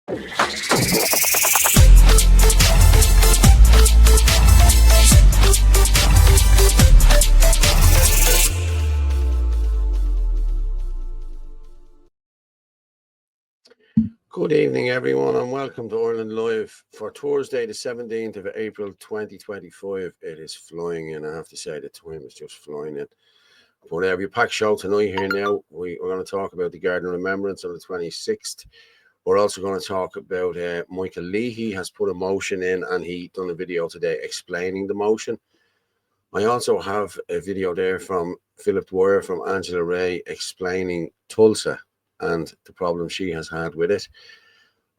Good evening, everyone, and welcome to Ireland Live for Thursday, the 17th of April, 2025. It is flying in. I have to say, the time is just flying in. But we have a packed show tonight here now. We're going to talk about the Garden of Remembrance on the 26th. We're also going to talk about Michael Leahy has put a motion in, and he done a video today explaining the motion. I also have a video there from Philip Dwyer from Angela Ray explaining Tulsa and the problem she has had with it.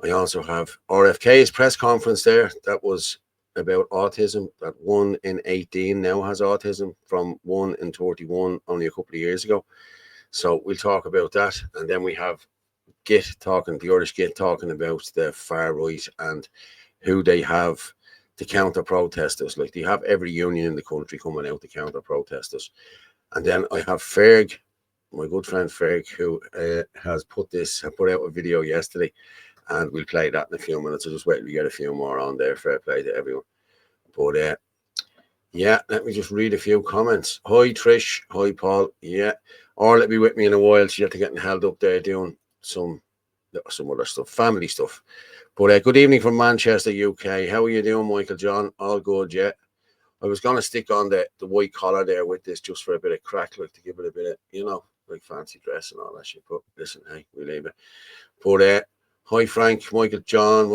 I also have RFK's press conference there that was about autism, that 1 in 18 now has autism from 1 in 31 only a couple of years ago. So we'll talk about that. And then we have the Irish Git talking about the far right and who they have to counter protesters. Like, they have every union in the country coming out to counter protesters. And then I have Ferg, my good friend Ferg, who has put out a video yesterday, and we'll play that in a few minutes. So just wait till we get a few more on there. Fair play to everyone. But yeah, let me just read a few comments. Hi Trish, hi Paul. Yeah, Orla be with me in a while. She had to get held up there doing some other stuff, family stuff. But good evening from Manchester, UK. How are you doing, Michael John? All good, yeah. I was going to stick on the white collar there with this just for a bit of crack, like to give it a bit of, like fancy dress and all that shit. But listen, hey, we leave it. But hi Frank, Michael John,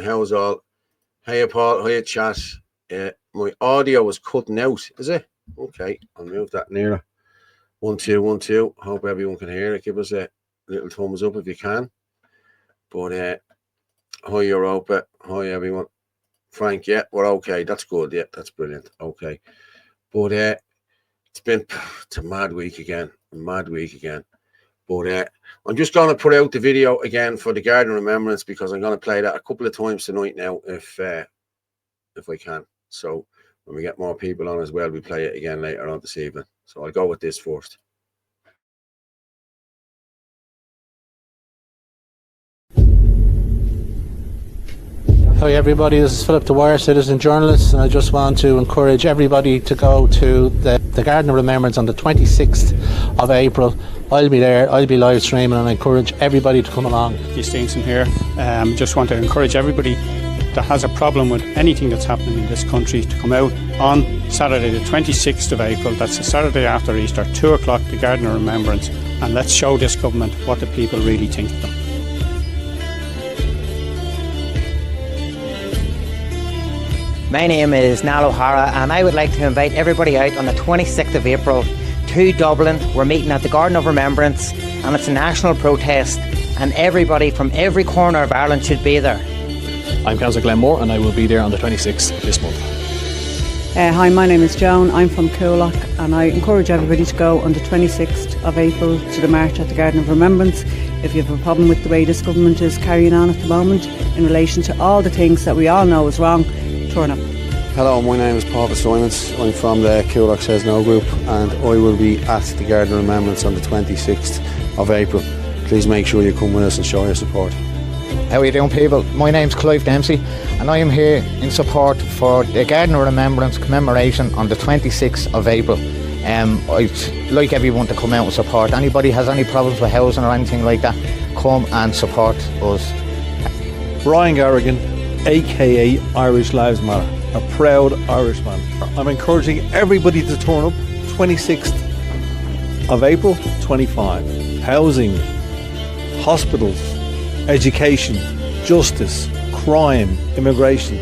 how's all? Hey Paul, hi chat. My audio was cutting out, is it? Okay, I'll move that nearer. 1 2 1 2. Hope everyone can hear it. Give us a little thumbs up if you can. But hi Europa, hi everyone. Frank, yeah, we're okay. That's good. Yeah, that's brilliant. Okay. But it's a mad week again. But I'm just going to put out the video again for the Garden of Remembrance, because I'm going to play that a couple of times tonight now if I can. So when we get more people on as well, we play it again later on this evening. So I'll go with this first. Hi everybody, this is Philip Dwyer, citizen journalist, and I just want to encourage everybody to go to the Garden of Remembrance on the 26th of April. I'll be there, I'll be live streaming, and I encourage everybody to come along. Fitzsimons here. Just want to encourage everybody that has a problem with anything that's happening in this country to come out on Saturday the 26th of April. That's the Saturday after Easter, 2 o'clock, the Garden of Remembrance, and let's show this government what the people really think of them. My name is Niall O'Hara, and I would like to invite everybody out on the 26th of April to Dublin. We're meeting at the Garden of Remembrance, and it's a national protest, and everybody from every corner of Ireland should be there. I'm Councillor Glenmore, and I will be there on the 26th this month. Hi, my name is Joan. I'm from Coolock, and I encourage everybody to go on the 26th of April to the march at the Garden of Remembrance. If you have a problem with the way this government is carrying on at the moment in relation to all the things that we all know is wrong, turn up. Hello, my name is Paul Fitzsimons. I'm from the Coolock Says No group, and I will be at the Garden of Remembrance on the 26th of April. Please make sure you come with us and show your support. How are you doing, people? My name's Clive Dempsey, and I am here in support for the Garden of Remembrance commemoration on the 26th of April. I'd like everyone to come out and support. Anybody has any problems with housing or anything like that, come and support us. Brian Garrigan, aka Irish Lives Matter, a proud Irishman. I'm encouraging everybody to turn up 26th of April 25. Housing, hospitals, education, justice, crime, immigration.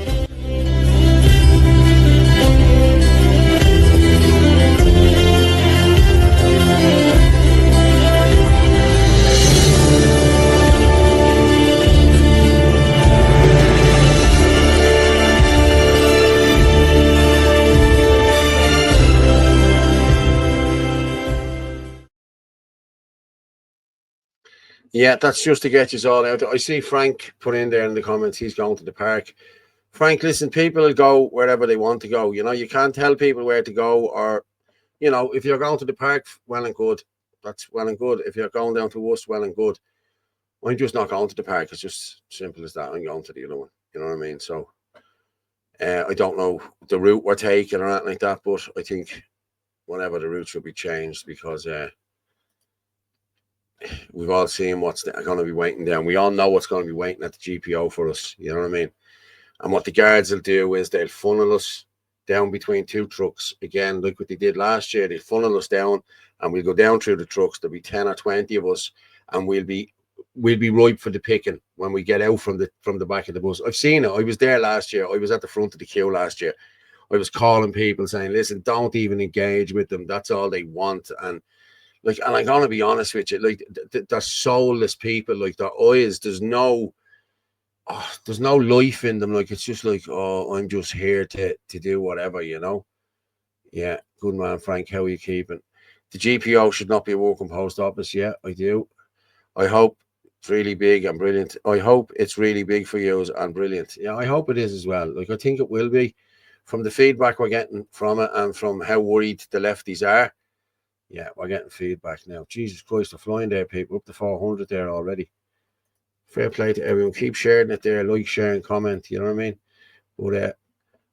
Yeah, that's just to get you all out. I see Frank put in there in the comments he's going to the park. Frank, listen, people will go wherever they want to go. You know, you can't tell people where to go, or, you know, if you're going to the park, well and good. That's well and good. If you're going down to us, well and good. I'm just not going to the park. It's just simple as that. I'm going to the other one. You know what I mean? So I don't know the route we're taking or anything like that, but I think whatever the route should be changed because we've all seen what's going to be waiting down. We all know what's going to be waiting at the GPO for us. You know what I mean? And what the guards will do is they'll funnel us down between two trucks. Again, like what they did last year, they'll funnel us down and we'll go down through the trucks. There'll be 10 or 20 of us and we'll be ripe for the picking when we get out from the back of the bus. I've seen it. I was there last year. I was at the front of the queue last year. I was calling people saying, listen, don't even engage with them. That's all they want. And I'm going to be honest with you, like they're soulless people, like their eyes, there's no life in them. Like, it's just like, oh, I'm just here to do whatever, you know? Yeah. Good man, Frank. How are you keeping? The GPO should not be a working post office. Yeah, I do. I hope it's really big and brilliant. I hope it's really big for you and brilliant. Yeah, I hope it is as well. Like, I think it will be from the feedback we're getting from it and from how worried the lefties are. Yeah, we're getting feedback now. Jesus Christ, they're flying there, people. Up to 400 there already. Fair play to everyone. Keep sharing it there. Like, share, and comment. You know what I mean? But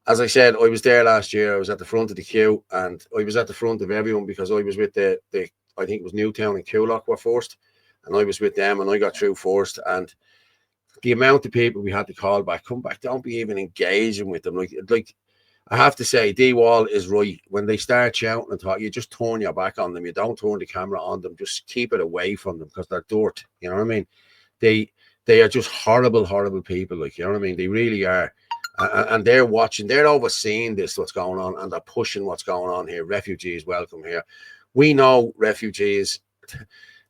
as I said, I was there last year. I was at the front of the queue, and I was at the front of everyone because I was with the I think it was Newtown and Coolock were first, and I was with them, and I got through first. And the amount of people we had to call back, come back, don't be even engaging with them. Like I have to say, D Wall is right. When they start shouting and talking, you just turn your back on them. You don't turn the camera on them. Just keep it away from them because they're dirt. You know what I mean? They are just horrible, horrible people. Like, you know what I mean? They really are. And they're watching, they're overseeing what's going on, and they're pushing what's going on here. Refugees, welcome here. We know refugees.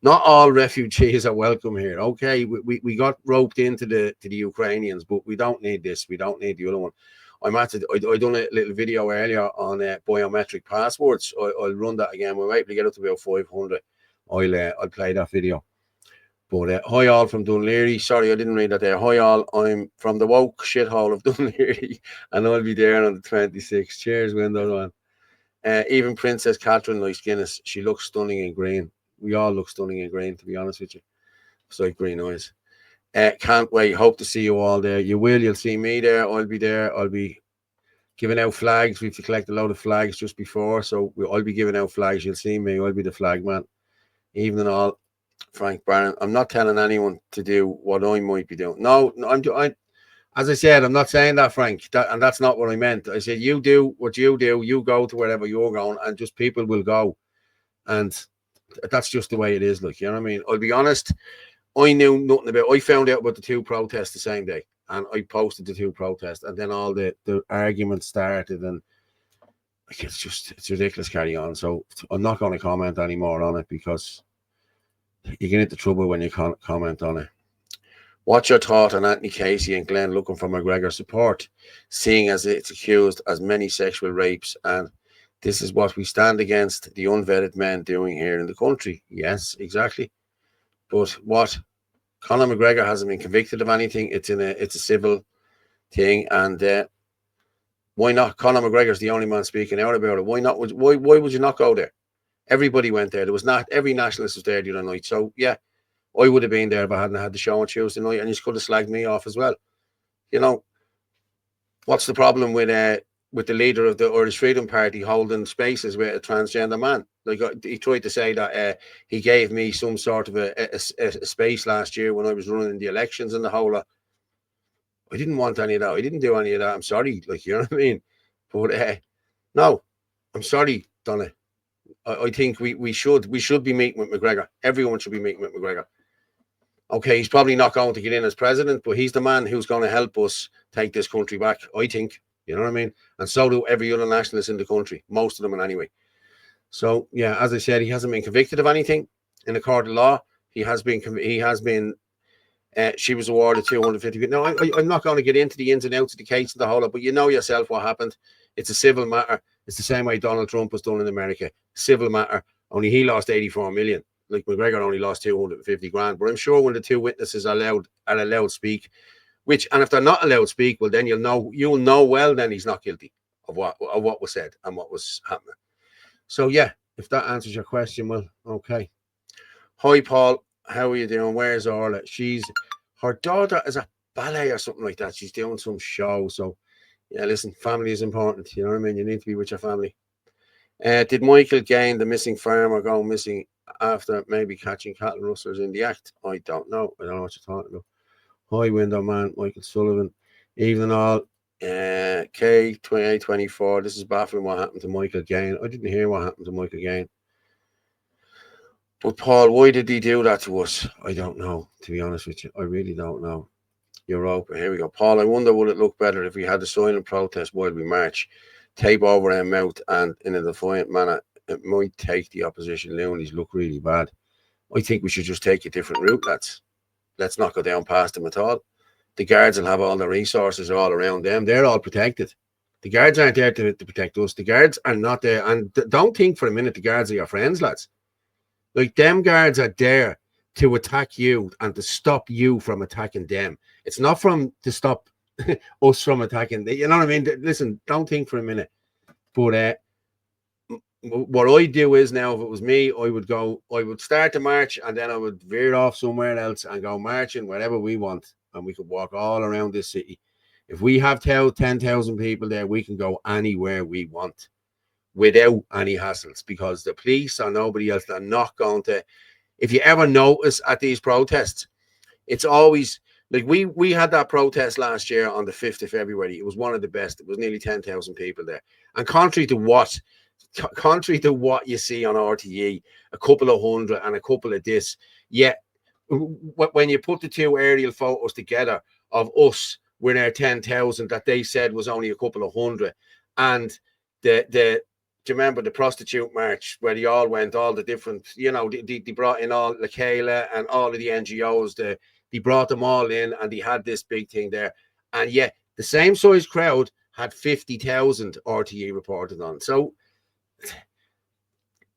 Not all refugees are welcome here. Okay, we got roped into the Ukrainians, but we don't need this. We don't need the other one. I done a little video earlier on biometric passports. I'll run that again. We're able to get up to about 500. I'll play that video. But hi all from Dunleary. Sorry, I didn't read that there. Hi all, I'm from the woke shithole of Dunleary, and I'll be there on the 26th. Cheers, window on. Even Princess Catherine likes Guinness. She looks stunning in green. We all look stunning in green, to be honest with you. It's like green eyes. Can't wait. Hope to see you all there. You will. You'll see me there. I'll be there. I'll be giving out flags. We have to collect a load of flags just before, so I'll be giving out flags. You'll see me. I'll be the flag man. Evening all. Frank Barron. I'm not telling anyone to do what I might be doing. No, as I said, I'm not saying that, Frank. And that's not what I meant. I said, you do what you do. You go to wherever you're going, and just people will go. And that's just the way it is. Like, you know what I mean? I'll be honest. I knew nothing about. I found out about the two protests the same day, and I posted the two protests, and then all the arguments started, and like, it's ridiculous. Carry on. So I'm not going to comment anymore on it because you get into trouble when you can't comment on it. What's your thought on Anthony Casey and Glenn looking for McGregor support, seeing as it's accused as many sexual rapes, and this is what we stand against the unvetted men doing here in the country? Yes, exactly. But what Conor McGregor hasn't been convicted of anything. It's a civil thing, and why not? Conor McGregor's the only man speaking out about it. Why not? Why would you not go there? Everybody went there. There was not every nationalist was there the other night. So yeah, I would have been there if I hadn't had the show on Tuesday night, and you could have slagged me off as well. You know, what's the problem with the leader of the Irish Freedom Party holding spaces with a transgender man? Like, he tried to say that he gave me some sort of a space last year when I was running the elections and the whole lot. I didn't want any of that. I didn't do any of that. I'm sorry. Like, you know what I mean? But no, I'm sorry, Donna. I think we should be meeting with McGregor. Everyone should be meeting with McGregor. Okay, he's probably not going to get in as president, but he's the man who's going to help us take this country back, I think. You know what I mean? And so do every other nationalist in the country, most of them anyway. So yeah, as I said, he hasn't been convicted of anything in a court of law. He has been. She was awarded 250. No, I'm not going to get into the ins and outs of the case and the whole lot, but you know yourself what happened. It's a civil matter. It's the same way Donald Trump was done in America. Civil matter. Only he lost 84 million. Like, McGregor only lost 250 grand. But I'm sure when the two witnesses are allowed speak, and if they're not allowed to speak, well, then you'll know well then he's not guilty of what was said and what was happening. So yeah, if that answers your question, well, okay. Hi, Paul. how are you doing? Where's Orla? Her daughter is a ballet or something like that. She's doing some show. So, yeah, listen, family is important. You know what I mean? You need to be with your family. Did Michael Gain, the missing farmer, go missing after maybe catching cattle rustlers in the act? I don't know. I don't know what you're talking about. High window man, Michael Sullivan. Evening all. K2824. This is baffling what happened to Michael Gain. I didn't hear what happened to Michael Gain. But Paul, why did he do that to us? I don't know, to be honest with you. I really don't know. Europa. Here we go. Paul, I wonder would it look better if we had a silent protest while we march, tape over our mouth, and in a defiant manner, it might take the opposition loonies look really bad. I think we should just take a different route, lads. Let's not go down past them at all. The guards will have all the resources all around them. They're all protected. The guards aren't there to protect us. The guards are not there. And don't think for a minute the guards are your friends, lads. Like, them guards are there to attack you and to stop you from attacking them. It's not to stop us from attacking. You know what I mean? Listen, don't think for a minute. But what I do is now, if it was me, I would start the march and then I would veer off somewhere else and go marching wherever we want. And we could walk all around this city. If we have 10,000 people there, we can go anywhere we want without any hassles, because the police or nobody else are not going to. If you ever notice at these protests, it's always like we had that protest last year on the 5th of February. It was one of the best. It was nearly 10,000 people there. And contrary to what you see on RTE, a couple of hundred and a couple of this, yet when you put the two aerial photos together of us with our 10,000 that they said was only a couple of hundred, and do you remember the prostitute march where they all went, all the different, they brought in all Lakayla and all of the NGOs, they brought them all in and they had this big thing there. And yet the same size crowd had 50,000 RTE reported on. So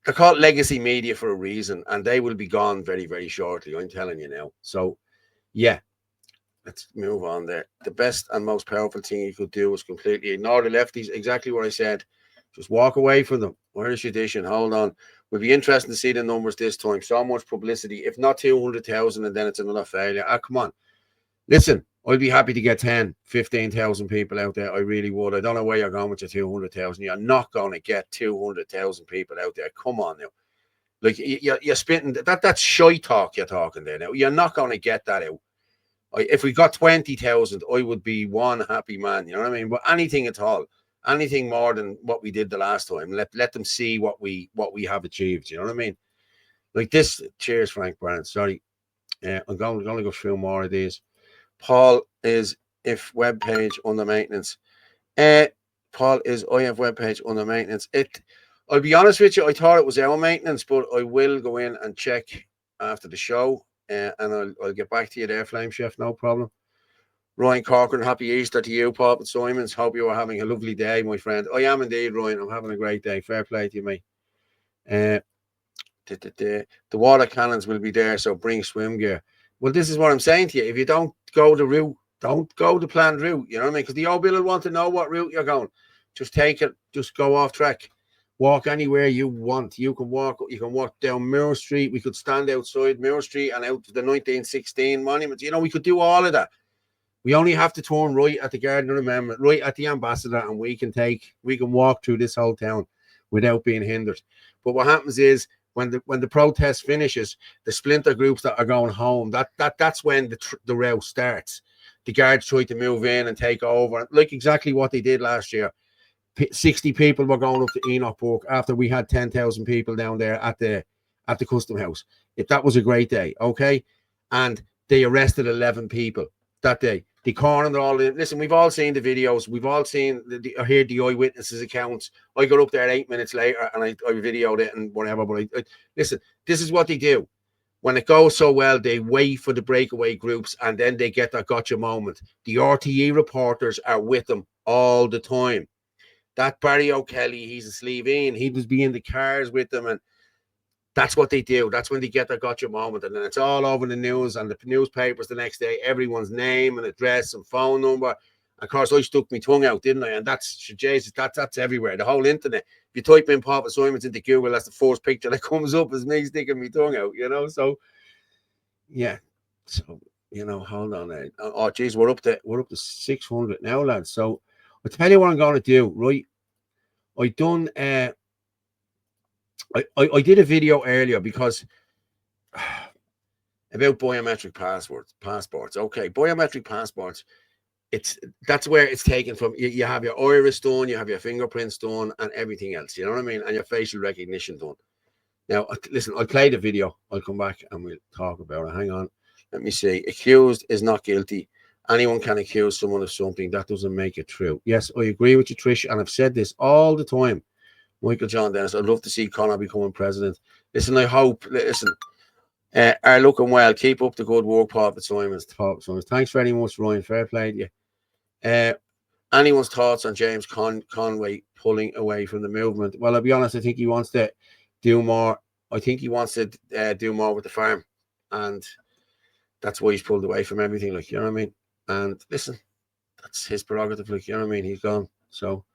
they're called legacy media for a reason, and they will be gone very, very shortly. I'm telling you now. So, yeah, let's move on there. The best and most powerful thing you could do is completely ignore the lefties. Exactly what I said. Just walk away from them. Irish edition. Hold on. We'll be interested to see the numbers this time. So much publicity. If not 200,000, and then it's another failure. Come on. Listen, I'd be happy to get 10, 15,000 people out there. I really would. I don't know where you're going with your 200,000. You're not going to get 200,000 people out there. Come on now. Like, you're spitting. That's shy talk you're talking there now. You're not going to get that out. If we got 20,000, I would be one happy man. You know what I mean? But anything at all. Anything more than what we did the last time. Let them see what we have achieved. You know what I mean? Like this. Cheers, Frank Barnes. Sorry. I'm going to go through more of these. Paul is if web page under maintenance. Paul is I have web page under maintenance. I'll be honest with you, I thought it was our maintenance, but I will go in and check after the show, and I'll get back to you there, Flame Chef, no problem. Ryan Corcoran, happy Easter to you, Paul Fitzsimons. Hope you are having a lovely day, my friend. I am indeed, Ryan. I'm having a great day. Fair play to you, mate. The water cannons will be there, so bring swim gear. Well, this is what I'm saying to you. If you don't go the route, don't go the planned route. You know what I mean? Because the old bill will want to know what route you're going. Just take it. Just go off track. Walk anywhere you want. You can walk down Moore Street. We could stand outside Moore Street and out to the 1916 monument. We could do all of that. We only have to turn right at the Garden of Remembrance, right at the Ambassador, and we can walk through this whole town without being hindered. But what happens is when the protest finishes, the splinter groups that are going home, that's when the row starts. The guards try to move in and take over, like exactly what they did last year. 60 people were going up to Enochburg after we had 10,000 people down there at the Custom House. That was a great day, okay? And they arrested 11 people that day. They cornered all in. Listen, we've all seen the videos. We've all seen heard the eyewitnesses' accounts. I got up there 8 minutes later and I videoed it and whatever. But listen, this is what they do. When it goes so well, they wait for the breakaway groups and then they get that gotcha moment. The RTE reporters are with them all the time. That Barry O'Kelly, he's a Slovene. He was being the cars with them, and that's what they do. That's when they get their gotcha moment, and then it's all over the news and the newspapers the next day. Everyone's name and address and phone number. Of course, I stuck my tongue out, didn't I? And that's everywhere. The whole internet. If you type in Paul Fitzsimons into Google, that's the first picture that comes up is me sticking my tongue out. So Yeah. So, hold on there. Oh, geez, we're up to 600 now, lads. So I'll tell you what I'm going to do, right? I done, I did a video earlier because about biometric passports. Okay, biometric passports. That's where it's taken from. You have your iris done, you have your fingerprints done, and everything else. You know what I mean? And your facial recognition done. Now, listen, I'll play the video. I'll come back and we'll talk about it. Hang on. Let me see. Accused is not guilty. Anyone can accuse someone of something. That doesn't make it true. Yes, I agree with you, Trish, and I've said this all the time. Michael John Dennis, I'd love to see Conor becoming president. Listen, I hope, are looking well. Keep up the good work, Paul Fitzsimons. Thanks very much, Ryan. Fair play to you. Anyone's thoughts on James Conway pulling away from the movement? Well, I'll be honest, I think he wants to do more. I think he wants to do more with the farm, and that's why he's pulled away from everything. Like, you know what I mean? And listen, that's his prerogative. Like, you know what I mean? He's gone. So,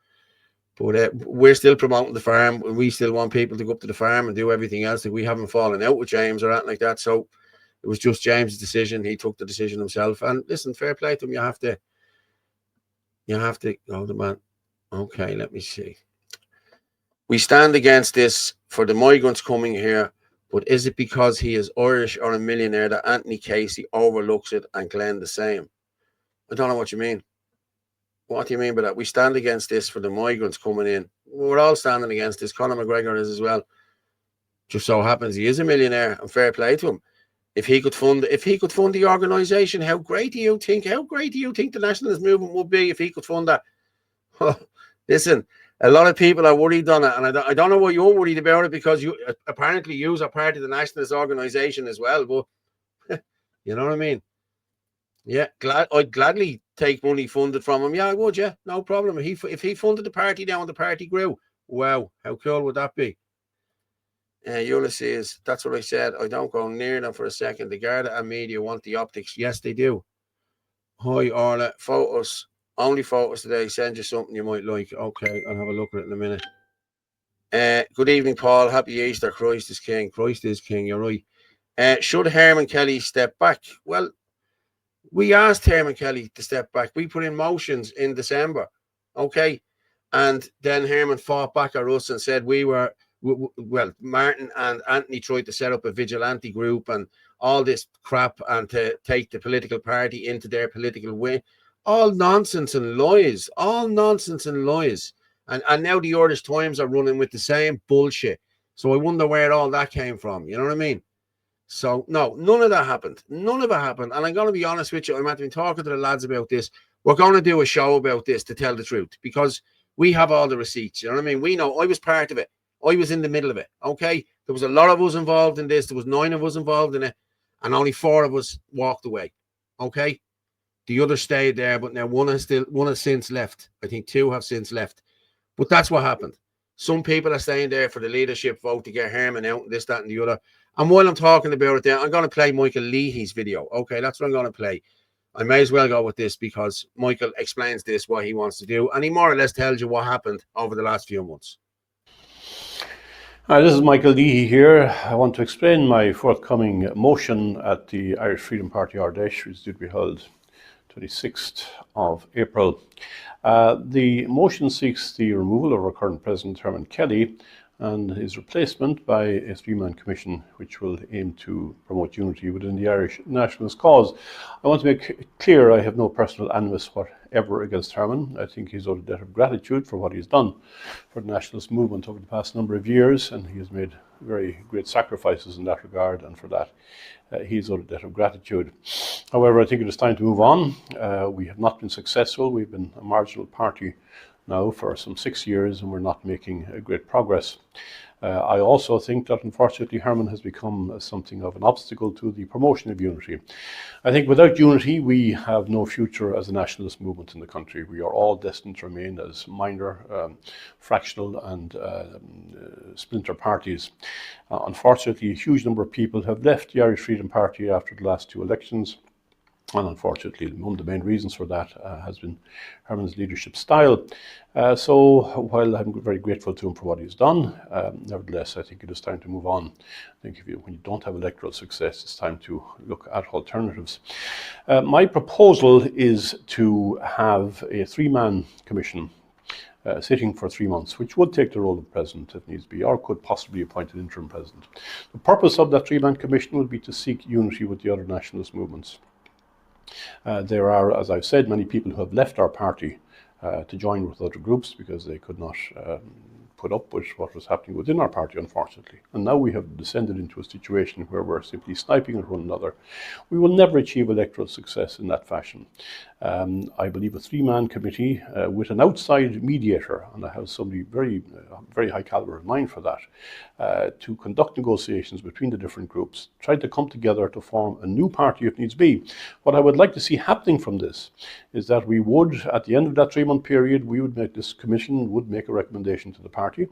but we're still promoting the farm. We still want people to go up to the farm and do everything else. Like, we haven't fallen out with James or anything like that. So it was just James's decision. He took the decision himself. And listen, fair play to him. You have to. Oh, the man. Okay, let me see. We stand against this for the migrants coming here, but is it because he is Irish or a millionaire that Anthony Casey overlooks it and Glenn the same? I don't know what you mean. What do you mean by that? We stand against this for the migrants coming in. We're all standing against this. Conor McGregor is as well. Just so happens he is a millionaire, and fair play to him. If he could fund the organisation, how great do you think the nationalist movement would be if he could fund that? Listen, a lot of people are worried on it, and I don't know why you're worried about it, because you apparently are part of the nationalist organisation as well. But you know what I mean? Yeah, I'd gladly take money funded from him. Yeah, I would. Yeah, no problem. If he funded the party now and the party grew, wow, how cool would that be? Ulysses, that's what I said. I don't go near them for a second. The Garda and media want the optics. Yes, they do. Hi, Orla. Photos. Only photos today. Send you something you might like. Okay, I'll have a look at it in a minute. Good evening, Paul. Happy Easter. Christ is King. Christ is King. You're right. Should Herman Kelly step back? Well, we asked Herman Kelly to step back. We put in motions in December. Okay. And then Herman fought back at us and said Martin and Anthony tried to set up a vigilante group and all this crap, and to take the political party into their political way. All nonsense and lies. And now the Irish Times are running with the same bullshit. So I wonder where all that came from. You know what I mean? So, no, none of that happened. None of it happened. And I'm going to be honest with you. I'm actually talking to the lads about this. We're going to do a show about this, to tell the truth, because we have all the receipts. You know what I mean? We know. I was part of it. I was in the middle of it. Okay? There was a lot of us involved in this. There was 9 of us involved in it, and only 4 of us walked away. Okay? The others stayed there, but now one has since left. I think 2 have since left. But that's what happened. Some people are staying there for the leadership vote to get Herman out, and this, that, and the other. And while I'm talking about it there, I'm going to play Michael Leahy's video. Okay, that's what I'm going to play. I may as well go with this, because Michael explains this, what he wants to do, and he more or less tells you what happened over the last few months. Hi, this is Michael Leahy here. I want to explain my forthcoming motion at the Irish Freedom Party Ardèche, which is due to be held 26th of April. The motion seeks the removal of our current President Herman Kelly and his replacement by a three-man commission which will aim to promote unity within the Irish nationalist cause. I want to make it clear I have no personal animus whatever against Herman. I think he's owed a debt of gratitude for what he's done for the nationalist movement over the past number of years, and he has made very great sacrifices in that regard, and for that he's owed a debt of gratitude. However, I think it is time to move on. We have not been successful. We've been a marginal party now for some 6 years, and we're not making great progress. I also think that unfortunately Herman has become something of an obstacle to the promotion of unity. I think without unity we have no future as a nationalist movement in the country. We are all destined to remain as minor, fractional and splinter parties. Unfortunately, a huge number of people have left the Irish Freedom Party after the last 2 elections. And unfortunately, one of the main reasons for that has been Herman's leadership style. So while I'm very grateful to him for what he's done, nevertheless, I think it is time to move on. I think when you don't have electoral success, it's time to look at alternatives. My proposal is to have a three-man commission sitting for 3 months, which would take the role of president if needs be, or could possibly appoint an interim president. The purpose of that three-man commission would be to seek unity with the other nationalist movements. There are, as I've said, many people who have left our party to join with other groups because they could not put up with what was happening within our party, unfortunately. And now we have descended into a situation where we're simply sniping at one another. We will never achieve electoral success in that fashion. I believe a three-man committee with an outside mediator, and I have somebody very high caliber in mind for that, to conduct negotiations between the different groups, try to come together to form a new party if needs be. What I would like to see happening from this is that we would, at the end of that 3-month period, this commission would make a recommendation to the party.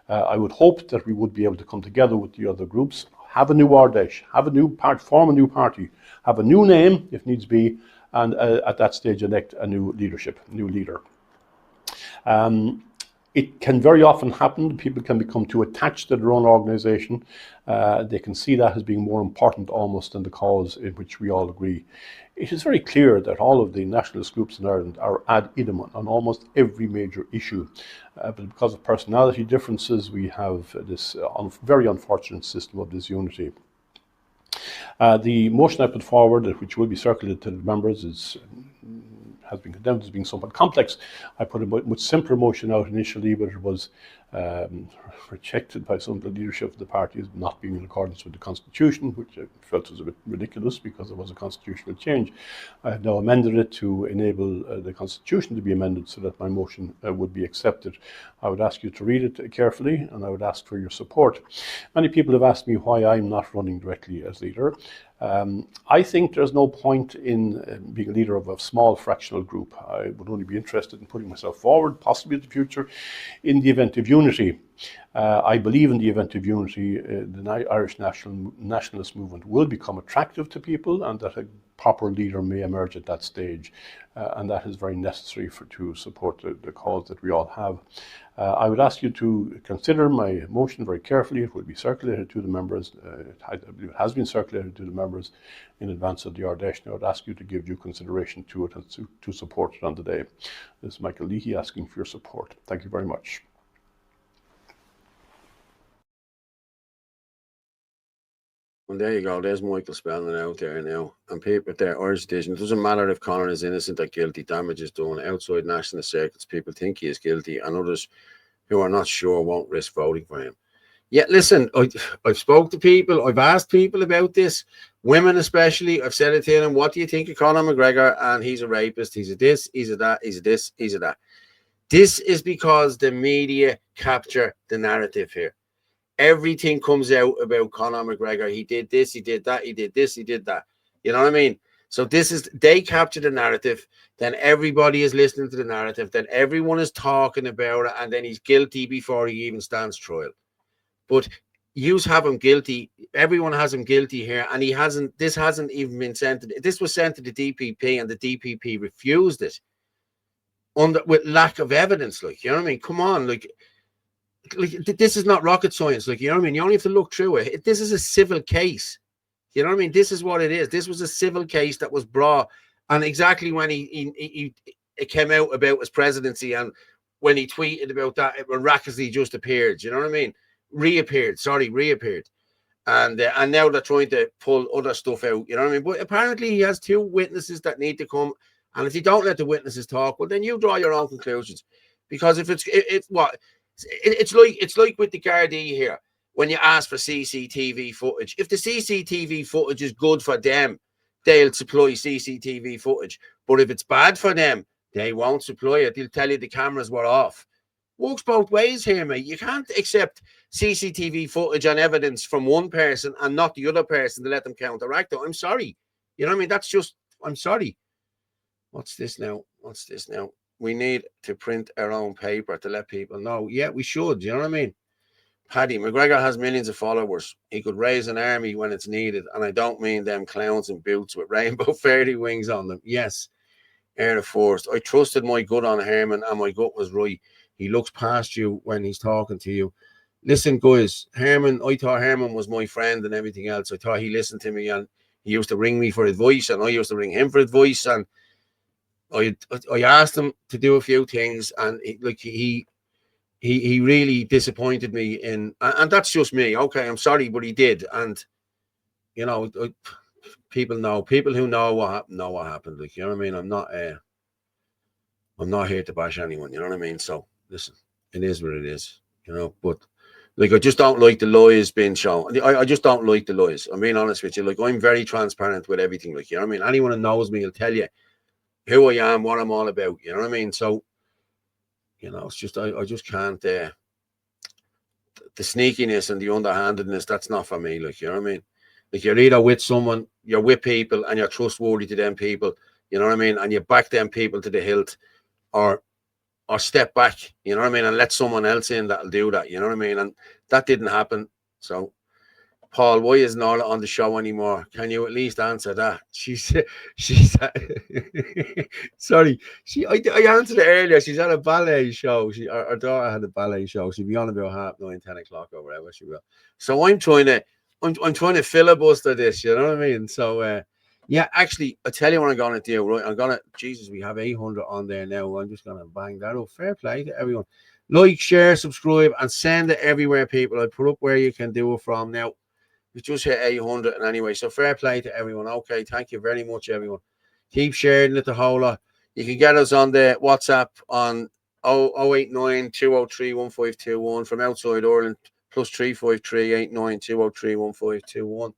I would hope that we would be able to come together with the other groups, have a new Ardesh, have a new party, form a new party, have a new name if needs be, and at that stage elect a new leader. It can very often happen, people can become too attached to their own organisation. They can see that as being more important almost than the cause in which we all agree. It is very clear that all of the nationalist groups in Ireland are ad idem on almost every major issue. But because of personality differences, we have this very unfortunate system of disunity. The motion I put forward, which will be circulated to the members, has been condemned as being somewhat complex. I put a much simpler motion out initially, but it was rejected by some of the leadership of the party as not being in accordance with the Constitution, which I felt was a bit ridiculous because it was a constitutional change. I have now amended it to enable the Constitution to be amended so that my motion would be accepted. I would ask you to read it carefully, and I would ask for your support. Many people have asked me why I'm not running directly as leader. I think there's no point in being a leader of a small fractional group. I would only be interested in putting myself forward, possibly in the future, in the event of unity. I believe in the event of unity, the Irish nationalist movement will become attractive to people, and that a proper leader may emerge at that stage. And that is very necessary to support the cause that we all have. I would ask you to consider my motion very carefully. It will be circulated to the members. I believe it has been circulated to the members in advance of the Ardesh. I would ask you to give due consideration to it and to support it on the day. This is Michael Leahy asking for your support. Thank you very much. Well, there you go. There's Michael spelling it out there now. And people there, Irish decision. It doesn't matter if Conor is innocent or guilty. Damage is done. Outside national circles, people think he is guilty, and others who are not sure won't risk voting for him. Yeah, listen, I've spoke to people. I've asked people about this, women especially. I've said it to them. What do you think of Conor McGregor? And he's a rapist. He's a this. He's a that. He's a this. He's a that. This is because the media capture the narrative here. Everything comes out about Conor McGregor. He did this, he did that, he did this, he did that. You know what I mean? So they capture the narrative, then everybody is listening to the narrative, then everyone is talking about it, and then he's guilty before he even stands trial. But you have him guilty, everyone has him guilty here, and this hasn't even been sent this was sent to the DPP, and the DPP refused it with lack of evidence. Like, you know what I mean? Come on, like this is not rocket science, like, you know what I mean? You only have to look through it. This is a civil case. You know what I mean? This is what it is. This was a civil case that was brought, and exactly when he came out about his presidency, and when he tweeted about that, it miraculously just appeared. You know what I mean? Reappeared. And now they're trying to pull other stuff out. You know what I mean? But apparently he has 2 witnesses that need to come, and if you don't let the witnesses talk, well, then you draw your own conclusions. Because if it's like with the Gardaí here, when you ask for CCTV footage. If the CCTV footage is good for them, they'll supply CCTV footage. But if it's bad for them, they won't supply it. They'll tell you the cameras were off. Works both ways here, mate. You can't accept CCTV footage and evidence from one person and not the other person to let them counteract it. I'm sorry. You know what I mean? That's just, I'm sorry. What's this now? We need to print our own paper to let people know. Yeah, we should. You know what I mean? Paddy, McGregor has millions of followers. He could raise an army when it's needed. And I don't mean them clowns in boots with rainbow fairy wings on them. Yes, Air Force. I trusted my gut on Herman, and my gut was right. He looks past you when he's talking to you. Listen, guys, Herman, I thought Herman was my friend and everything else. I thought he listened to me, and he used to ring me for advice, and I used to ring him for advice. And I asked him to do a few things, and he really disappointed me in, and that's just me. Okay, I'm sorry, but he did. And you know, people who know what happened. Like, you know what I mean? I'm not here to bash anyone. You know what I mean? So listen, it is what it is. You know, but like, I just don't like the lies being shown. I just don't like the lies. I'm being honest with you. Like, I'm very transparent with everything. Like, you know what I mean? Anyone who knows me will tell you who I am, what I'm all about. You know what I mean? So, you know, it's just I just can't. The sneakiness and the underhandedness, that's not for me. Like, you know what I mean? Like, you're either with someone, you're with people, and you're trustworthy to them people. You know what I mean? And you back them people to the hilt, or step back. You know what I mean? And let someone else in that'll do that. You know what I mean? And that didn't happen. So, Paul, why isn't Orla on the show anymore? Can you at least answer that? She's sorry. I answered it earlier. She's at a ballet show. Her daughter had a ballet show. She'll be on about 9:30, 10 o'clock or whatever she will. So I'm trying to filibuster this. You know what I mean? So yeah, actually, I tell you what I'm gonna do. Right, Jesus, we have 800 on there now. I'm just gonna bang that up. Fair play to everyone. Like, share, subscribe, and send it everywhere, people. I put up where you can do it from now. We just hit 800, and anyway, so fair play to everyone. Okay, thank you very much, everyone. Keep sharing it the whole lot. You can get us on the WhatsApp on 089 203 1521 from outside Ireland, plus 353 89 203 1521.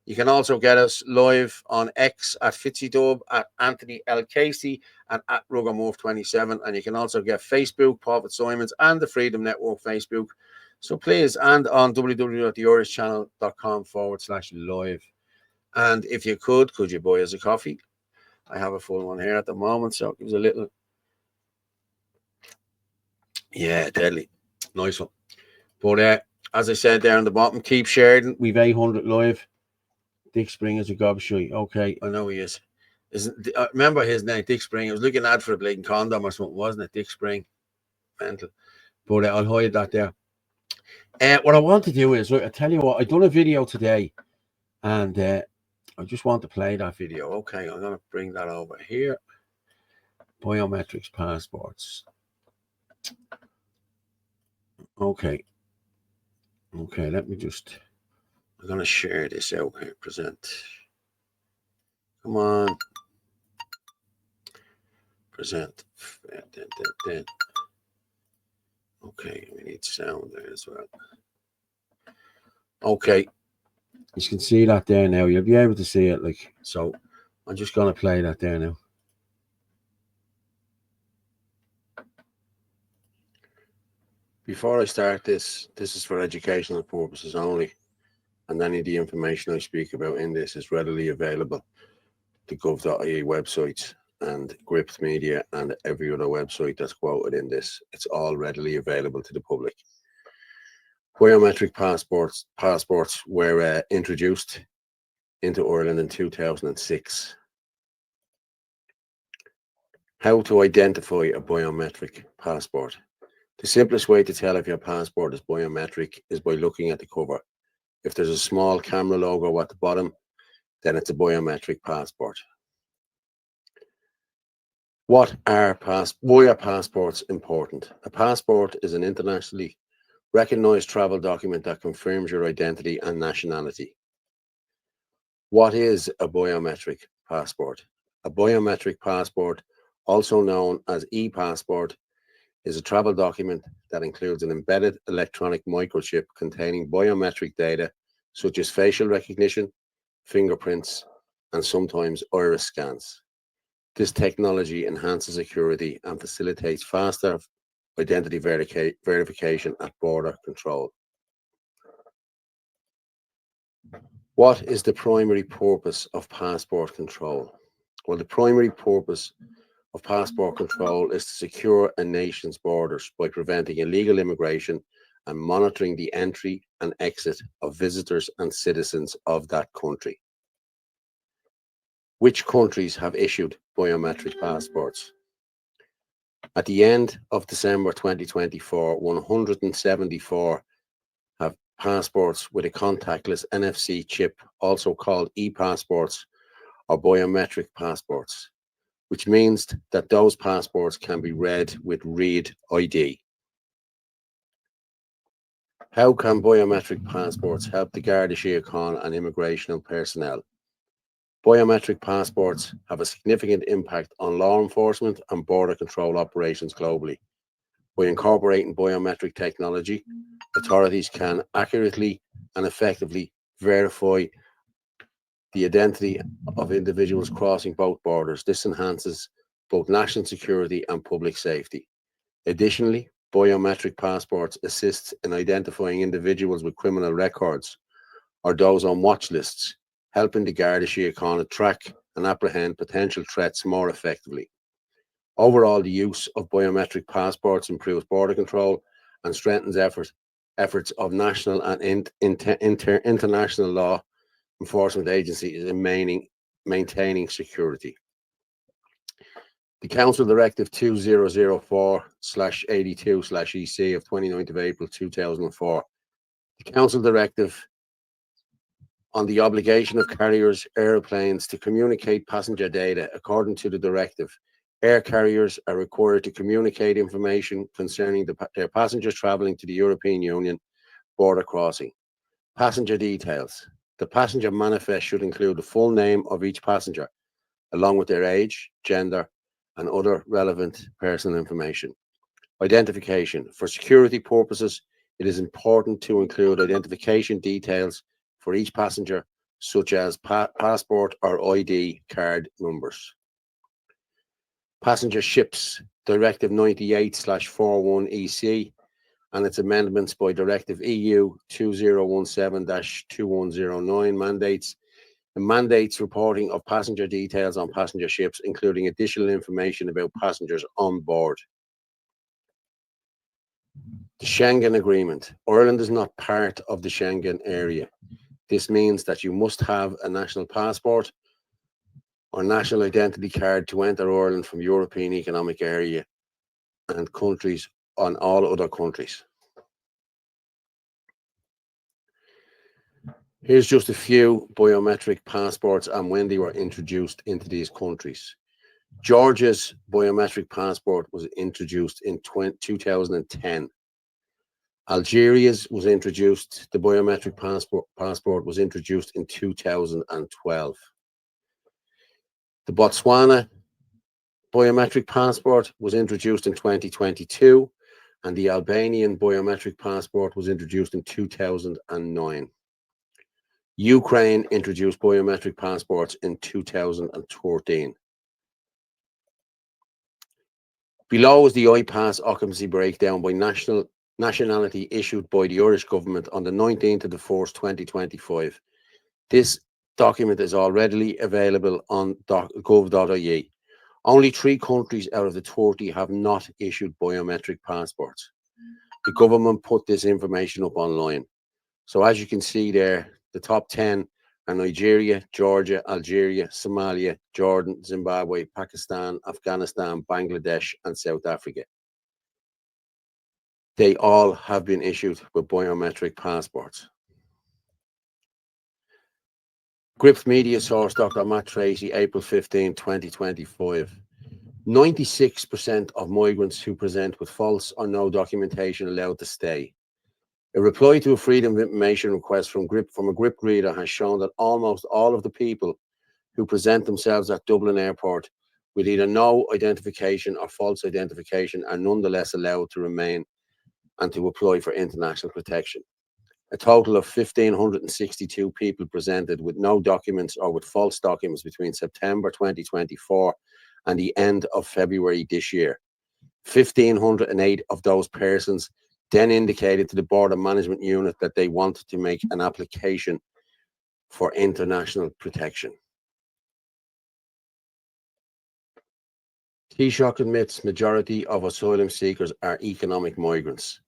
You can also get us live on X at FitzyDub, at Anthony L. Casey, and at Ruggermorph27. And you can also get Facebook, Paul Fitzsimons, and the Freedom Network Facebook. So please, and on www.theirishchannel.com/live. And if you could you buy us a coffee? I have a full one here at the moment, so it gives a little. Yeah, deadly. Nice one. But as I said there on the bottom, keep sharing. We've 800 live. Dick Springer's a gobshite. Okay, I know he is. Remember his name, Dick Spring. I was looking at for a blatant condom or something, wasn't it? Dick Spring. Mental. But I'll hide that there. What I want to do is, look, I tell you what, I've done a video today, and I just want to play that video. Okay, I'm going to bring that over here. Biometrics passports. Okay, let me just, I'm going to share this out here. Present. Come on. Present. Okay, we need sound there as well. Okay, you can see that there now. You'll be able to see it, like, so I'm just going to play that there now. Before I start this is for educational purposes only, and any of the information I speak about in this is readily available. The gov.ie websites and Gript Media and every other website that's quoted in this. It's all readily available to the public. Biometric passports were introduced into Ireland in 2006. How to identify a biometric passport. The simplest way to tell if your passport is biometric is by looking at the cover. If there's a small camera logo at the bottom, then it's a biometric passport. Why are passports important? A passport is an internationally recognized travel document that confirms your identity and nationality. What is a biometric passport? A biometric passport, also known as e-passport, is a travel document that includes an embedded electronic microchip containing biometric data such as facial recognition, fingerprints, and sometimes iris scans. This technology enhances security and facilitates faster identity verification at border control. What is the primary purpose of passport control? Well, the primary purpose of passport control is to secure a nation's borders by preventing illegal immigration and monitoring the entry and exit of visitors and citizens of that country. Which countries have issued biometric passports? At the end of December 2024, 174 have passports with a contactless NFC chip, also called e-passports or biometric passports, which means that those passports can be read with Read ID. How can biometric passports help the Garda Síochána and immigration personnel? Biometric passports have a significant impact on law enforcement and border control operations globally. By incorporating biometric technology, authorities can accurately and effectively verify the identity of individuals crossing both borders. This enhances both national security and public safety. Additionally, biometric passports assist in identifying individuals with criminal records or those on watch lists, helping the Garda Síochána track and apprehend potential threats more effectively. Overall, the use of biometric passports improves border control and strengthens efforts of national and international law enforcement agencies in maintaining security. The Council Directive 2004/82/EC of 29th of April 2004. The Council Directive on the obligation of carriers, aeroplanes to communicate passenger data. According to the directive, air carriers are required to communicate information concerning their passengers travelling to the European Union border crossing. Passenger details. The passenger manifest should include the full name of each passenger, along with their age, gender, and other relevant personal information. Identification. For security purposes, it is important to include identification details for each passenger, such as passport or ID card numbers. Passenger ships. Directive 98/41/EC and its amendments by Directive EU 2017/2109 mandates reporting of passenger details on passenger ships, including additional information about passengers on board. The Schengen Agreement. Ireland is not part of the Schengen area. This means that you must have a national passport or national identity card to enter Ireland from European Economic Area and countries on all other countries. Here's just a few biometric passports and when they were introduced into these countries. Georgia's biometric passport was introduced in 2010. Algeria's was introduced, the biometric passport was introduced in 2012. The Botswana biometric passport was introduced in 2022, and the Albanian biometric passport was introduced in 2009. Ukraine introduced biometric passports in 2013. Below is the iPass occupancy breakdown by nationality issued by the Irish government on the 19th of the 1st, 2025. This document is already available on gov.ie. Only 3 countries out of the 30 have not issued biometric passports. The government put this information up online. So as you can see there, the top 10 are Nigeria, Georgia, Algeria, Somalia, Jordan, Zimbabwe, Pakistan, Afghanistan, Bangladesh, and South Africa. They all have been issued with biometric passports. Grips media source Dr. Matt Tracy, April 15, 2025. 96% of migrants who present with false or no documentation allowed to stay. A reply to a Freedom of Information request from a GRIP reader has shown that almost all of the people who present themselves at Dublin Airport with either no identification or false identification are nonetheless allowed to remain and to apply for international protection. A total of 1,562 people presented with no documents or with false documents between September 2024 and the end of February this year. 1,508 of those persons then indicated to the Border Management Unit that they wanted to make an application for international protection. Taoiseach admits majority of asylum seekers are economic migrants.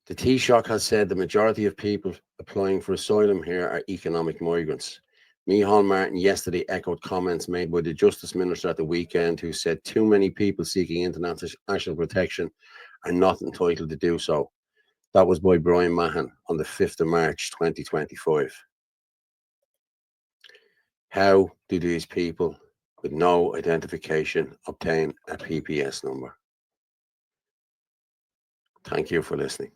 The Taoiseach has said the majority of people applying for asylum here are economic migrants. Micheál Martin yesterday echoed comments made by the Justice Minister at the weekend, who said too many people seeking international protection are not entitled to do so. That was by Brian Mahon on the 5th of March 2025. How do these people with no identification obtain a PPS number? Thank you for listening.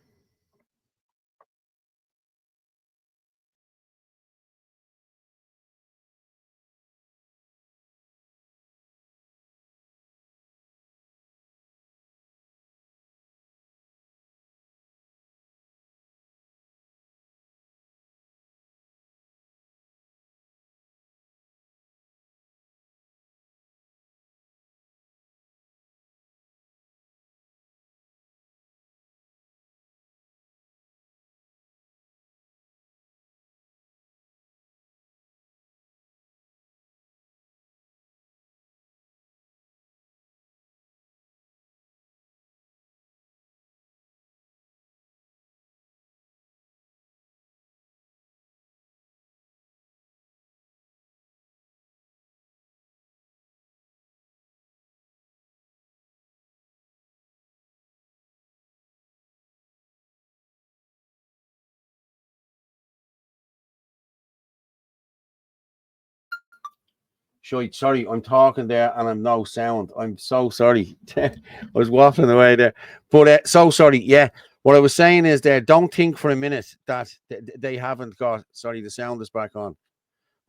Sorry, I'm talking there and I'm no sound. I'm so sorry. I was waffling away there. But so sorry. Yeah. What I was saying is there, don't think for a minute that they haven't got, sorry, the sound is back on.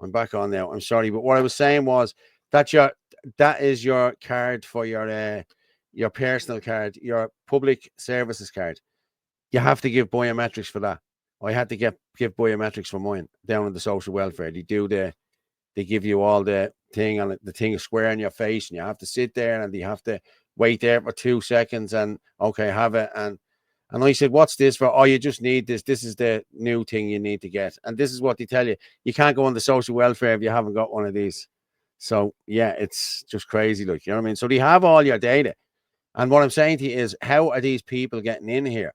I'm back on now. I'm sorry. But what I was saying was that that is your card for your personal card, your public services card. You have to give biometrics for that. I had to give biometrics for mine down in the social welfare. They give you all the thing on it, the thing is square in your face, and you have to sit there and you have to wait there for 2 seconds and okay, have it. And I said, what's this for? Oh, you just need this. This is the new thing you need to get. And this is what they tell you. You can't go on the social welfare if you haven't got one of these. So yeah, it's just crazy. Like, you know what I mean? So they have all your data. And what I'm saying to you is, how are these people getting in here?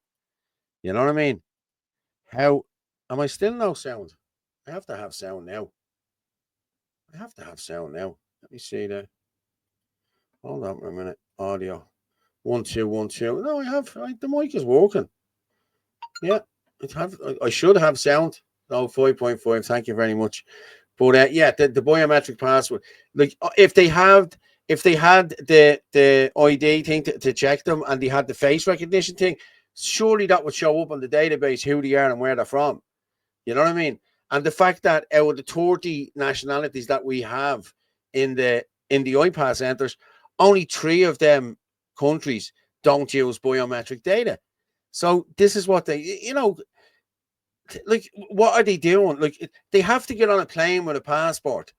You know what I mean? How am I still no sound? I have to have sound now. Let me see that. Hold on for a minute. Audio. 1 2 1 2. No, the mic is working. Yeah, I should have sound. No, 5.5. Thank you very much. But yeah, the biometric password. Like if they had the ID thing to check them, and they had the face recognition thing, surely that would show up on the database who they are and where they're from. You know what I mean? And the fact that out of the 30 nationalities that we have in the IPAS centres, only 3 of them countries don't use biometric data. So this is what they, like, what are they doing? Like, they have to get on a plane with a passport.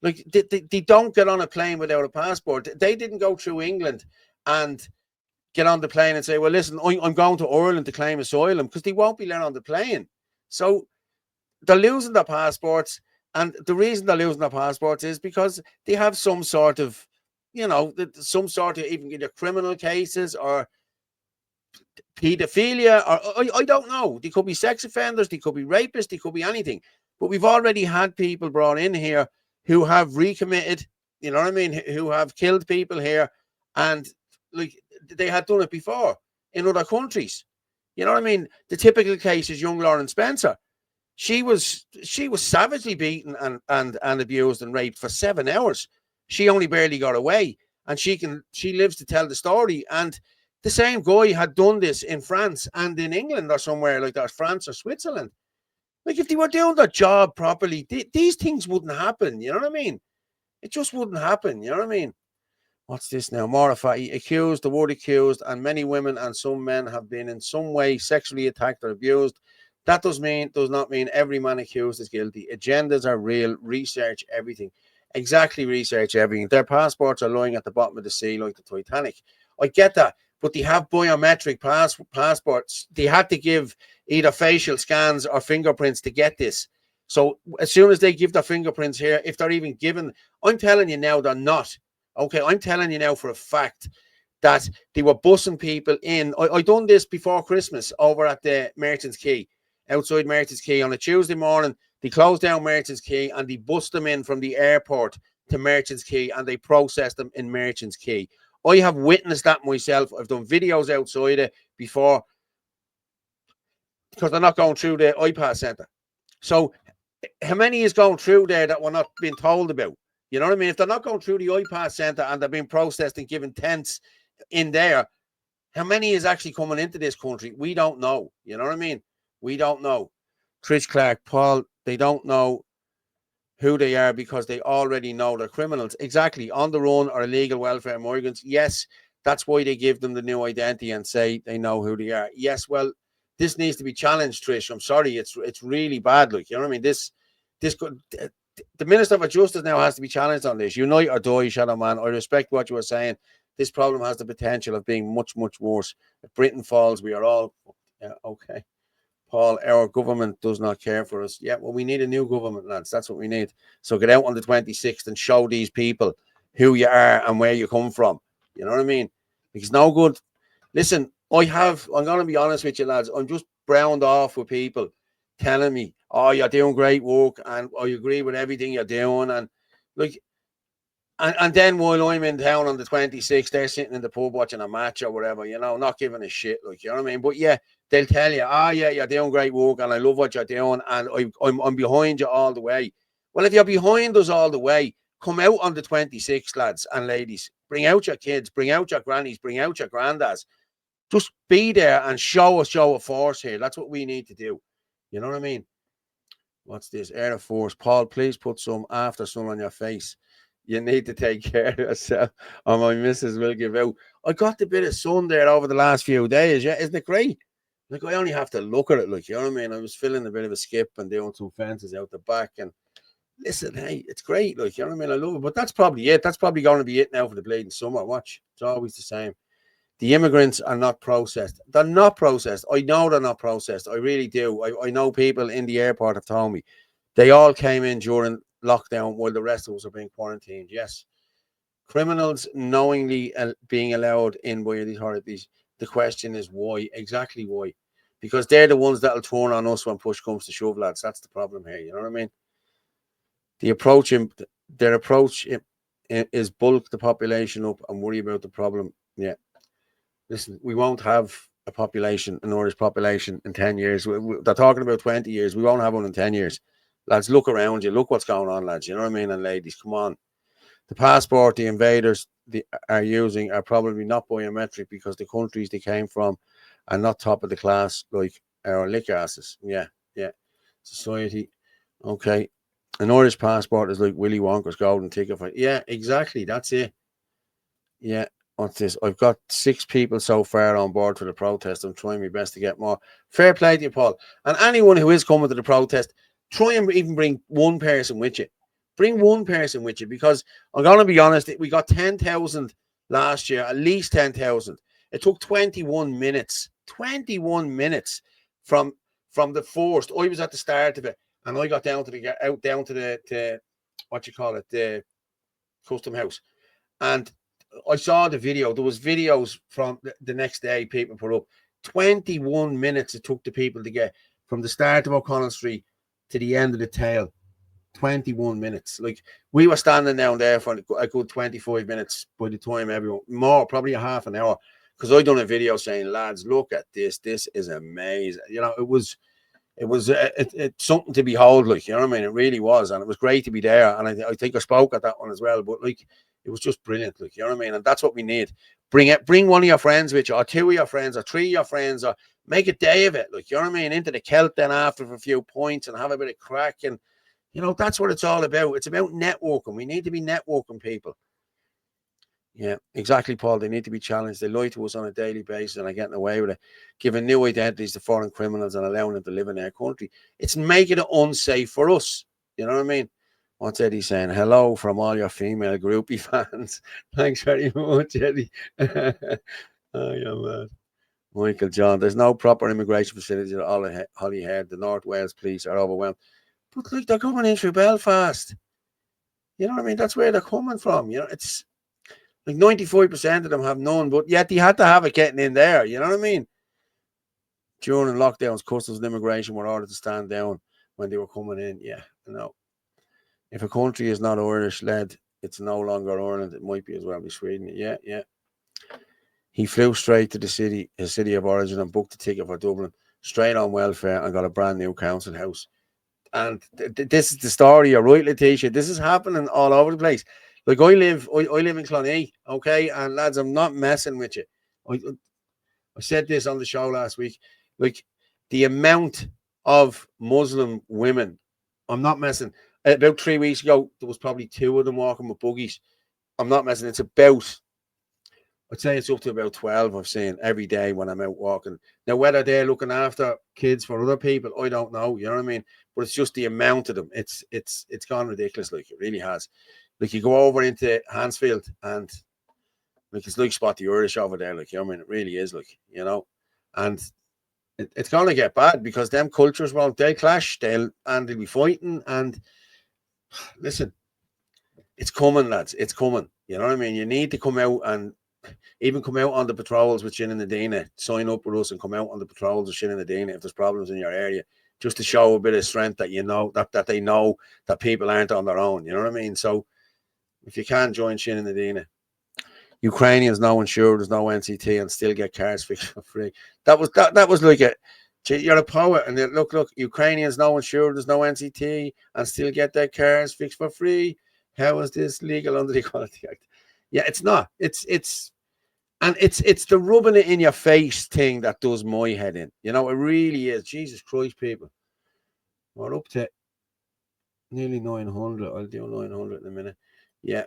Like, they don't get on a plane without a passport. They didn't go through England and get on the plane and say, well, listen, I'm going to Ireland to claim asylum, because they won't be let on the plane. So they're losing their passports, and the reason they're losing their passports is because they have some sort of, even either criminal cases or pedophilia, or I don't know. They could be sex offenders, they could be rapists, they could be anything. But we've already had people brought in here who have recommitted, you know what I mean, who have killed people here, and like they had done it before in other countries. You know what I mean? The typical case is young Lauren Spencer. She was savagely beaten and abused and raped for 7 hours. She only barely got away, and she lives to tell the story. And the same guy had done this in France and in England or somewhere like that, France or Switzerland. Like, if they were doing their job properly, these things wouldn't happen. You know what I mean? It just wouldn't happen. You know what I mean? What's this now? Morify, accused, the word accused, and many women and some men have been in some way sexually attacked or abused. That does not mean every man accused is guilty. Agendas are real. Research everything. Exactly, research everything. Their passports are lying at the bottom of the sea like the Titanic. I get that, but they have biometric passports. They had to give either facial scans or fingerprints to get this. So as soon as they give their fingerprints here, if they're even given, I'm telling you now, they're not. Okay, I'm telling you now for a fact that they were bussing people in. I done this before Christmas over at the Merchants Quay, outside Merchants Quay on a Tuesday morning. They closed down Merchants Quay and they bussed them in from the airport to Merchants Quay and they processed them in Merchants Quay. I have witnessed that myself. I've done videos outside it before because they're not going through the iPad centre. So how many is going through there that we're not being told about? You know what I mean? If they're not going through the iPad centre and they're being processed and given tents in there, how many is actually coming into this country? We don't know. You know what I mean? We don't know. Trish Clark, Paul, they don't know who they are because they already know they're criminals. Exactly. On the run or illegal welfare migrants. Yes, that's why they give them the new identity and say they know who they are. Yes, well, this needs to be challenged, Trish. I'm sorry, it's really bad. Like, you know what I mean? This could, the Minister for Justice now has to be challenged on this. Unite or die, Shadow Man. I respect what you were saying. This problem has the potential of being much, much worse. If Britain falls, we are all okay. Paul, our government does not care for us. Yeah, well, we need a new government, lads. That's what we need. So get out on the 26th and show these people who you are and where you come from. You know what I mean? Because no good. Listen, I'm going to be honest with you, lads. I'm just browned off with people telling me, oh, you're doing great work and I agree with everything you're doing. And like, and then while I'm in town on the 26th, they're sitting in the pub watching a match or whatever, you know, not giving a shit, like, you know what I mean? But yeah, they'll tell you, oh yeah, you're doing great work and I love what you're doing and I'm behind you all the way. Well, if you're behind us all the way, come out on the 26th, lads and ladies. Bring out your kids, bring out your grannies, bring out your granddads. Just be there and show a force here. That's what we need to do. You know what I mean? What's this? Air Force. Paul, please put some after sun on your face. You need to take care of yourself or my missus will give out. I got a bit of sun there over the last few days. Yeah, isn't it great? Like, I only have to look at it. Like, you know what I mean? I was feeling a bit of a skip and doing some fences out the back. And listen, hey, it's great. Like, you know what I mean? I love it. But that's probably it. That's probably going to be it now for the bleeding summer. Watch. It's always the same. The immigrants are not processed. They're not processed. I know they're not processed. I really do. I know people in the airport have told me. They all came in during lockdown while the rest of us are being quarantined. Yes. Criminals knowingly being allowed in by the authorities. The question is why? Exactly why? Because they're the ones that'll turn on us when push comes to shove, lads. That's the problem here. You know what I mean? Their approach is bulk the population up and worry about the problem. Yeah. Listen, we won't have a population, an Irish population in 10 years. They're talking about 20 years. We won't have one in 10 years. Lads, look around you. Look what's going on, lads. You know what I mean? And ladies, come on. The passport the invaders are using are probably not biometric because the countries they came from are not top of the class like our liquor asses. Yeah, yeah. Society. Okay. An Irish passport is like Willy Wonka's golden ticket for. Yeah, exactly. That's it. Yeah. What's this? I've got 6 people so far on board for the protest. I'm trying my best to get more. Fair play to you, Paul. And anyone who is coming to the protest, try and even bring one person with you. Bring one person with you because I'm going to be honest, we got 10,000 last year, at least 10,000. It took 21 minutes. 21 minutes from the first. I was at the start of it and I got down to the what you call it, the custom house. And I saw the video. There was videos from the next day people put up. 21 minutes it took the people to get from the start of O'Connell Street to the end of the tail. 21 minutes. Like, we were standing down there for a good 25 minutes by the time everyone, more, probably a half an hour. Because I done a video saying, lads, look at this. This is amazing. You know, it was something to behold, like, you know what I mean? It really was. And it was great to be there. And I think I spoke at that one as well. But like, it was just brilliant, like, you know what I mean? And that's what we need. Bring one of your friends with you, or 2 of your friends, or 3 of your friends, or make a day of it, like, you know what I mean? Into the Celt then after for a few points and have a bit of crack. And, you know, that's what it's all about. It's about networking. We need to be networking people. Yeah, exactly, Paul. They need to be challenged. They lie to us on a daily basis and are getting away with it, giving new identities to foreign criminals and allowing them to live in their country. It's making it unsafe for us. You know what I mean? What's Eddie saying? Hello from all your female groupie fans. Thanks very much, Eddie. Oh, you're mad. Michael John, there's no proper immigration facilities at Holyhead. The North Wales police are overwhelmed. But look, they're coming in through Belfast. You know what I mean? That's where they're coming from. You know, it's Like 95% of them have none, but yet they had to have it getting in there. You know what I mean? During lockdowns, customs and immigration were ordered to stand down when they were coming in. Yeah, if a country is not Irish led, it's no longer Ireland. It might be as well be Sweden. Yeah, yeah. He flew straight to his city of origin, and booked a ticket for Dublin, straight on welfare, and got a brand new council house. And this is the story. You're right, Letitia. This is happening all over the place. Like I live in Clonee, okay, and lads, I'm not messing with you. I said this on the show last week. Like the amount of Muslim women, I'm not messing. About 3 weeks ago, there was probably 2 of them walking with buggies. I'm not messing. I'd say it's up to about 12 I've seen every day when I'm out walking. Now, whether they're looking after kids for other people, I don't know. You know what I mean? But it's just the amount of them. It's gone ridiculous. Like, it really has. Like, you go over into Hansfield and like it's like Spot the Irish over there. Like, you know what I mean? It really is, like, and it's going to get bad because them cultures they'll clash, they'll be fighting. And listen, it's coming, lads. It's coming. You know what I mean? You need to come out and even come out on the patrols with Sinn and Adina, sign up with us and come out on the patrols with Sinn and Adina if there's problems in your area, just to show a bit of strength that that they know that people aren't on their own. You know what I mean? So if you can join Sinn and Adina, Ukrainians no insured, there's no NCT, and still get cars fixed for free. That was like you're a poet, and look, Ukrainians no insured, there's no NCT, and still get their cars fixed for free. How is this legal under the Equality Act? Yeah, it's not. It's the rubbing it in your face thing that does my head in. It really is. Jesus Christ, people. We're up to nearly 900. I'll do 900 in a minute. Yeah.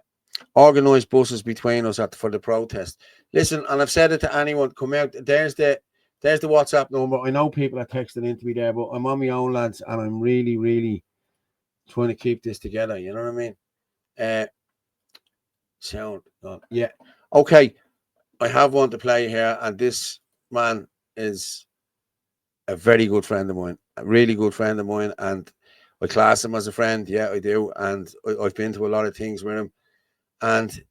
Organised buses between us for the protest. Listen, and I've said it to anyone, come out. There's the WhatsApp number. I know people are texting into me there, but I'm on my own, lads, and I'm really, really trying to keep this together. You know what I mean? Sound. Yeah. Okay. I have one to play here, and this man is a very good friend of mine, a really good friend of mine, and I class him as a friend. Yeah, I do, and I've been to a lot of things with him, and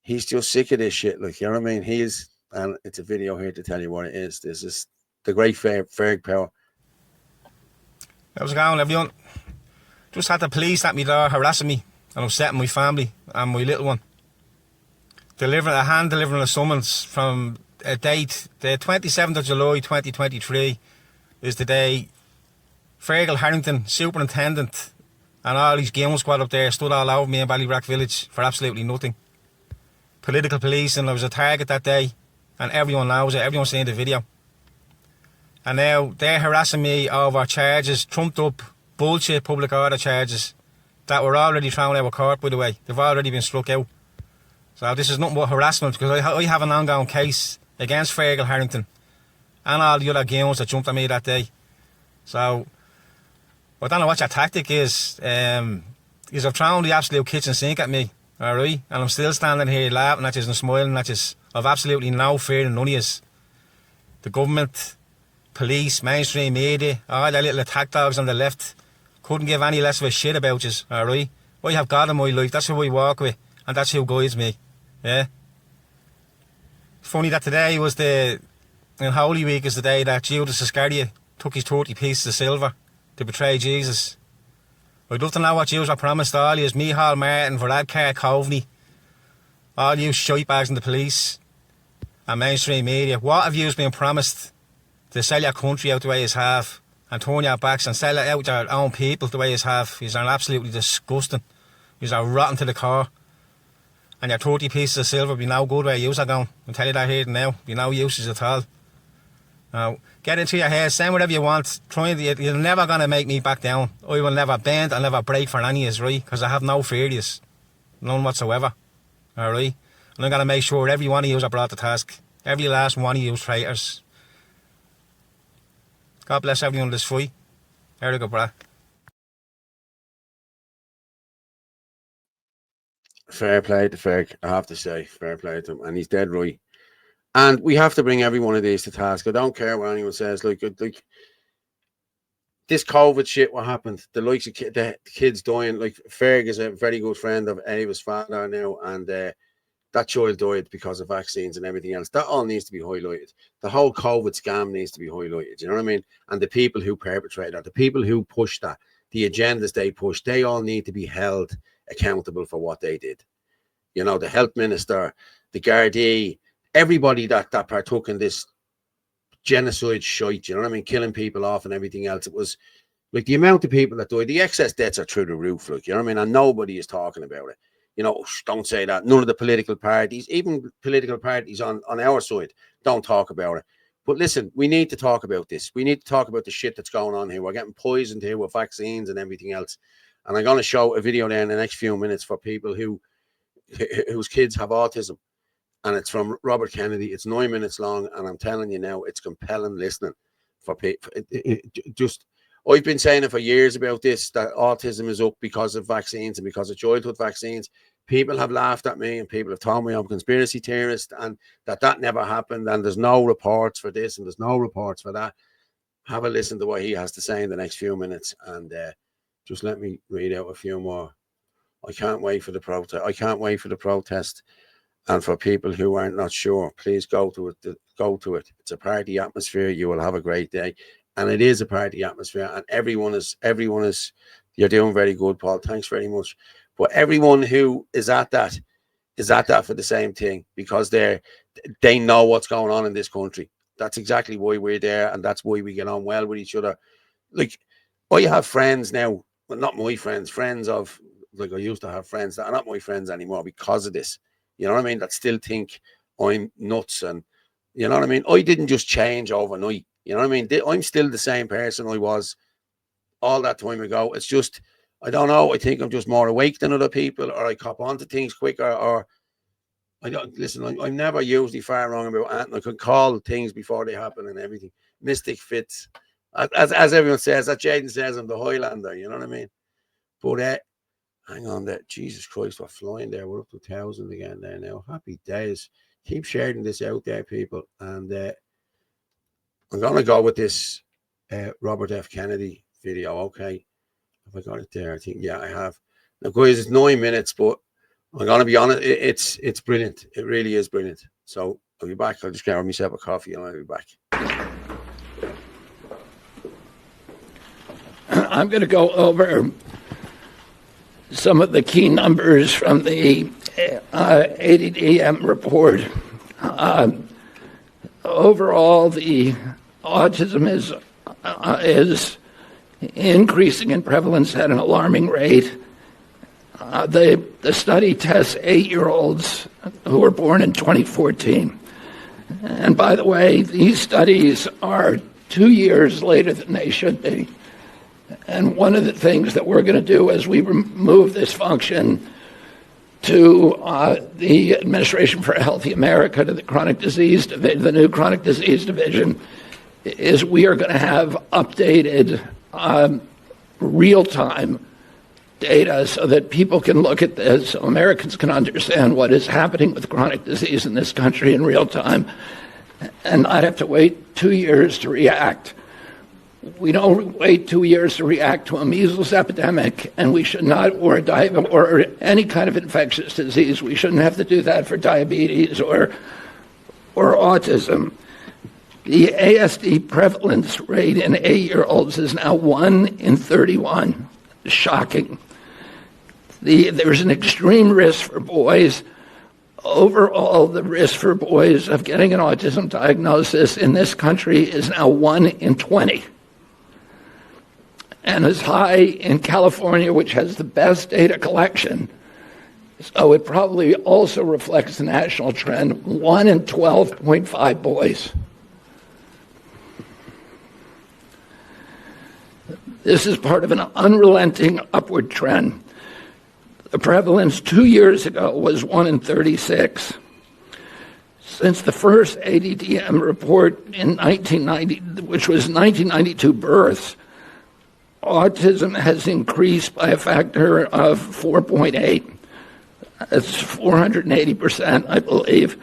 he's just sick of this shit. Like, you know what I mean? And it's a video here to tell you what it is. This is the great Ferg Power. How's it going, everyone? Just had the police at me door harassing me and upsetting my family and my little one. Delivering a summons from a date, the 27th of July 2023 is the day Fergal Harrington, superintendent, and all his game squad up there stood all over me in Ballybrack Village for absolutely nothing. Political police, and I was a target that day, and everyone knows it, everyone's seen the video. And now they're harassing me over charges, trumped up bullshit public order charges that were already thrown out of court, by the way. They've already been struck out. So this is nothing but harassment, because I have an ongoing case against Fergal Harrington and all the other games that jumped at me that day. So I don't know what your tactic is. I've thrown the absolute kitchen sink at me, alright? And I'm still standing here laughing at you and smiling at you. I've absolutely no fear in none of you. The government, police, mainstream media, all the little attack dogs on the left couldn't give any less of a shit about you, alright? I have God in my life, that's who I walk with, and that's who guides me. Yeah. It's funny that today was in Holy Week is the day that Judas Iscariot took his 30 pieces of silver to betray Jesus. I'd love to know what you were promised all you, Micheál Martin, Varadkar Coveney, all you shitebags in the police and mainstream media. What have you been promised to sell your country out the way you have and turn your backs and sell it out to your own people the way you have? You're absolutely disgusting. You're rotten to the core. And your 30 pieces of silver be no good where you are going. I'll tell you that here now. Be no usage at all. Now, get into your head, say whatever you want. You're never going to make me back down. I will never bend, I'll never break for any of you, right? Because I have no fear of you. None whatsoever. Alright? And I'm going to make sure every one of you are brought to task. Every last one of you traitors. God bless everyone this fight. There we go, brah. Fair play to Ferg, I have to say. Fair play to him. And he's dead right. And we have to bring every one of these to task. I don't care what anyone says. Like this COVID shit, what happened? The likes of the kids dying. Like, Ferg is a very good friend of Ava's father now. And that child died because of vaccines and everything else. That all needs to be highlighted. The whole COVID scam needs to be highlighted. You know what I mean? And the people who perpetrate that, the people who push that, the agendas they push, they all need to be held accountable for what they did. You know, the health minister, the Gardaí, everybody that partook in this genocide shite, you know what I mean? Killing people off and everything else. It was like the amount of people that died, the excess deaths are through the roof, like, you know what I mean? And nobody is talking about it. You know, don't say that. None of the political parties, even political parties on our side, don't talk about it. But listen, we need to talk about this. We need to talk about the shit that's going on here. We're getting poisoned here with vaccines and everything else. And I'm going to show a video there in the next few minutes for people whose kids have autism. And it's from Robert Kennedy. It's 9 minutes long. And I'm telling you now, it's compelling listening for people. I've been saying it for years about this, that autism is up because of vaccines and because of childhood vaccines. People have laughed at me and people have told me I'm a conspiracy theorist and that never happened. And there's no reports for this and there's no reports for that. Have a listen to what he has to say in the next few minutes. And just let me read out a few more. I can't wait for the protest. I can't wait for the protest. And for people who aren't not sure, please go to it. Go to it. It's a party atmosphere. You will have a great day. And it is a party atmosphere. And everyone is, you're doing very good, Paul. Thanks very much. But everyone who is at that for the same thing, because they know what's going on in this country. That's exactly why we're there. And that's why we get on well with each other. Like, I have friends now, well, not my friends, friends of, like I used to have friends that are not my friends anymore because of this. You know what I mean? That still think I'm nuts. And you know what I mean? I didn't just change overnight. You know what I mean? I'm still the same person I was all that time ago. It's just, I don't know. I think I'm just more awake than other people, or I cop onto things quicker, or I don't listen. I'm never usually far wrong about anything. I can call things before they happen and everything. Mystic Fitz, as everyone says, that Jaden says, I'm the Highlander. You know what I mean? But hang on there. Jesus Christ, we're flying there. We're up to 1,000 again there now. Happy days. Keep sharing this out there, people. And I'm going to go with this Robert F. Kennedy video, okay? Have I got it there? I think, yeah, I have. Now, guys, it's 9 minutes, but I'm going to be honest, it's brilliant. It really is brilliant. So I'll be back. I'll just get myself a coffee and I'll be back. I'm going to go over some of the key numbers from the ADDM report. Overall, the autism is increasing in prevalence at an alarming rate. The study tests 8-year-olds who were born in 2014. And by the way, these studies are 2 years later than they should be. And one of the things that we're going to do as we move this function to the Administration for a Healthy America, to the Chronic Disease Division, the new Chronic Disease Division, is we are going to have updated real-time data so that people can look at this, so Americans can understand what is happening with chronic disease in this country in real time, and not have to wait 2 years to react. We don't wait 2 years to react to a measles epidemic, and we should not, or any kind of infectious disease. We shouldn't have to do that for diabetes or autism. The ASD prevalence rate in 8-year-olds is now 1 in 31. Shocking. There's an extreme risk for boys. Overall, the risk for boys of getting an autism diagnosis in this country is now 1 in 20. And as high in California, which has the best data collection. So it probably also reflects the national trend, 1 in 12.5 boys. This is part of an unrelenting upward trend. The prevalence 2 years ago was 1 in 36. Since the first ADDM report in 1990, which was 1992 births, autism has increased by a factor of 4.8. That's 480%, I believe.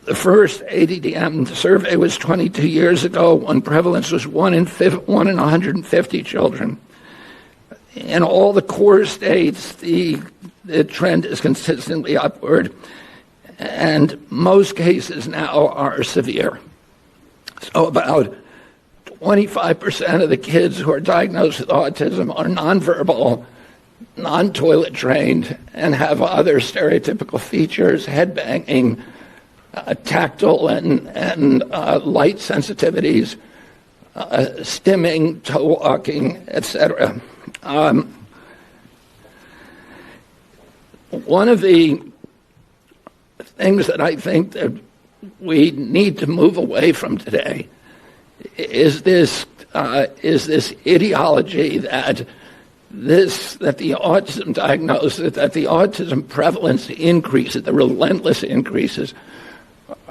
The first ADDM survey was 22 years ago when prevalence was 1 in 150 children. In all the core states, the trend is consistently upward. and most cases now are severe. So about 25% of the kids who are diagnosed with autism are nonverbal, non-toilet trained, and have other stereotypical features, head banging, tactile and light sensitivities, stimming, toe walking, etc. One of the things that I think that we need to move away from today is this ideology that the autism diagnosis, that the autism prevalence increases, the relentless increases,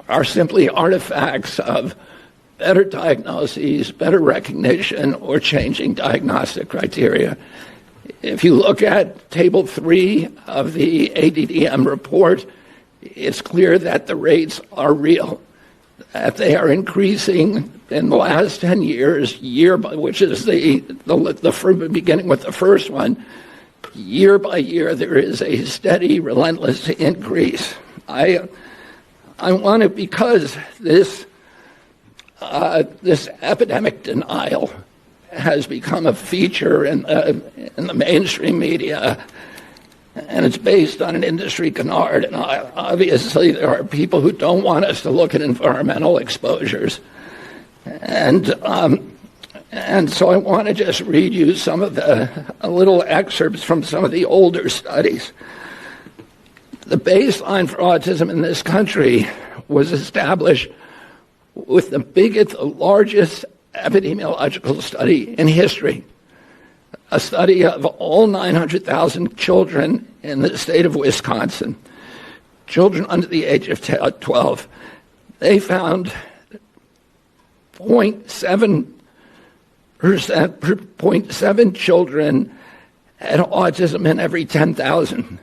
are simply artifacts of better diagnoses, better recognition, or changing diagnostic criteria. If you look at Table 3 of the ADDM report, it's clear that the rates are real, that they are increasing in the last 10 years, which is the beginning with the first one. Year by year, there is a steady, relentless increase. I want to, because this epidemic denial has become a feature in the mainstream media, and it's based on an industry canard. And obviously, there are people who don't want us to look at environmental exposures. And so I want to just read you some of little excerpts from some of the older studies. The baseline for autism in this country was established with the largest epidemiological study in history, a study of all 900,000 children in the state of Wisconsin, children under the age of 12. They found 0.7 children had autism in every 10,000.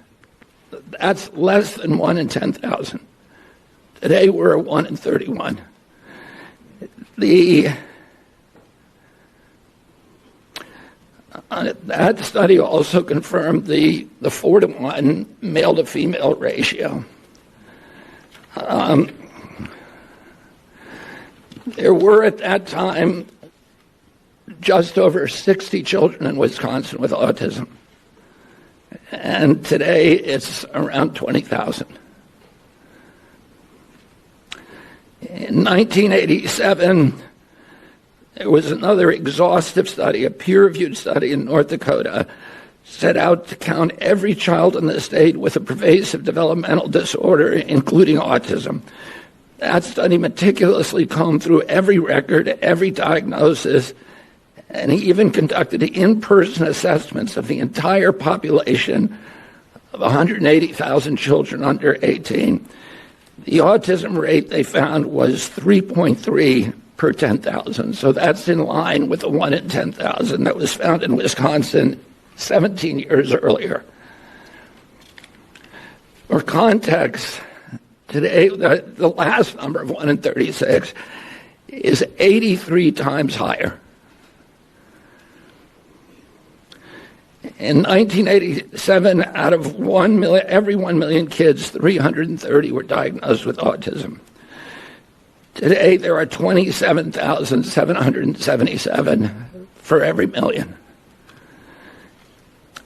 That's less than 1 in 10,000. Today we're at 1 in 31. That study also confirmed the 4-to-1 male to female ratio. There were at that time just over 60 children in Wisconsin with autism. And today it's around 20,000. In 1987, there was another exhaustive study, a peer-reviewed study in North Dakota, set out to count every child in the state with a pervasive developmental disorder, including autism. That study meticulously combed through every record, every diagnosis, and he even conducted in-person assessments of the entire population of 180,000 children under 18. The autism rate they found was 3.3 per 10,000. So that's in line with the 1 in 10,000 that was found in Wisconsin 17 years earlier. For context, today the last number of 1 in 36 is 83 times higher. In 1987, out of every 1 million kids, 330 were diagnosed with autism. Today, there are 27,777 for every million.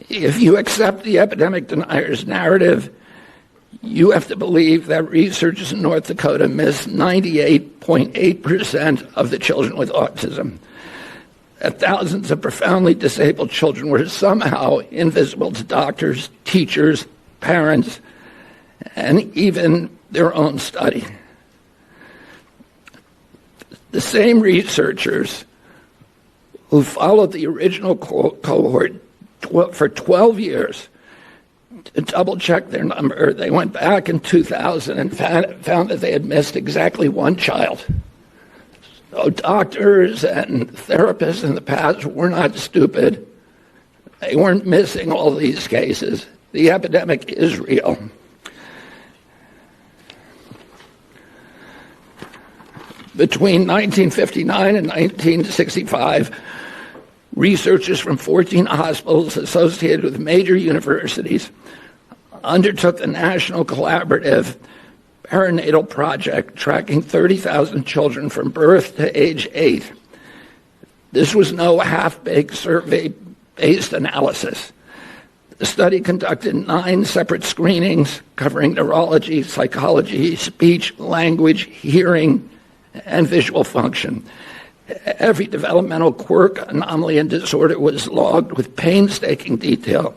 If you accept the epidemic denier's narrative, you have to believe that researchers in North Dakota missed 98.8% of the children with autism. That thousands of profoundly disabled children were somehow invisible to doctors, teachers, parents, and even their own study. The same researchers who followed the original cohort for 12 years to double-check their number, they went back in 2000 and found that they had missed exactly one child. So doctors and therapists in the past were not stupid. They weren't missing all these cases. The epidemic is real. Between 1959 and 1965, researchers from 14 hospitals associated with major universities undertook the national collaborative perinatal project tracking 30,000 children from birth to age 8. This was no half-baked survey-based analysis. The study conducted 9 separate screenings covering neurology, psychology, speech, language, hearing, and visual function. Every developmental quirk, anomaly, and disorder was logged with painstaking detail.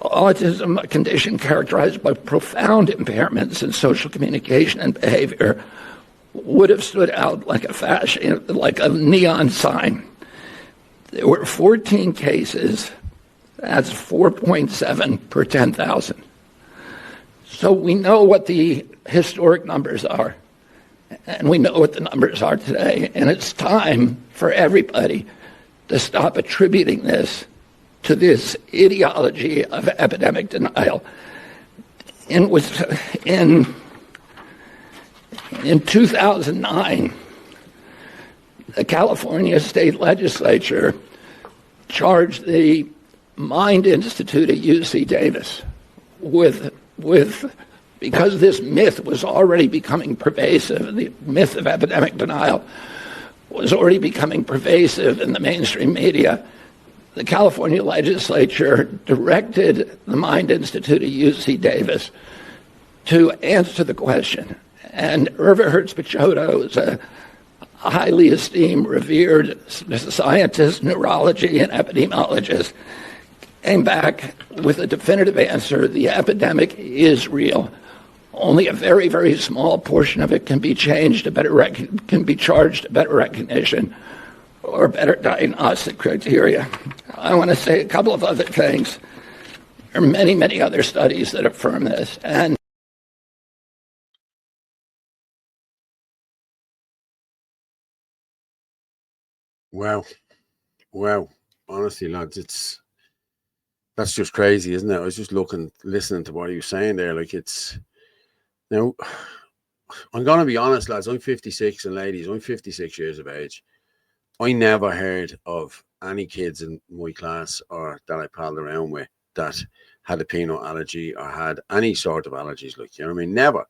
Autism, a condition characterized by profound impairments in social communication and behavior, would have stood out like a neon sign. There were 14 cases. That's 4.7 per 10,000. So we know what the historic numbers are, and we know what the numbers are today. And it's time for everybody to stop attributing this to this ideology of epidemic denial. In 2009, the California State Legislature charged the Mind Institute at UC Davis with because this myth was already becoming pervasive, the myth of epidemic denial was already becoming pervasive in the mainstream media. The California legislature directed the Mind Institute at UC Davis to answer the question. And Irva Hertz-Pichotto is a highly esteemed, revered scientist, neurology, and epidemiologist, came back with a definitive answer: the epidemic is real. Only a very, very small portion of it can be changed to can be charged to better recognition or better diagnostic criteria. I want to say a couple of other things. There are many, many other studies that affirm this. And wow. Honestly, lads, that's just crazy, isn't it? I was just listening to what he was saying there. Like, it's, now, I'm going to be honest, lads. I'm 56, and ladies, I'm 56 years of age. I never heard of any kids in my class or that I palled around with that had a peanut allergy or had any sort of allergies. Like, you know what I mean? Never.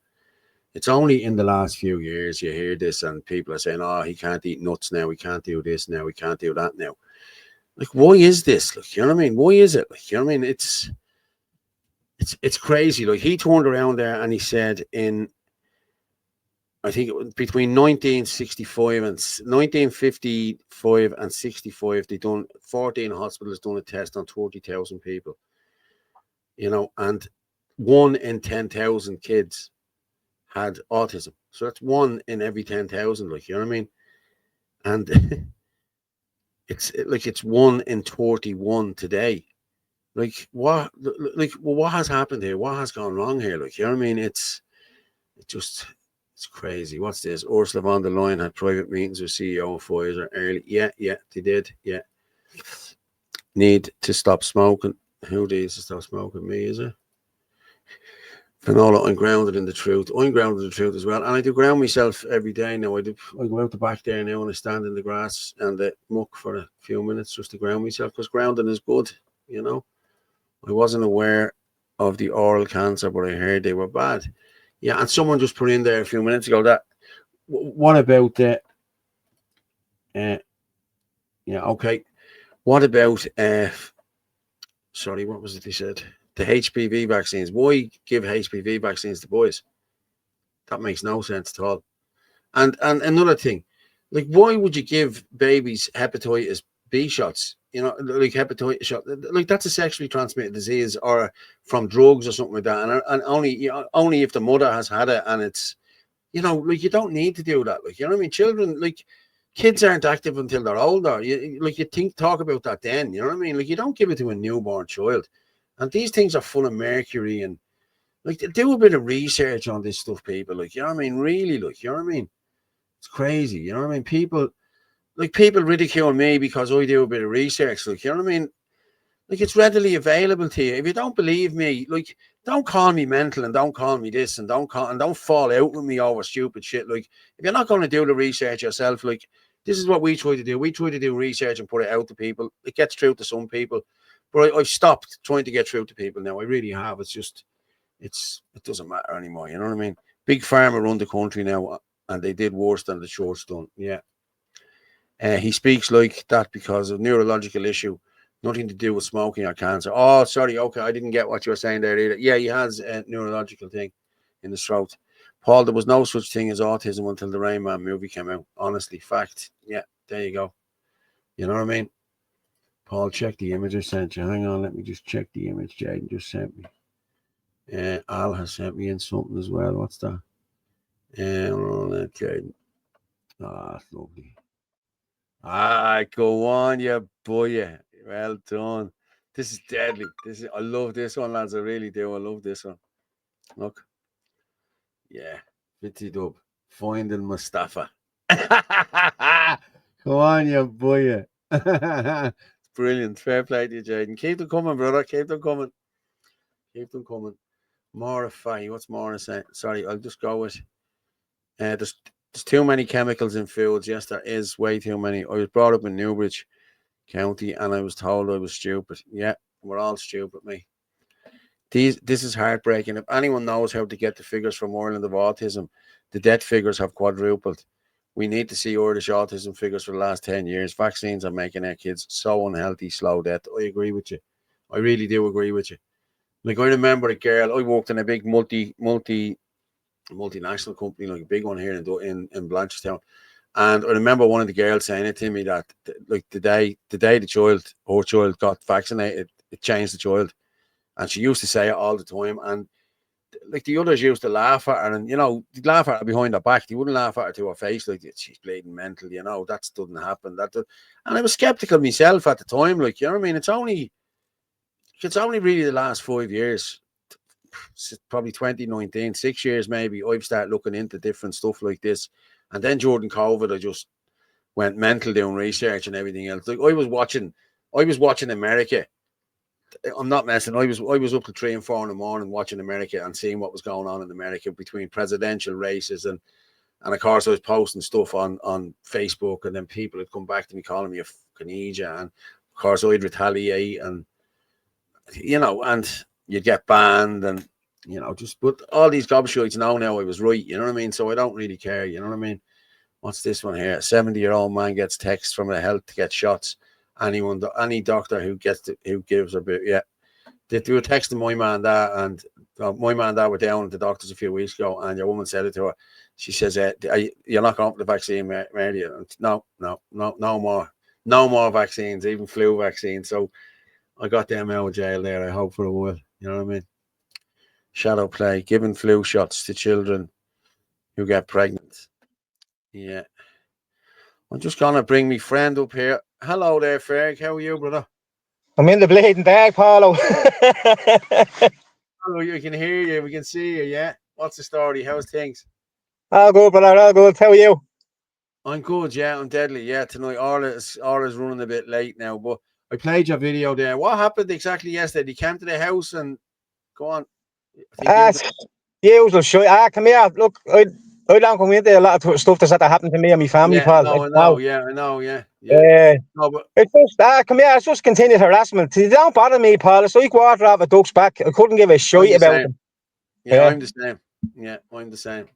It's only in the last few years you hear this, and people are saying, "Oh, he can't eat nuts now. We can't do this now. We can't do that now." Like, why is this? Like, you know what I mean? Why is it? Like, you know what I mean? It's crazy. Like, he turned around there and he said I think it was between 1955 and 65, they done 14 hospitals done a test on 30,000 people. You know, and 1 in 10,000 kids had autism. So that's 1 in every 10,000. Like, you know what I mean? And it's 1 in 31 today. Like, what has happened here? What has gone wrong here? Like, you know what I mean? It's crazy. What's this? Ursula von der Leyen had private meetings with CEO of Pfizer early. Yeah, they did. Yeah. Need to stop smoking. Who needs to stop smoking? Me, is it? Finola, I'm grounded in the truth. I'm grounded in the truth as well. And I do ground myself every day now. I go out the back there now and I stand in the grass and the muck for a few minutes just to ground myself, because grounding is good, you know. I wasn't aware of the oral cancer, but I heard they were bad. Yeah, and someone just put in there a few minutes ago that, what about the, okay. What about, sorry, what was it they said? The HPV vaccines. Why give HPV vaccines to boys? That makes no sense at all. And another thing, like, why would you give babies hepatitis B shots? You know, like hepatitis shot, like that's a sexually transmitted disease or from drugs or something like that. And only if the mother has had it, and it's, you know, like, you don't need to do that. Like, you know what I mean? Children, like, kids aren't active until they're older. Talk about that then. You know what I mean? Like, you don't give it to a newborn child. And these things are full of mercury, and like, do a bit of research on this stuff, people. Like, you know what I mean? Really, like, you know what I mean? It's crazy. You know what I mean? People ridicule me because I do a bit of research. Like, you know what I mean? Like, it's readily available to you. If you don't believe me, like, don't call me mental and don't call me this and don't fall out with me over stupid shit. Like, if you're not going to do the research yourself, like, this is what we try to do. We try to do research and put it out to people. It gets through to some people. But I've stopped trying to get through to people now. I really have. It's just, it doesn't matter anymore. You know what I mean? Big Pharma run the country now, and they did worse than the church done. Yeah. He speaks like that because of neurological issue, nothing to do with smoking or cancer. Oh, sorry. Okay, I didn't get what you were saying there either. Yeah, he has a neurological thing in his throat. Paul, there was no such thing as autism until the Rain Man movie came out. Honestly, fact. Yeah, there you go. You know what I mean? Paul, check the image I sent you. Hang on, let me just check the image Jaden just sent me. Al has sent me in something as well. What's that? Jaden. Ah, that's lovely. Go on, you boy. Well done. This is deadly. I love this one, lads. I really do. I love this one. Look. Yeah. Fitzy Dub. Finding Mustafa. Go on, you boy. Brilliant. Fair play to you, Jaden. Keep them coming, brother. Keep them coming. Keep them coming. Maura Faye. What's Maura saying? Sorry, I'll just go with there's too many chemicals in foods. Yes, there is way too many. I was brought up in Newbridge County and I was told I was stupid. Yeah, we're all stupid, mate. This is heartbreaking. If anyone knows how to get the figures from Ireland of autism, the death figures have quadrupled. We need to see Irish autism figures for the last 10 years. Vaccines are making our kids so unhealthy, slow death. I agree with you. I really do agree with you. Like, I remember a girl, I worked in a big multinational company, like a big one here in Blanchardstown. And I remember one of the girls saying it to me that, like, the day her child got vaccinated, it changed the child. And she used to say it all the time. And like the others used to laugh at her, and they'd laugh at her behind her back. They wouldn't laugh at her to her face, like, she's bleeding mental, that doesn't happen. And I was skeptical myself at the time, like, you know what I mean? It's only really the last 5 years, probably 2019, 6 years maybe, I've started looking into different stuff like this. And then during COVID, I just went mental doing research and everything else. Like, I was watching America. I'm not messing. I was up to 3 and 4 in the morning watching America and seeing what was going on in America between presidential races, and of course I was posting stuff on Facebook, and then people would come back to me calling me a fucking idiot, and of course I'd retaliate, and and you'd get banned, and but all these gobshites now I was right, you know what I mean? So I don't really care, you know what I mean? What's this one here? A 70-year-old man gets texts from the health to get shots. Any doctor who gives a bit, yeah. They were texting my man that, and my man and dad were down at the doctors a few weeks ago, and your woman said it to her. She says, "You're not going for the vaccine, Mary." No more vaccines, even flu vaccines. So I got them out of jail there. I hope for a while. You know what I mean? Shadow play, giving flu shots to children who get pregnant. Yeah. I'm just gonna bring my friend up here. Hello there, Ferg. How are you, brother? I'm in the bleeding bag, Paulo. Oh, we can hear you. We can see you. Yeah. What's the story? How's things? All good, brother. All good. How are you? I'm good. Yeah, I'm deadly. Yeah, tonight Orla's running a bit late now, but I played your video there. What happened exactly yesterday? He came to the house and go on. Usual shit. Come here. Look, I don't come into a lot of stuff that's happened to me and my family, yeah, Paul. No, I know. Yeah. No, but it's just, come here. It's just continued harassment. They don't bother me, Paul. It's like water off a duck's back. I couldn't give a shit about them. Yeah, I'm the same. Yeah, I'm the same.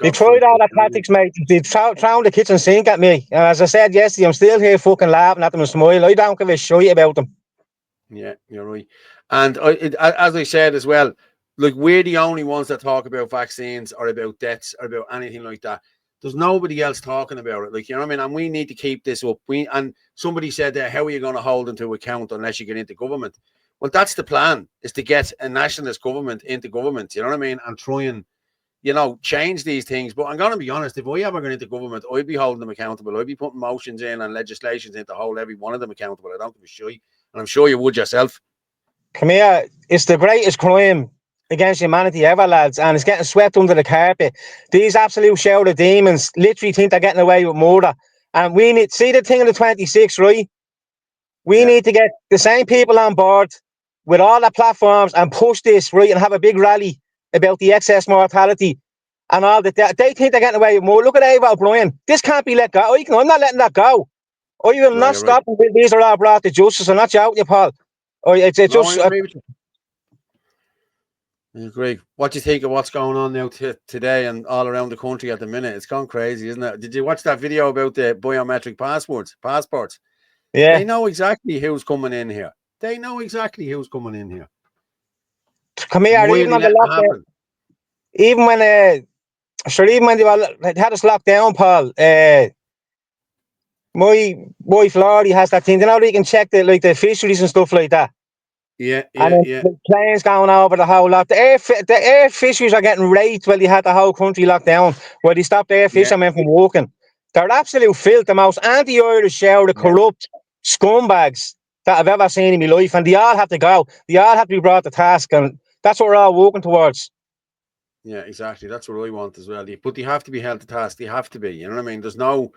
They tried all the tactics, mate. They thrown the kitchen sink at me. As I said yesterday, I'm still here fucking laughing at them and smiling. I don't give a shit about them. Yeah, you're right. And as I said as well, like, we're the only ones that talk about vaccines or about deaths or about anything like that. There's nobody else talking about it. Like, you know what I mean? And we need to keep this up. And somebody said there, how are you going to hold them to account unless you get into government? Well, that's the plan, is to get a nationalist government into government, you know what I mean? And try and, change these things. But I'm going to be honest, if I ever got into government, I'd be holding them accountable. I'd be putting motions in and legislations in to hold every one of them accountable. I don't give a shit. And I'm sure you would yourself. Come here. It's the greatest crime against humanity ever, lads, and it's getting swept under the carpet. These absolute shout of demons literally think they're getting away with murder. And we need, see the thing in the 26th, right? We need to get the same people on board with all the platforms and push this, right, and have a big rally about the excess mortality and all that. They think they're getting away with murder. Look at Ava O'Brien. This can't be let go. I'm not letting that go. I will not stop until these are all brought to justice. I'm not joking you, Paul. It's just... I agree. What do you think of what's going on now today and all around the country at the minute? It's gone crazy, isn't it? Did you watch that video about the biometric passports? Yeah. They know exactly who's coming in here. They know exactly who's coming in here. Come here, Why are even they on the letting it lockdown, happen? even when sure, even when they had us locked down, Paul. My Florida has that thing. You know, they can check the fisheries and stuff like that. Yeah, And yeah, then yeah, the planes going over the whole lot. The air fisheries are getting raped while they had the whole country locked down. Where they stopped air yeah, fishermen from walking. They're absolute filth. The most anti-Irish show, the yeah, corrupt scumbags that I've ever seen in my life. And they all have to go. They all have to be brought to task. And that's what we're all working towards. yeah, exactly. That's what I want as well. But they have to be held to task. They have to be. You know what I mean? There's no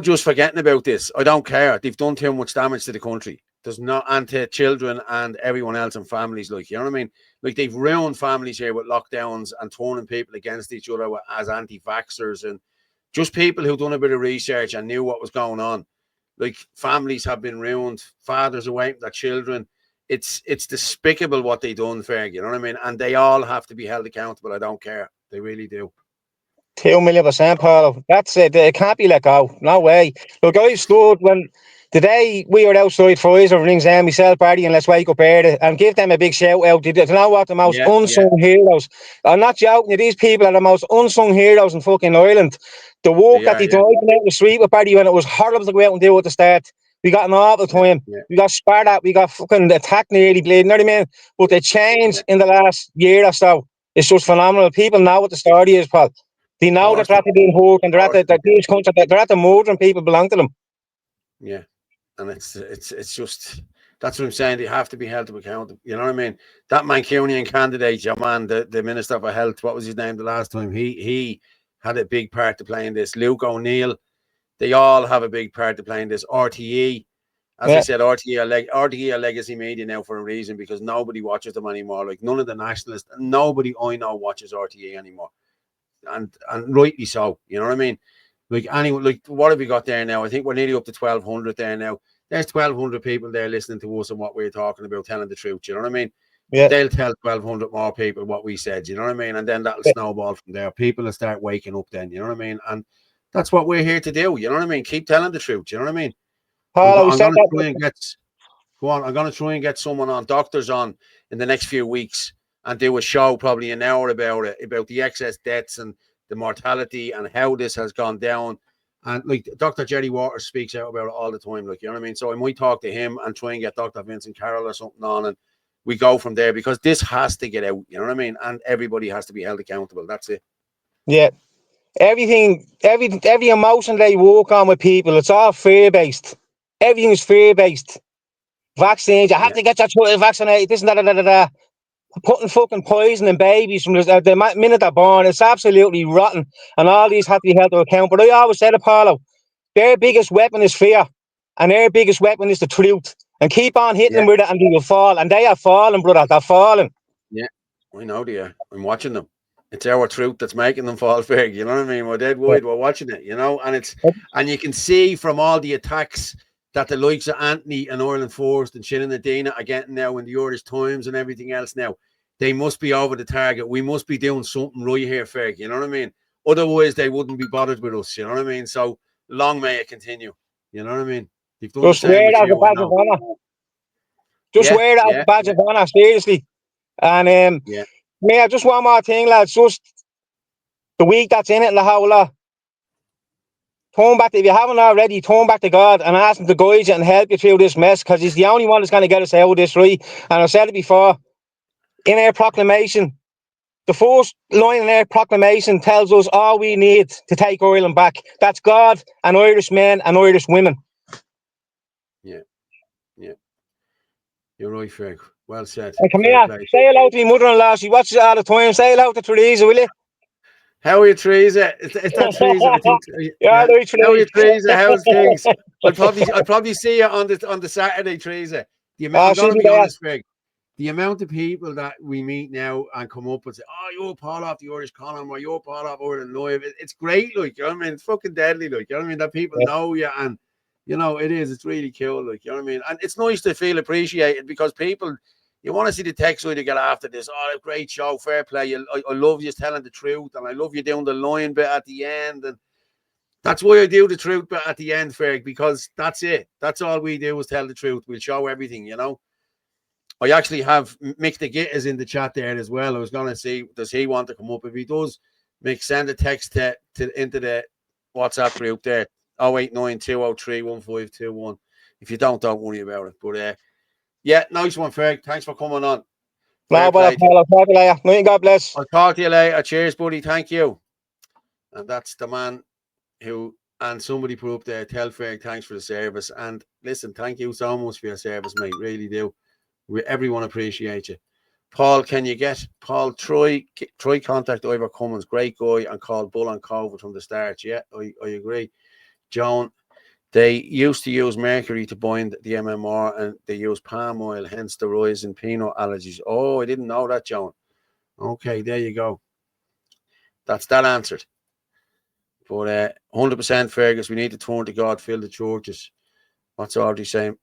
just forgetting about this. I don't care. They've done too much damage to the country. There's not, and to children and everyone else and families. Like, you know what I mean? Like, they've ruined families here with lockdowns and turning people against each other as anti-vaxxers and just people who done a bit of research and knew what was going on. Like, families have been ruined. Fathers away from their children. It's despicable what they done, Ferg. You know what I mean? And they all have to be held accountable. I don't care. They really do. 2,000,000%, Paul. That's it. It can't be let go. No way. Look, I stood when the day we were outside Pfizer rings down, myself, Barry, and let's wake up early and give them a big shout out. You know what? The most Yeah, yeah, unsung heroes. I'm not joking. These people are the most unsung heroes in fucking Ireland. The work they that are. they Yeah, did out in the street with Barry when it was horrible to go out and do at the start. We got an awful yeah, time. yeah, We got spat at. We got fucking attacked nearly bleeding. You know what I mean? But the change yeah. in the last year or so is just phenomenal. People know what the story is, Paul. They Of know that course they're they at the do. being hurt and Of course they do. these countries, they're at the murdering people belong to them. Yeah, and it's just that's what I'm saying. They have to be held to account. You know what I mean? That Mancunian candidate, your man, the Minister for Health, what was his name the last time? He had a big part to play in this. Luke O'Neill, they all have a big part to play in this. RTE, as I Yeah. said, RTE are legacy media now for a reason because nobody watches them anymore. Like none of the nationalists, nobody I know watches RTE anymore, and rightly so. You know what I mean? Like anyone, like what have we got there now? I think we're nearly up to 1,200 there now. There's 1,200 people there listening to us and what we're talking about, telling the truth. You know what I mean? Yeah. They'll tell 1,200 more people what we said. You know what I mean? And then that'll snowball from there. People will start waking up. Then you know what I mean? And that's what we're here to do. You know what I mean? Keep telling the truth. You know what I mean? Paul, we I'm said going to try and that. get. Go on. I'm going to try and get someone on, doctors on, in the next few weeks, and do a show probably an hour about it, about the excess deaths and the mortality and how this has gone down. And like Dr. Jerry Waters speaks out about it all the time, like, you know what I mean? So I might talk to him and try and get Dr. Vincent Carroll or something on, and we go from there because this has to get out, you know what I mean? And everybody has to be held accountable. That's it. Yeah. Everything, every emotion they work on with people, it's all fear based. Everything is fear based. Vaccines, you have Yeah, to get your children vaccinated, this and that. Putting fucking poison in babies from the minute they're born, it's absolutely rotten. And all these have to be held to account. But I always said, Apollo, their biggest weapon is fear, and their biggest weapon is the truth. And keep on hitting yeah, them with it, and they will fall. And they are falling, brother. They're falling. yeah. I know they are. I'm watching them. It's our truth that's making them fall big. You know what I mean? We're dead wide. We're watching it, you know, and you can see from all the attacks that the likes of Anthony and Ireland Forest and Shannon Adina are getting now in the Irish Times and everything else now. They must be over the target. We must be doing something right here, Ferg. You know what I mean? Otherwise, they wouldn't be bothered with us. You know what I mean? So long may it continue. You know what I mean? They've done the Just same wear it with as a you, I badge of know. honor. Just Yeah, wear it as a yeah, badge yeah, of honor, seriously. And yeah. me, just one more thing, lads. Just the week that's in it and the whole lot. Turn back, if you haven't already, turn back to God and ask Him to guide you and help you through this mess, because He's the only one that's going to get us out of this, right? And I've said it before, in our proclamation, the first line in our proclamation tells us all we need to take Ireland back. That's God and Irish men and Irish women. Yeah, yeah. You're right, Ferg. Well said. And come Fair here, play. say hello to my mother-in-law. She watches it all the time. Say hello to Teresa, will you? How are you, Teresa? Is that Teresa? I think. Yeah, Yeah. right, How are you, Teresa. Teresa? How's things? I'll probably see you on the Saturday, Teresa. I'm She'll going to be be there. honest, Greg. The amount of people that we meet now and come up and say, "Oh, you're Paul off the Irish column," or "You're Paul off Ireland Live," it's great, like, you know what I mean? It's fucking deadly, like, you know what I mean? That people know you, and you know it is. It's really cool, like, you know what I mean? And it's nice to feel appreciated because people You want to see the text side to get after this. Oh, great show, fair play. I love you telling the truth, and I love you doing the line bit at the end. And that's why I do the truth bit at the end, Ferg, because that's it. That's all we do is tell the truth. We'll show everything, you know. I actually have Mick the Gitters in the chat there as well. I was going to see, does he want to come up? If he does, Mick, send a text into the WhatsApp group there, 0892031521. If you don't worry about it. But yeah, nice one, Ferg. Thanks for coming on. No, but I'll talk to you later. Night, God bless. I'll talk to you later. Cheers, buddy. Thank you. And that's the man who, and somebody put up there, tell Ferg thanks for the service. And listen, thank you so much for your service, mate. Really do. Everyone appreciate you. Paul, can you get Paul? Try contact Ivor Cummins, great guy, and call Bull on COVID from the start. Yeah, I agree. Joan, they used to use mercury to bind the MMR, and they use palm oil, hence the rise in peanut allergies. Oh, I didn't know that, Joan. Okay, there you go. That's that answered. But 100% Fergus, we need to turn to God, fill the churches. What's Audrey saying?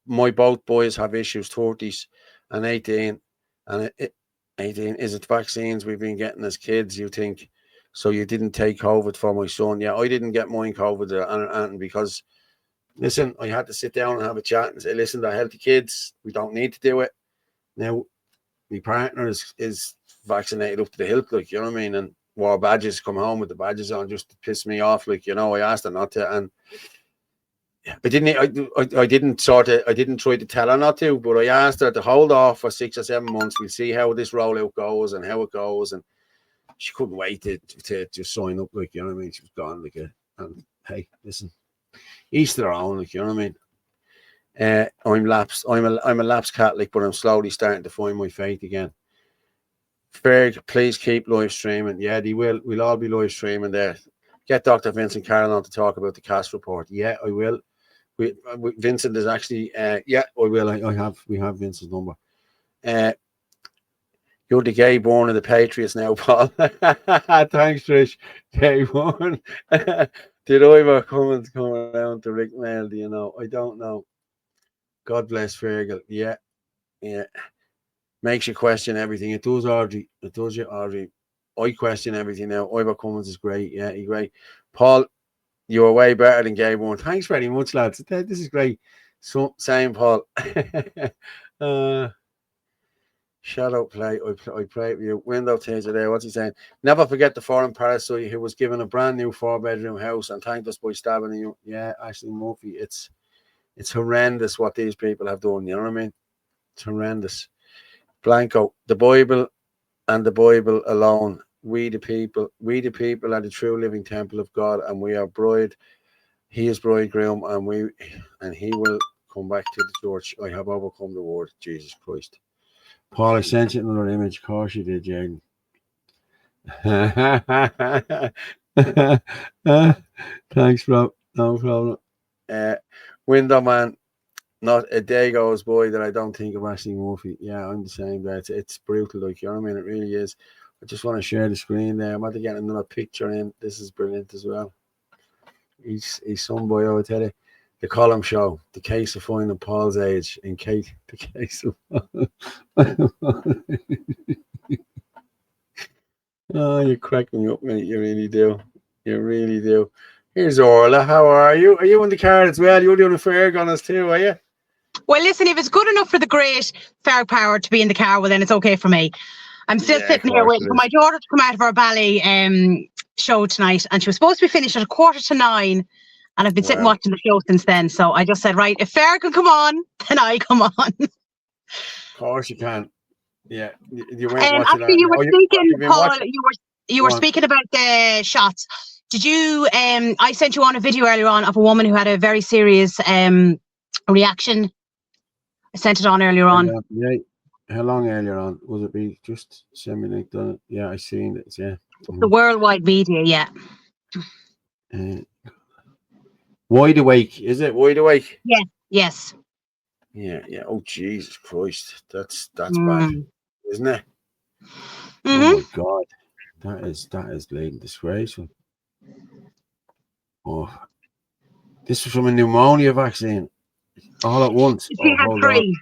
My both boys have issues, 30s and 18. And 18 is it vaccines we've been getting as kids, you think? So you didn't take COVID for my son? Yeah, I didn't get mine COVID and because, listen, I had to sit down and have a chat and say, listen, they're healthy kids. We don't need to do it. Now, my partner is vaccinated up to the hilt, like, you know what I mean? And wore badges, come home with the badges on just to piss me off, like, you know, I asked her not to, and I didn't try to tell her not to, but I asked her to hold off for 6 or 7 months. We'll see how this rollout goes and how it goes. And she couldn't wait to just sign up, like, you know what I mean? She was gone, like, and hey, listen, each their own, like, you know what I mean? I'm lapsed. I'm a lapsed Catholic, but I'm slowly starting to find my faith again. Ferg, please keep live streaming. Yeah, they will. We'll all be live streaming there. Get Dr. Vincent Carroll on to talk about the CAS report. Yeah, I will. Vincent is actually, yeah, I will. We have Vincent's number. You're the gay born of the Patriots now, Paul. Thanks, Trish. Gay born. Did Ivor Cummins come around to Rick Mail? Do you know? I don't know. God bless Fergal. Yeah. Makes you question everything. It does, Audrey. It does you, Audrey. I question everything now. Ivor Cummins is great. Yeah, he's great. Paul, you are way better than Gay One. Thanks very much, lads. This is great. So, same, Paul. Shadow play. I play with you. Window taser there. What's he saying? Never forget the foreign parasite who was given a brand new 4-bedroom house and thanked us by stabbing you. Yeah, Ashley Murphy. It's horrendous what these people have done. You know what I mean? It's horrendous. Blanco, the Bible and the Bible alone. We the people are the true living temple of God, and we are bride. He is bridegroom, and he will come back to the church. I have overcome the world, Jesus Christ. Paul, I sent you another image. Of course you did, Jaden. Thanks, bro. No problem. Window man. Not a day goes by that I don't think of Ashley Murphy. Yeah, I'm the same. That it's brutal, like, you know what I mean? It really is. I just want to share the screen there. I'm about to get another picture in. This is brilliant as well. He's some boy, I would tell you. The column show, the case of finding Paul's age in Kate. The case of oh, you crack me up, mate. You really do. You really do. Here's Orla. How are you? Are you in the car as well? You're doing a Ferg on us too, are you? Well, listen, if it's good enough for the great Ferg Power to be in the car, well, then it's okay for me. I'm still sitting here waiting for my daughter to come out of her ballet show tonight, and she was supposed to be finished at 9:15, and I've been sitting watching the show since then. So I just said, right, if Ferg can come on, then I come on. Of course you can. Yeah, you went watching actually, that. you were speaking, Paul. Watching? You were speaking about the shots. Did you? I sent you on a video earlier on of a woman who had a very serious reaction. I sent it on earlier on. Yeah. How long earlier on? Was it be just semi-link done it? Yeah, I seen it. Yeah. The worldwide media, yeah. Wide Awake, is it? Wide Awake? Yeah, yes. Yeah. Oh, Jesus Christ. That's bad, isn't it? Mm-hmm. Oh, my God. That is blatant disgraceful. Oh. This was from a pneumonia vaccine. All at once. She had 3.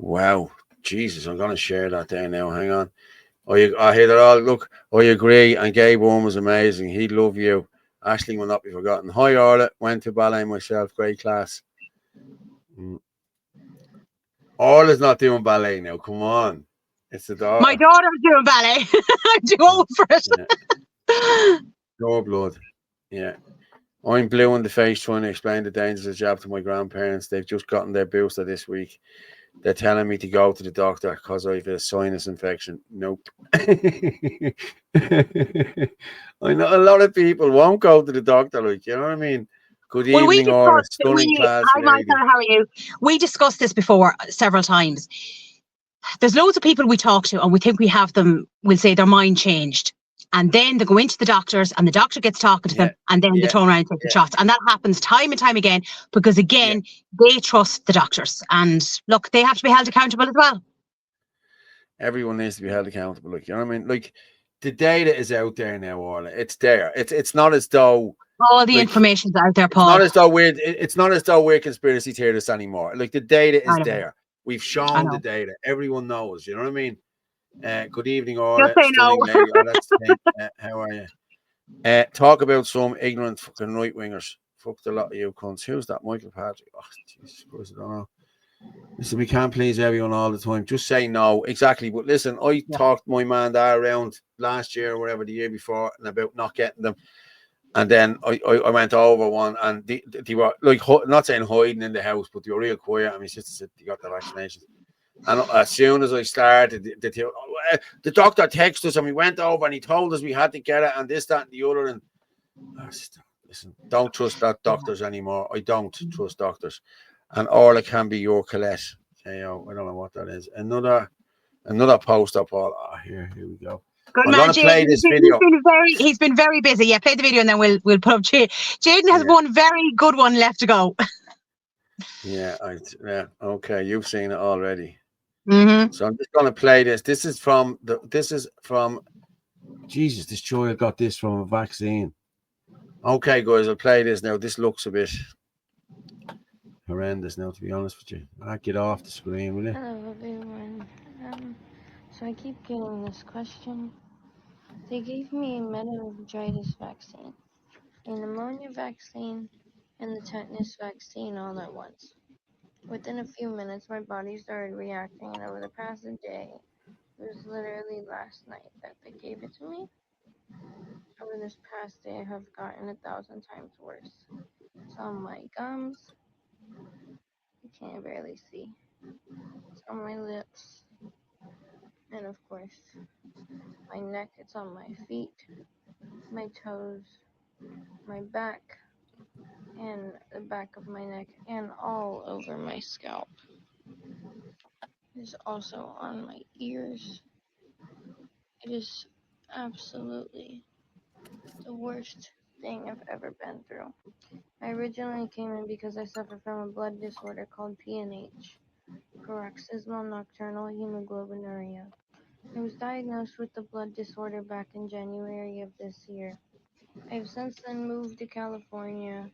Wow, Jesus, I'm going to share that there now. Hang on. I hear it all. Look, I agree. And Gabe Warren was amazing. He'd love you. Ashley will not be forgotten. Hi, Orla. Went to ballet myself. Great class. Orla's not doing ballet now. Come on. It's the daughter. My daughter's doing ballet. I'm too old for it. Yeah. No blood. Yeah. I'm blue in the face trying to explain the dangers of the jab to my grandparents. They've just gotten their booster this week. They're telling me to go to the doctor because I've a sinus infection. Nope. I know a lot of people won't go to the doctor, like, you know what I mean? Good evening, Orla. Stunning class. Hi, Michael. How are you? We discussed this before several times. There's loads of people we talk to, and we think we have them, we'll say their mind changed. And then they go into the doctors, and the doctor gets talking to them, and then they turn around and take the shots. And that happens time and time again because, again, they trust the doctors. And look, they have to be held accountable as well. Everyone needs to be held accountable. Like, you know what I mean? Like, the data is out there now, Orla. It's there. It's not as though all the information's out there, Paul. It's not as though we're conspiracy theorists anymore. Like, the data is there. We've shown the data. Everyone knows. You know what I mean? Good evening, Orla. Just say no. Lady. Oh, that's how are you? Talk about some ignorant fucking right wingers. Fucked a lot of you cunts. Who's that? Michael Patrick. Oh, Jesus Christ, I don't know. Listen, we can't please everyone all the time. Just say no. Exactly. But listen, I talked my man there around last year or whatever, the year before, and about not getting them. And then I went over one, and they were like, not saying hiding in the house, but they were real quiet. And my sister said they got the vaccinations. And as soon as I started, the doctor texted us, and we went over, and he told us we had to get it, and this, that, and the other. And listen, don't trust that doctors anymore. I don't trust doctors. And Orla can be your Colette. I don't know what that is. Another post up. All here we go. Good I'm man, going to play this video. He's been very busy. Yeah, play the video and then we'll put up Jaden has one very good one left to go. Yeah, okay, you've seen it already. Mm-hmm. So I'm just going to play this. This is from Jesus, this child got this from a vaccine. Okay, guys, I'll play this now. This looks a bit horrendous now, to be honest with you. I'll get off the screen, will you? Hello, everyone. So I keep getting this question. They gave me a meningitis vaccine, a pneumonia vaccine, and the tetanus vaccine all at once. Within a few minutes, my body started reacting, and over the past day, it was literally last night that they gave it to me. Over this past day, I have gotten 1,000 times worse. It's on my gums. You can't barely see. It's on my lips. And of course, my neck. It's on my feet, my toes, my back, and the back of my neck, and all over my scalp. It is also on my ears. It is absolutely the worst thing I've ever been through. I originally came in because I suffer from a blood disorder called PNH, paroxysmal nocturnal hemoglobinuria. I was diagnosed with the blood disorder back in January of this year. I have since then moved to California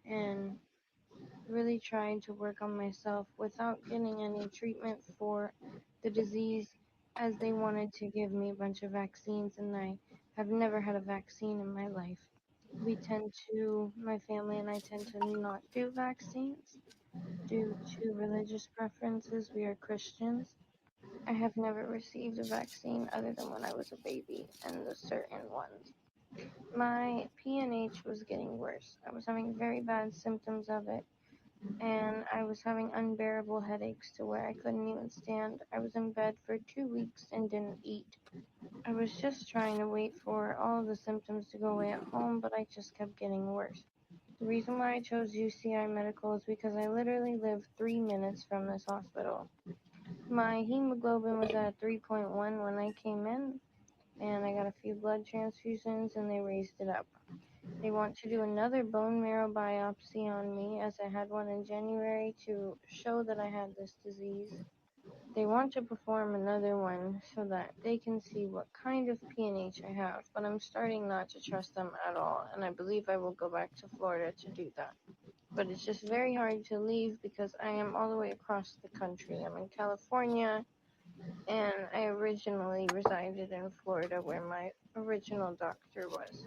and really tried to work on myself without getting any treatment for the disease, as they wanted to give me a bunch of vaccines, and I have never had a vaccine in my life. My family and I tend to not do vaccines due to religious preferences. We are Christians. I have never received a vaccine other than when I was a baby, and the certain ones. My PNH was getting worse. I was having very bad symptoms of it, and I was having unbearable headaches to where I couldn't even stand. I was in bed for 2 weeks and didn't eat. I was just trying to wait for all of the symptoms to go away at home, but I just kept getting worse. The reason why I chose UCI Medical is because I literally live 3 minutes from this hospital. My hemoglobin was at 3.1 when I came in, and I got a few blood transfusions, and they raised it up. They want to do another bone marrow biopsy on me, as I had one in January, to show that I had this disease. they want to perform another one so that they can see what kind of PNH I have, but I'm starting not to trust them at all, and I believe I will go back to Florida to do that. But it's just very hard to leave because I am all the way across the country. I'm in California, and I originally resided in Florida where my original doctor was.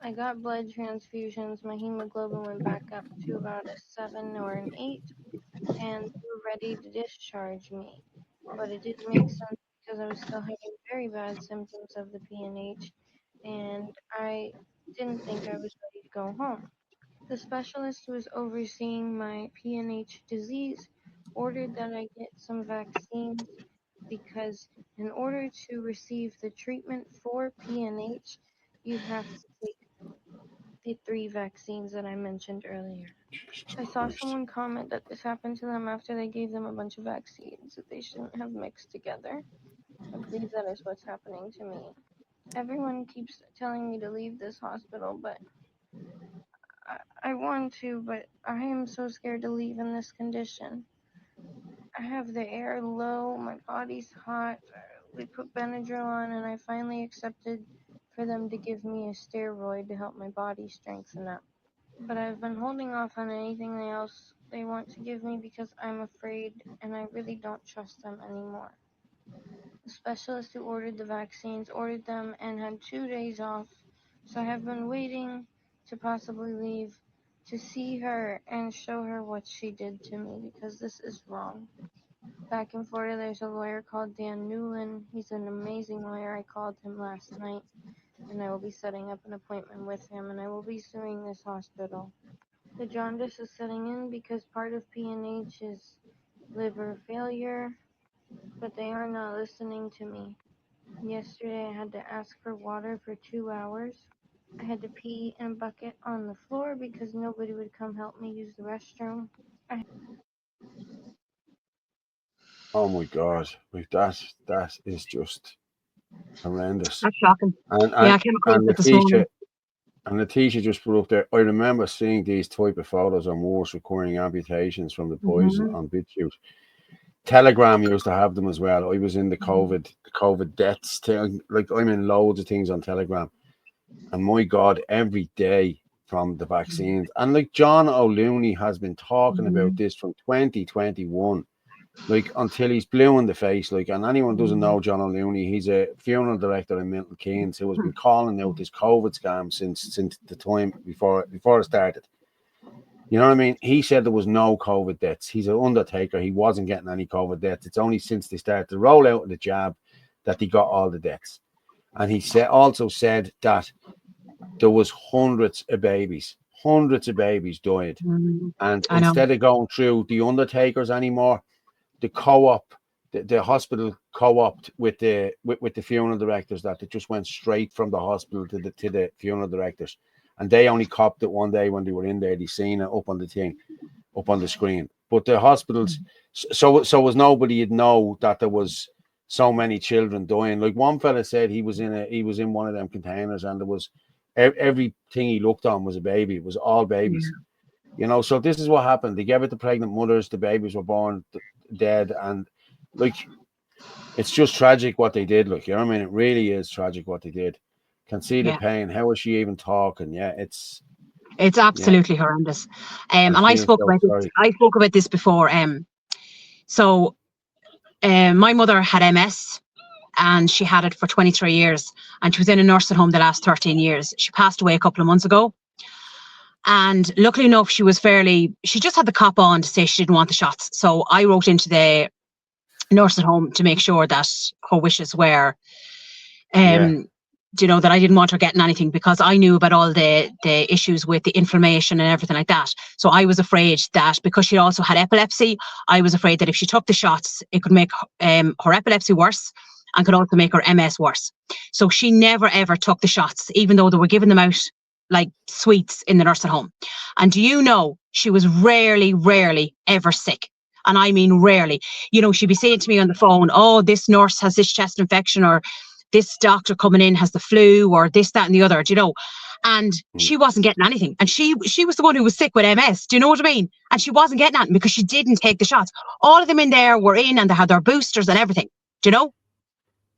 I got blood transfusions. My hemoglobin went back up to about a 7 or an 8, and they were ready to discharge me. But it didn't make sense because I was still having very bad symptoms of the PNH, and I didn't think I was ready to go home. The specialist who was overseeing my PNH disease ordered that I get some vaccines because in order to receive the treatment for PNH, you have to take the 3 vaccines that I mentioned earlier. I saw someone comment that this happened to them after they gave them a bunch of vaccines that they shouldn't have mixed together. I believe that is what's happening to me. Everyone keeps telling me to leave this hospital, but I want to, but I am so scared to leave in this condition. I have the air low, my body's hot. We put Benadryl on, and I finally accepted for them to give me a steroid to help my body strengthen up. But I've been holding off on anything else they want to give me because I'm afraid, and I really don't trust them anymore. The specialist who ordered the vaccines ordered them and had 2 days off, so I have been waiting to possibly leave to see her and show her what she did to me because this is wrong. Back in Florida, there's a lawyer called Dan Newlin. He's an amazing lawyer. I called him last night, and I will be setting up an appointment with him, and I will be suing this hospital. The jaundice is setting in because part of PNH is liver failure, but they are not listening to me. Yesterday, I had to ask for water for 2 hours. I had to pee in a bucket on the floor because nobody would come help me use the restroom. Oh my God, like that is just horrendous. That's shocking. And Yeah, I and came across and it this morning. Letitia just put up there. I remember seeing these type of photos on worse requiring amputations from the poison on BitChute. Telegram used to have them as well. I was in the COVID deaths thing. Like I'm in loads of things on Telegram, and my God, every day from the vaccines. And like John O'Looney has been talking about this from 2021. Like until he's blue in the face, like, and anyone doesn't know John O'Looney, he's a funeral director in Milton Keynes who has been calling out this COVID scam since the time before it started. You know what I mean? He said there was no COVID deaths. He's an undertaker. He wasn't getting any COVID deaths. It's only since they started to roll out the jab that they got all the deaths. And he also said that there was hundreds of babies died. And instead of going through the undertakers anymore, the hospital co-opted with the funeral directors, that it just went straight from the hospital to the funeral directors, and they only copped it one day when they were in there. They seen it up on the screen. But the hospitals, so as nobody would know that there was so many children dying. Like one fella said, he was in one of them containers, and there was everything he looked on was a baby. It was all babies. You know, so this is what happened. They gave it to pregnant mothers. The babies were born dead, and like it's just tragic what they did. Look, you know what I mean? It really is tragic what they did. Can see the pain. How is she even talking? Yeah, it's absolutely horrendous. And I spoke about this before. So my mother had MS, and she had it for 23 years, and she was in a nursing home the last 13 years. She passed away a couple of months ago. And luckily enough, she just had the cop on to say she didn't want the shots. So I wrote into the nursing home to make sure that her wishes were, that I didn't want her getting anything, because I knew about all the issues with the inflammation and everything like that. So I was afraid that because she also had epilepsy, I was afraid that if she took the shots, it could make her epilepsy worse and could also make her MS worse. So she never ever took the shots, even though they were giving them out like sweets in the nursing home. And do you know, she was rarely ever sick. And I mean rarely. You know, she'd be saying to me on the phone, oh, this nurse has this chest infection, or this doctor coming in has the flu, or this, that, and the other, you know. and she wasn't getting anything. And she was the one who was sick with MS. Do you know what I mean? And she wasn't getting anything because she didn't take the shots. All of them in there were in, and they had their boosters and everything. Do you know?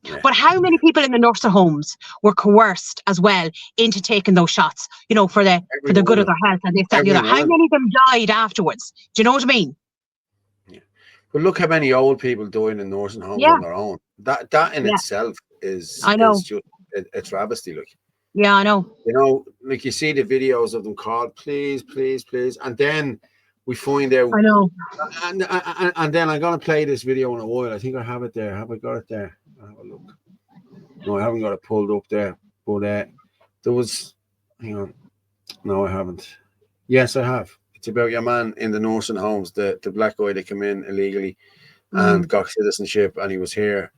Yeah. But how many people in the nursing homes were coerced as well into taking those shots, you know, for the good of their health and this, that, and the other? How many of them died afterwards? Do you know what I mean? Yeah. But look how many old people dying in nursing homes on their own. That in itself is just a travesty. Like, yeah, I know. You know, like you see the videos of them called, please, please, please, and then we find out. I know. And then I'm gonna play this video in a while. I think I have it there. Have I got it there? I'll have a look. No, I haven't got it pulled up there. But there was, hang on. No, I haven't. Yes, I have. It's about your man in the nursing homes, the black guy that came in illegally and got citizenship, and he was here,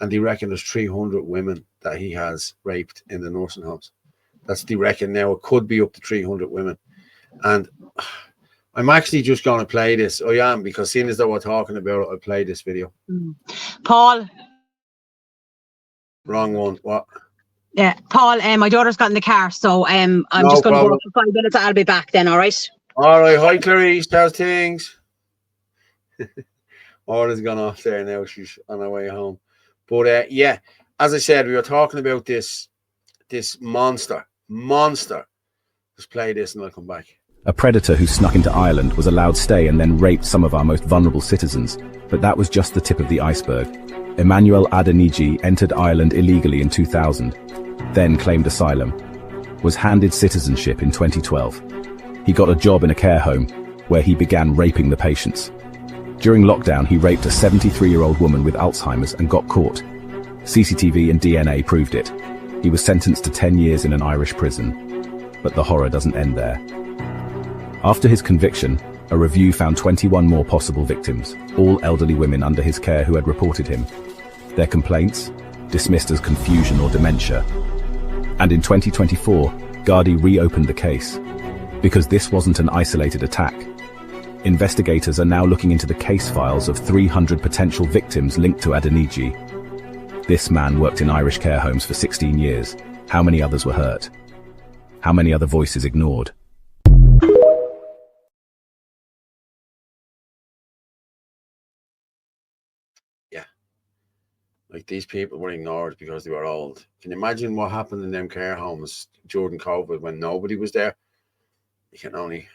and they reckon there's 300 women that he has raped in the nursing homes. That's the reckon now. It could be up to 300 women. And I'm actually just going to play this. I am, because seeing as though we're talking about it, I'll play this video. Paul. Wrong one. What? Yeah, Paul, my daughter's got in the car, so I'm just going to go up for 5 minutes. I'll be back then, all right? All right. Hi, Clarice. How's things? Orla's gone off there now. She's on her way home. But yeah, as I said, we were talking about this monster. Let's play this and I'll come back. A predator who snuck into Ireland was allowed stay and then raped some of our most vulnerable citizens, but that was just the tip of the iceberg. Emmanuel Adeniji entered Ireland illegally in 2000, then claimed asylum, was handed citizenship in 2012. He got a job in a care home where he began raping the patients. During lockdown, he raped a 73-year-old woman with Alzheimer's and got caught. CCTV and DNA proved it. He was sentenced to 10 years in an Irish prison. But the horror doesn't end there. After his conviction, a review found 21 more possible victims, all elderly women under his care who had reported him. Their complaints? Dismissed as confusion or dementia. And in 2024, Gardaí reopened the case. Because this wasn't an isolated attack. Investigators are now looking into the case files of 300 potential victims linked to Adeniji. This man worked in Irish care homes for 16 years. How many others were hurt? How many other voices ignored? Yeah. Like, these people were ignored because they were old. Can you imagine what happened in them care homes during COVID when nobody was there? You can only...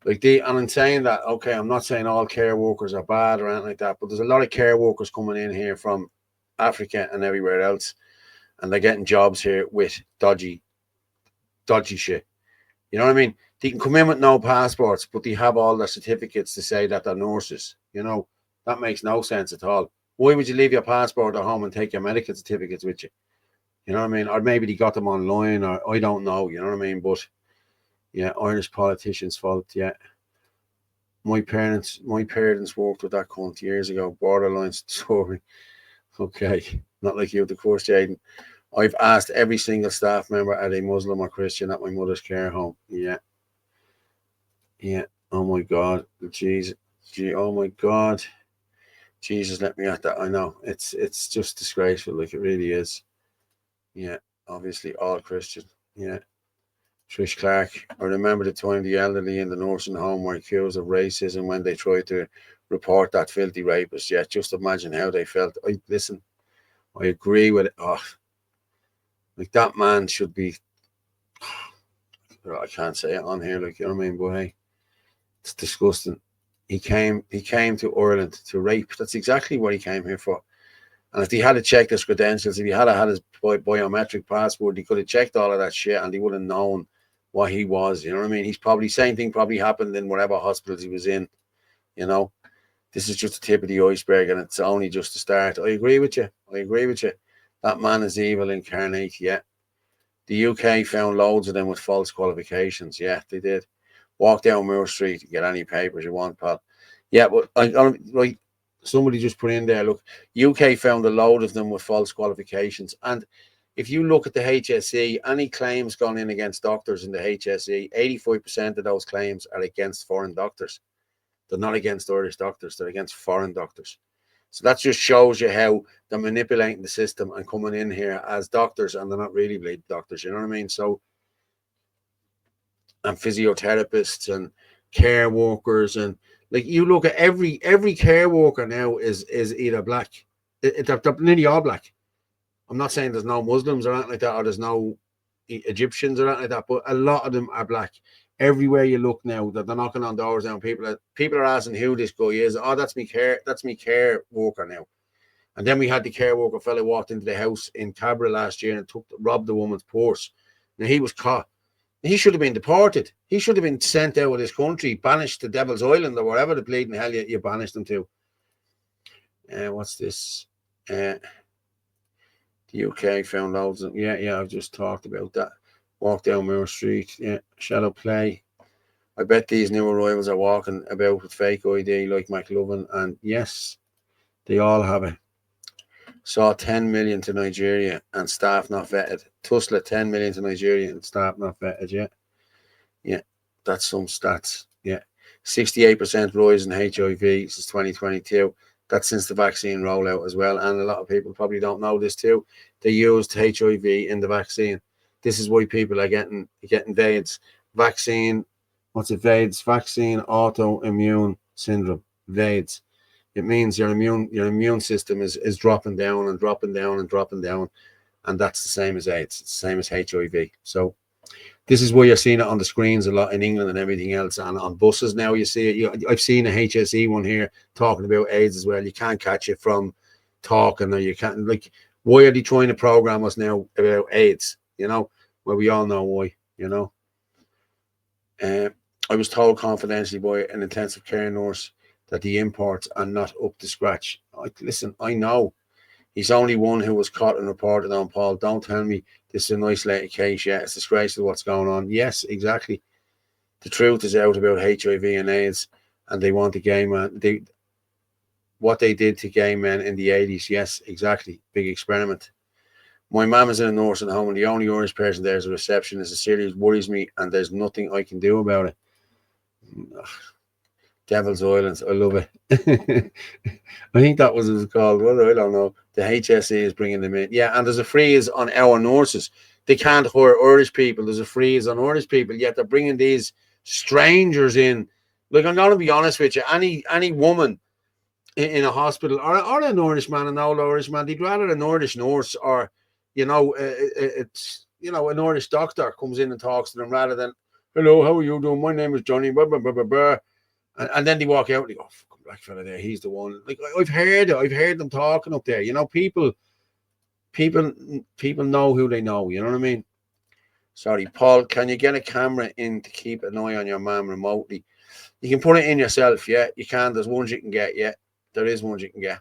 Like, and I'm saying that, okay, I'm not saying all care workers are bad or anything like that, but there's a lot of care workers coming in here from Africa and everywhere else, and they're getting jobs here with dodgy shit. You know what I mean? They can come in with no passports, but they have all their certificates to say that they're nurses. You know, that makes no sense at all. Why would you leave your passport at home and take your medical certificates with you? You know what I mean? Or maybe they got them online, or I don't know. You know what I mean? But yeah, Irish politicians' fault. Yeah, my parents worked with that cunt years ago. Borderline story. Okay, not like you, of course, Jaden. I've asked every single staff member, are they Muslim or Christian, at my mother's care home. Yeah. Oh my God, Jesus. Oh my God, Jesus, let me at that. I know it's just disgraceful. Like, it really is. Yeah, obviously all Christian. Yeah. Trish Clark, I remember the time the elderly in the nursing home were accused of racism when they tried to report that filthy rapist. Yeah, just imagine how they felt. I agree with it. Oh, like, that man should be... I can't say it on here, like, you know what I mean? But hey, it's disgusting. He came to Ireland to rape. That's exactly what he came here for. And if he had to check his credentials, if he had his biometric passport, he could have checked all of that shit and he would have known what he was. You know what I mean? He's probably... same thing probably happened in whatever hospitals he was in. You know, this is just the tip of the iceberg, and it's only just the start. I agree with you. That man is evil incarnate. Yeah. The UK found loads of them with false qualifications. Yeah, they did. Walk down Moore Street, get any papers you want, pal. Yeah, but like somebody just put in there, look, UK found a load of them with false qualifications. And if you look at the HSE, any claims gone in against doctors in the HSE, 85% of those claims are against foreign doctors. They're not against Irish doctors, they're against foreign doctors. So that just shows you how they're manipulating the system and coming in here as doctors, and they're not really doctors, you know what I mean? So and physiotherapists and care workers, and like you look at every care worker now is either black. They're nearly all black. I'm not saying there's no Muslims or anything like that, or there's no Egyptians or anything like that, but a lot of them are black. Everywhere you look now, that they're knocking on doors now. People are asking who this guy is. Oh, that's me care worker now. And then we had the care worker fella walked into the house in Cabra last year and robbed the woman's purse. Now he was caught. He should have been deported. He should have been sent out of this country, banished to Devil's Island or wherever the bleeding hell you banished him to. What's this? The UK found loads of, yeah, I've just talked about that. Walk down Moore Street, yeah, shadow play. I bet these new arrivals are walking about with fake ID like McLovin, and yes, they all have it. Saw 10 million to Nigeria and staff not vetted. Tusla 10 million to Nigeria and staff not vetted. Yeah, that's some stats. Yeah, 68% rise in HIV since 2022. That's since the vaccine rollout as well. And a lot of people probably don't know this too. They used HIV in the vaccine. This is why people are getting VAIDS. Vaccine, what's it? VAIDS, vaccine autoimmune syndrome. VAIDS. It means your immune system is dropping down and dropping down and dropping down. And that's the same as AIDS. It's the same as HIV. So this is where you're seeing it on the screens a lot in England and everything else. And on buses now you see it. I've seen a HSE one here talking about AIDS as well. You can't catch it from talking, or you can't, like, why are they trying to program us now about AIDS? Well, we all know why, I was told confidentially by an intensive care nurse that the imports are not up to scratch. Listen, I know. He's only one who was caught and reported on, Paul. Don't tell me this is an isolated case yet. It's disgraceful what's going on. Yes, exactly. The truth is out about HIV and AIDS, and they want the gay man. What they did to gay men in the 80s. Yes, exactly. Big experiment. My mum is in a nursing home, and the only Irish person there is a receptionist. It seriously worries me, and there's nothing I can do about it. Devil's Islands, I love it. I think that was what it was called. Well, I don't know. The HSE is bringing them in. Yeah, and there's a freeze on our nurses. They can't hire Irish people. There's a freeze on Irish people, yet they're bringing these strangers in. Like, I'm going to be honest with you, any woman in a hospital, or an Irish man, an old Irish man, they'd rather an Irish nurse, or, it's, an Irish doctor comes in and talks to them, rather than, hello, how are you doing? My name is Johnny, blah, blah, blah, blah, blah. And then they walk out and they go, fucking black fella there, he's the one. Like, I've heard them talking up there. People know who they know, you know what I mean? Sorry, Paul, can you get a camera in to keep an eye on your mum remotely? You can put it in yourself, yeah. You can. There's ones you can get, yeah. There is ones you can get.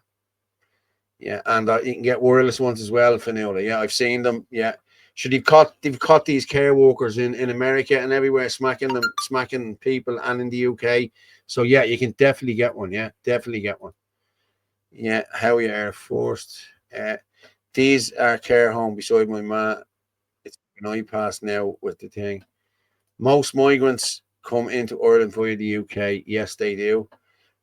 Yeah, and you can get wireless ones as well, Finola. Yeah, I've seen them, yeah. So they've caught these care workers in America and everywhere, smacking people, and in the UK. So yeah, you can definitely get one. Yeah, definitely get one. Yeah, how you are forced. These are care home beside my ma. It's an iPass now with the thing. Most migrants come into Ireland via the UK. Yes, they do.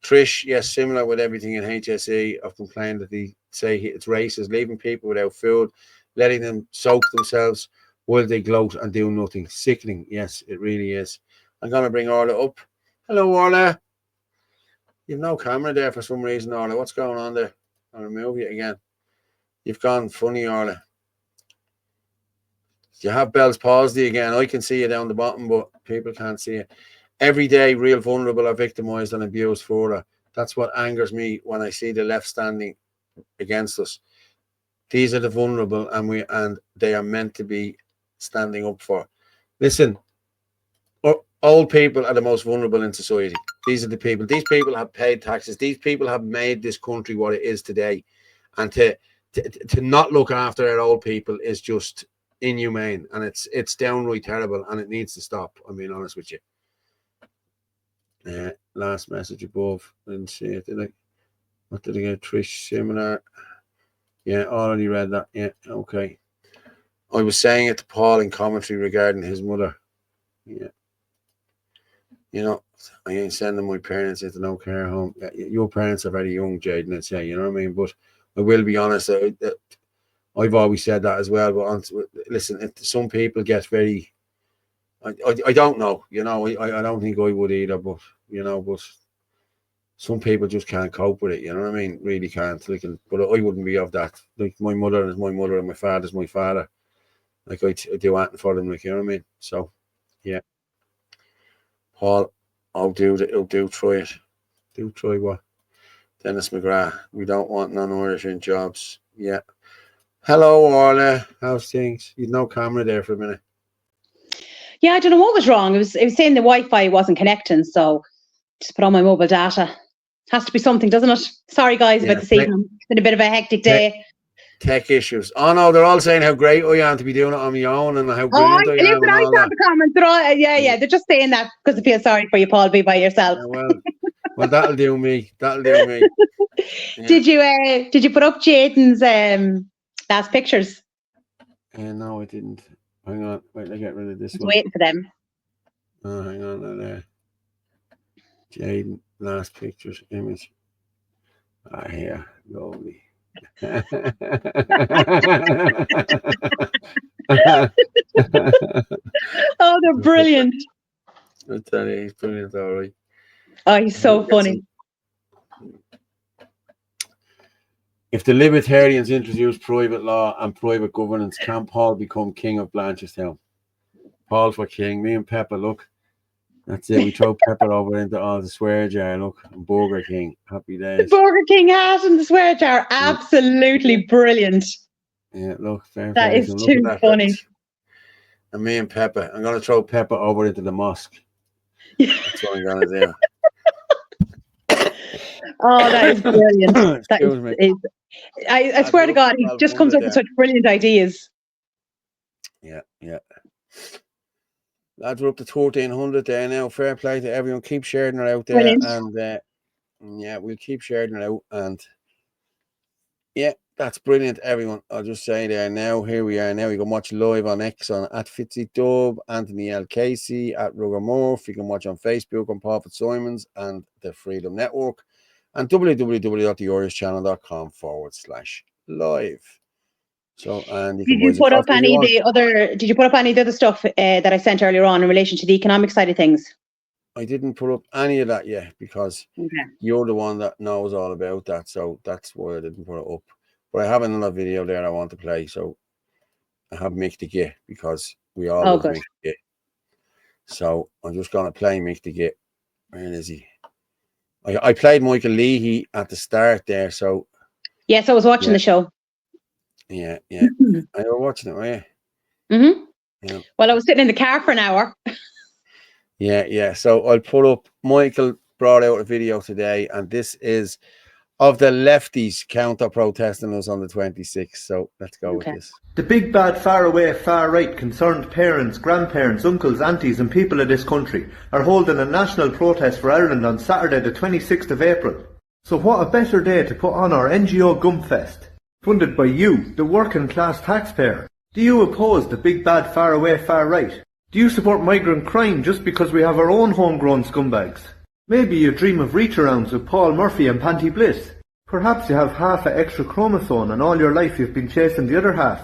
Trish, yes, similar with everything in HSE. I've complained that they say it's racist, leaving people without food, letting them soak themselves while they gloat and do nothing. Sickening. Yes, it really is. I'm going to bring Orla up. Hello, Orla. You've no camera there for some reason, Orla. What's going on there? I'll remove you again. You've gone funny, Orla. You have Bell's palsy again. I can see you down the bottom, but people can't see you. Every day, real vulnerable are victimised and abused further. That's what angers me when I see the left standing against us. These are the vulnerable, and they are meant to be standing up for. Listen, old people are the most vulnerable in society. These are the people. These people have paid taxes. These people have made this country what it is today. And to not look after our old people is just inhumane, and it's downright terrible, and it needs to stop. I'm being honest with you. Last message above. I didn't see it, did I? What did I get? Trish seminar. Yeah, already read that. Yeah, okay. I was saying it to Paul in commentary regarding his mother. Yeah. I ain't sending my parents into no care home. Your parents are very young, Jaden, I'd say, you know what I mean? But I will be honest, I've always said that as well. But listen, some people get very, I don't know, you know, I don't think I would either, but some people just can't cope with it, you know what I mean? Really can't. Like, but I wouldn't be of that. Like, my mother is my mother and my father's my father. Like, I do anything for them, like, you know what I mean? So, yeah. Paul, I'll do try it. Do try what? Dennis McGrath, we don't want non-Irish in jobs. Yeah. Hello, Orla. How's things? You'd no camera there for a minute. Yeah, I don't know what was wrong. It was saying the Wi-Fi wasn't connecting, so just put on my mobile data. Has to be something, doesn't it? Sorry, guys, about this evening. It's been a bit of a hectic day. Tech issues. Oh no, they're all saying how great I am to be doing it on my own and how brilliant I am. Listen, I saw the comments. They're all, they're just saying that because they feel sorry for you, Paul. Be by yourself. Yeah, well, that'll do me. That'll do me. Yeah. Did you put up Jayden's last pictures? No, I didn't. Hang on, wait, I get rid of this one. Waiting for them. Oh, hang on, there. Jayden, last pictures, image. Here, lovely. Oh, they're brilliant. I tell you, he's brilliant, all right. Oh, he's so funny. If the Libertarians introduce private law and private governance, can Paul become king of Blanchardstown? Paul for king. Me and Pepper, look. That's it. We throw Pepper over into all the swear jar. Look, and Burger King. Happy days. The Burger King hat and the swear jar. Absolutely brilliant. Yeah, look. That is too funny. And me and Pepper. I'm going to throw Pepper over into the mosque. That's what I'm going to do. Oh, that is brilliant. I swear to God, he just comes up with such brilliant ideas. Yeah. Lads, we're up to 1,300 there now. Fair play to everyone. Keep sharing it out there. Brilliant. And we'll keep sharing it out. And yeah, that's brilliant, everyone. I'll just say there now. Here we are now. You can watch live on X on at FitzyDub, Anthony L. Casey, at Ruggermorph. You can watch on Facebook on Paul Fitzsimons and the Freedom Network, and www.theirishchannel.com/live. So, and did you put up any of the other stuff that I sent earlier on in relation to the economic side of things? I didn't put up any of that yet because you're the one that knows all about that. So that's why I didn't put it up. But I have another video there I want to play. So I have Mick the Git because we all love Mick the Git. So I'm just going to play Mick the Git. Where is he? I played Michael Leahy at the start there. So yes, I was watching the show. Yeah. I were watching it, were you? Mm-hmm. Yeah. Well, I was sitting in the car for an hour. Yeah. So I'll put up. Michael brought out a video today, and this is of the lefties counter protesting us on the 26th. So let's go with this. The big bad far away, far right concerned parents, grandparents, uncles, aunties and people of this country are holding a national protest for Ireland on Saturday the 26th of April. So what a better day to put on our NGO Gumfest, funded by you, the working class taxpayer. Do you oppose the big bad far away, far right? Do you support migrant crime just because we have our own homegrown scumbags? Maybe you dream of reach-arounds with Paul Murphy and Panty Bliss. Perhaps you have half an extra chromosome and all your life you've been chasing the other half.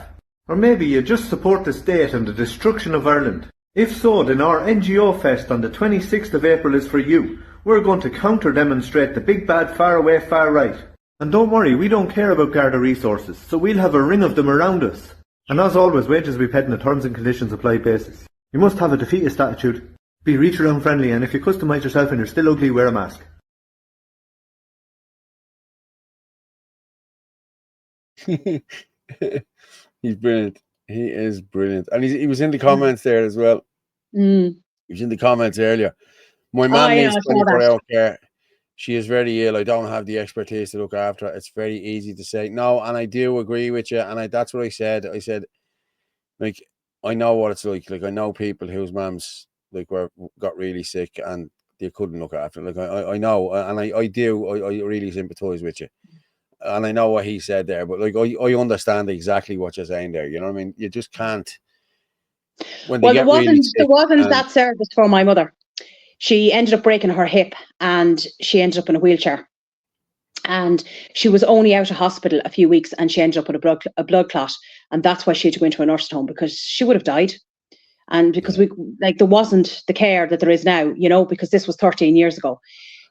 Or maybe you just support the state and the destruction of Ireland. If so, then our NGO Fest on the 26th of April is for you. We're going to counter-demonstrate the big bad far away, far right. And don't worry, we don't care about Garda resources, so we'll have a ring of them around us. And as always, wages will be paid on a terms and conditions apply basis. You must have a defeatist attitude. Be reach-around friendly, and if you customise yourself and you're still ugly, wear a mask. He's brilliant. He is brilliant. And he was in the comments there as well. He was in the comments earlier. My mum needs 24-hour care. She is very ill. I don't have the expertise to look after her. It's very easy to say no, and I do agree with you. And that's what I said. I said, like, I know what it's like. Like, I know people whose mums got really sick and they couldn't look after. Like, I know, and I do. I really sympathise with you. And I know what he said there, but like I understand exactly what you're saying there. You know what I mean? You just can't. Well, there wasn't that service for my mother. She ended up breaking her hip and she ended up in a wheelchair. And she was only out of hospital a few weeks and she ended up with a blood clot. And that's why she had to go into a nursing home because she would have died. And because there wasn't the care that there is now, because this was 13 years ago.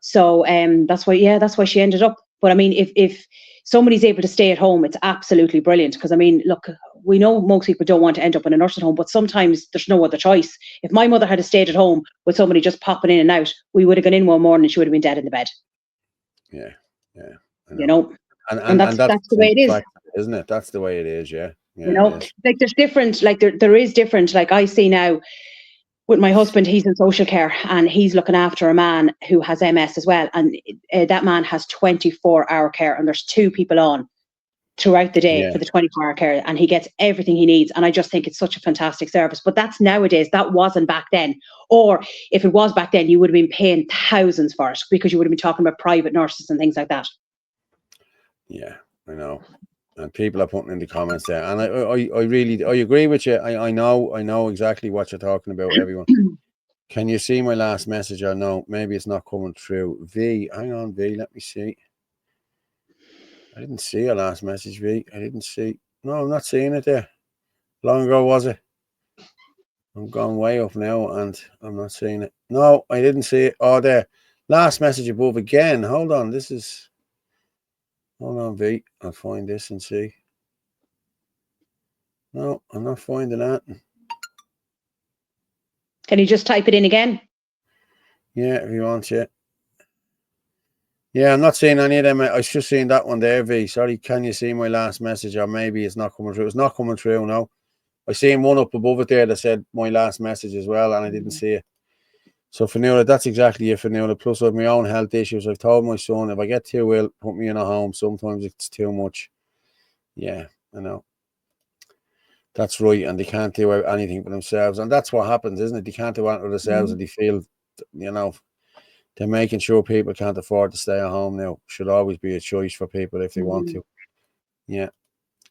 So that's why she ended up. But I mean, if somebody's able to stay at home, it's absolutely brilliant. Because I mean, look, we know most people don't want to end up in a nursing home, but sometimes there's no other choice. If my mother had stayed at home with somebody just popping in and out, we would have gone in one morning and she would have been dead in the bed. Yeah. And that's the way it is, isn't it? That's the way it is. Yeah. There's different, there is different. Like I see now with my husband, he's in social care and he's looking after a man who has MS as well. And that man has 24-hour care, and there's 2 people on throughout the day for the 24-hour care, and he gets everything he needs. And I just think it's such a fantastic service. But that's nowadays. That wasn't back then. Or if it was back then, you would have been paying thousands for it, because you would have been talking about private nurses and things like that. Yeah, I know. And people are putting in the comments there, and I really agree with you. I know exactly what you're talking about, everyone. Can you see my last message or no? Maybe it's not coming through. V, hang on, V, let me see. I didn't see your last message, V. I didn't see. No, I'm not seeing it there. Long ago, was it? I'm going way up now and I'm not seeing it. No, I didn't see it. Oh, there. Last message above again. Hold on. Hold on, V. I'll find this and see. No, I'm not finding that. Can you just type it in again? Yeah, if you want, yeah. Yeah, I'm not seeing any of them. I was just seeing that one there, V. Sorry, can you see my last message? Or maybe it's not coming through. It's not coming through, no. I seen one up above it there that said my last message as well, and I didn't see it. So, Fionnuala, that's exactly it, Fionnuala. Plus, I have my own health issues. I've told my son, if I get too ill, put me in a home. Sometimes it's too much. Yeah, I know. That's right, and they can't do anything for themselves. And that's what happens, isn't it? They can't do anything for themselves, and they feel, they're making sure people can't afford to stay at home now. Should always be a choice for people if they want to. Yeah.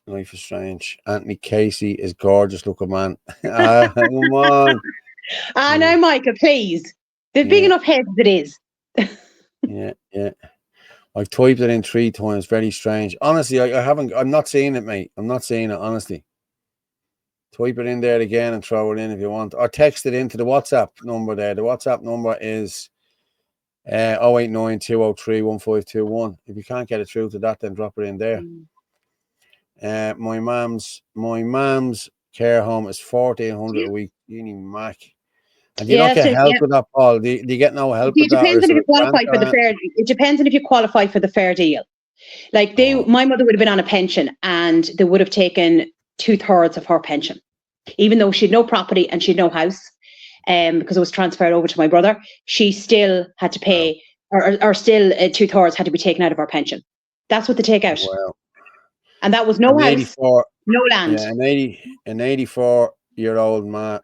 Life is strange. Anthony Casey is gorgeous looking man. Come on. No, Michael, please. They're big enough heads as it is. Yeah. I've typed it in 3 times. Very strange. Honestly, I'm not seeing it, mate. I'm not seeing it, honestly. Type it in there again and throw it in if you want. Or text it into the WhatsApp number there. The WhatsApp number is 089 203 1521. If you can't get it through to that, then drop it in there. My mum's care home is 1,400 a week. Mac. And do you not get help with that, Paul? Do you get no help with that? It depends on if you qualify for the fair. It depends on if you qualify for the fair deal. Like my mother would have been on a pension, and they would have taken 2/3 of her pension, even though she had no property and she had no house, because it was transferred over to my brother. She still had to pay, or still 2/3 had to be taken out of her pension. That's what they take out. Wow. And that was no house, no land. Yeah, an 84-year-old man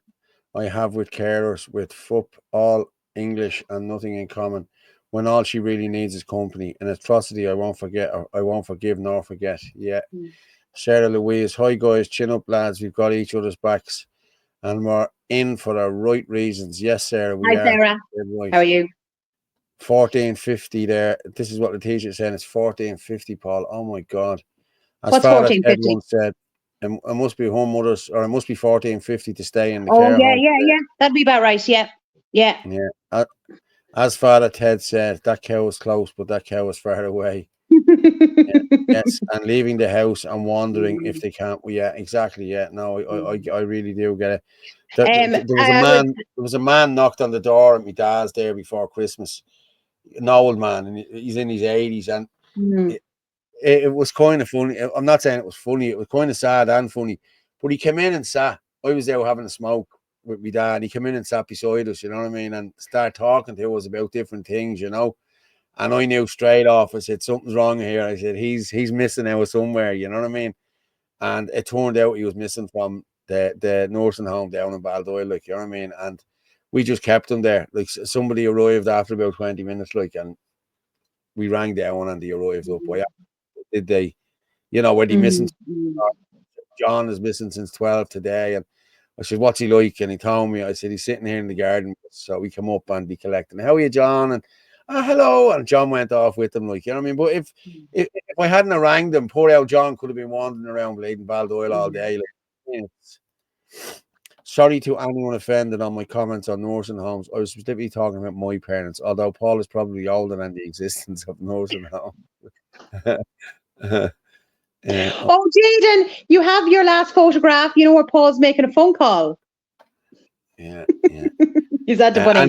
I have with carers with FUP, all English and nothing in common, when all she really needs is company. An atrocity I won't forget, or I won't forgive nor forget. Yeah. Sarah Louise, hi guys, chin up lads, we've got each other's backs and we're in for the right reasons. Yes, Sarah, we are. Hi, Sarah. How are you? 1450 there. This is what the teacher is saying. It's 1450, Paul. Oh my God. As What's Father Ted 1450? once said, it must be home mothers, or it must be 1450 to stay in the Oh, care home. yeah. That'd be about right. Yeah. Yeah. As Father Ted said, that cow was close, but that cow was far away. Yes, and leaving the house and wandering if they can't. Well, yeah, exactly. Yeah, no, I really do get it. There was a man knocked on the door at my dad's there before Christmas. An old man, and he's in his 80s, and it was kind of funny. I'm not saying it was funny. It was kind of sad and funny. But he came in and sat. I was there having a smoke with my dad. He came in and sat beside us, you know what I mean? And started talking to us about different things, you know. And I knew straight off. I said, something's wrong here. I said, he's missing out somewhere, you know what I mean? And it turned out he was missing from the nursing home down in Baldoyle, like, you know what I mean? And we just kept him there. Like, somebody arrived after about 20 minutes, like, and we rang down and they arrived up. Why did they, were they missing? John is missing since 12 today. And I said, what's he like? And he told me, I said, he's sitting here in the garden. So we come up and be collecting. How are you, John? And hello. And John went off with them, like, you know what I mean? But if I hadn't rang them, poor old John could have been wandering around Bleeding Baldoyle all day. Like, Sorry to anyone offended on my comments on nursing homes. I was specifically talking about my parents, although Paul is probably older than the existence of nursing homes. Oh, Jaden, you have your last photograph, you know, where Paul's making a phone call. Yeah. Is that the funny?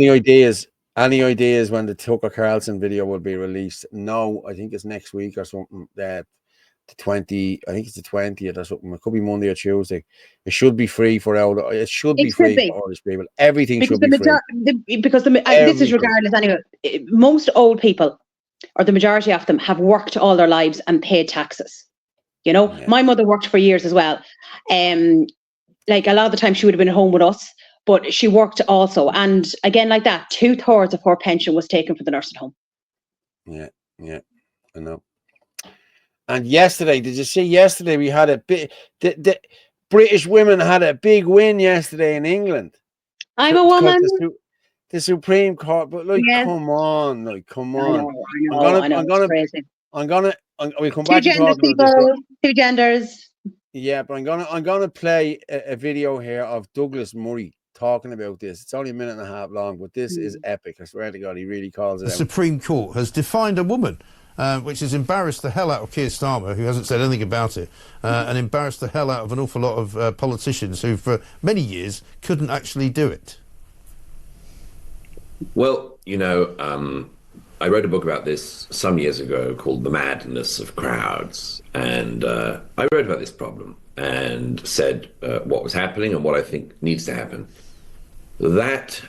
Any ideas when the Tucker Carlson video will be released? No, I think it's next week or something. The 20, I think it's the 20th or something. It could be Monday or Tuesday. It should be free for for Irish people. Everything because should be free. This is regardless anyway. Most old people, or the majority of them, have worked all their lives and paid taxes. You know, my mother worked for years as well. Like a lot of the time she would have been at home with us, but she worked also. And again, like that, 2/3 of her pension was taken for the nursing home. Yeah, I know. And yesterday, did you see yesterday we had a big, the British women had a big win yesterday in England. I'm a woman. The Supreme Court, but like, come on. I know, crazy. We'll come back to talking about this. 2 genders. Yeah, but I'm gonna play a video here of Douglas Murray talking about this. It's only a minute and a half long, but this is epic. I swear to God, he really calls it out. The Supreme Court has defined a woman, which has embarrassed the hell out of Keir Starmer, who hasn't said anything about it, and embarrassed the hell out of an awful lot of politicians who, for many years, couldn't actually do it. Well, you know, I wrote a book about this some years ago called The Madness of Crowds. And I wrote about this problem and said what was happening and what I think needs to happen. That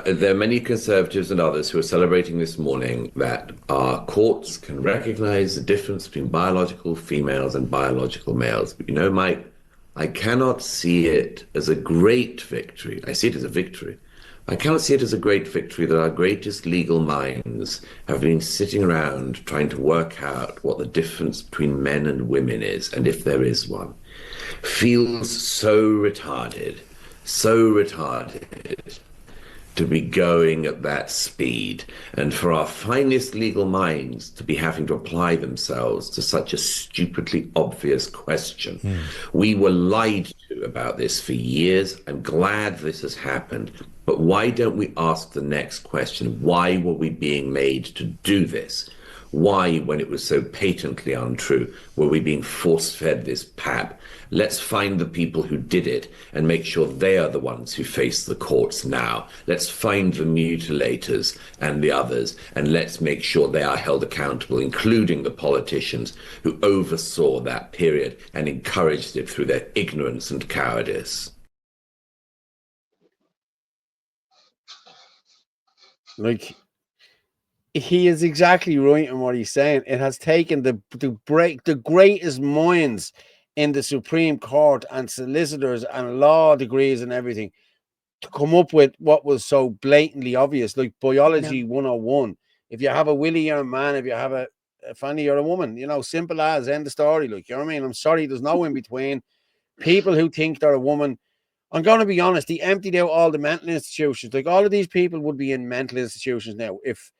there are many conservatives and others who are celebrating this morning that our courts can recognize the difference between biological females and biological males. But you know, Mike, I cannot see it as a great victory. I see it as a victory. I cannot see it as a great victory that our greatest legal minds have been sitting around trying to work out what the difference between men and women is, and if there is one. Feels so retarded to be going at that speed, and for our finest legal minds to be having to apply themselves to such a stupidly obvious question. We were lied to about this for years. I'm glad this has happened. But why don't we ask the next question? Why were we being made to do this? Why, when it was so patently untrue, were we being force-fed this pap? Let's find the people who did it and make sure they are the ones who face the courts now. Let's find the mutilators and the others, and let's make sure they are held accountable, including the politicians who oversaw that period and encouraged it through their ignorance and cowardice. Like, he is exactly right in what he's saying. It has taken the greatest minds in the Supreme Court and solicitors and law degrees and everything to come up with what was so blatantly obvious, like biology 101. If you have a willy, you're a man. If you have a fanny, you're a woman. You know, simple as, end of story. Like, you know what I mean? I'm sorry, there's no in between. People who think they're a woman, I'm going to be honest, they emptied out all the mental institutions. Like, all of these people would be in mental institutions now if,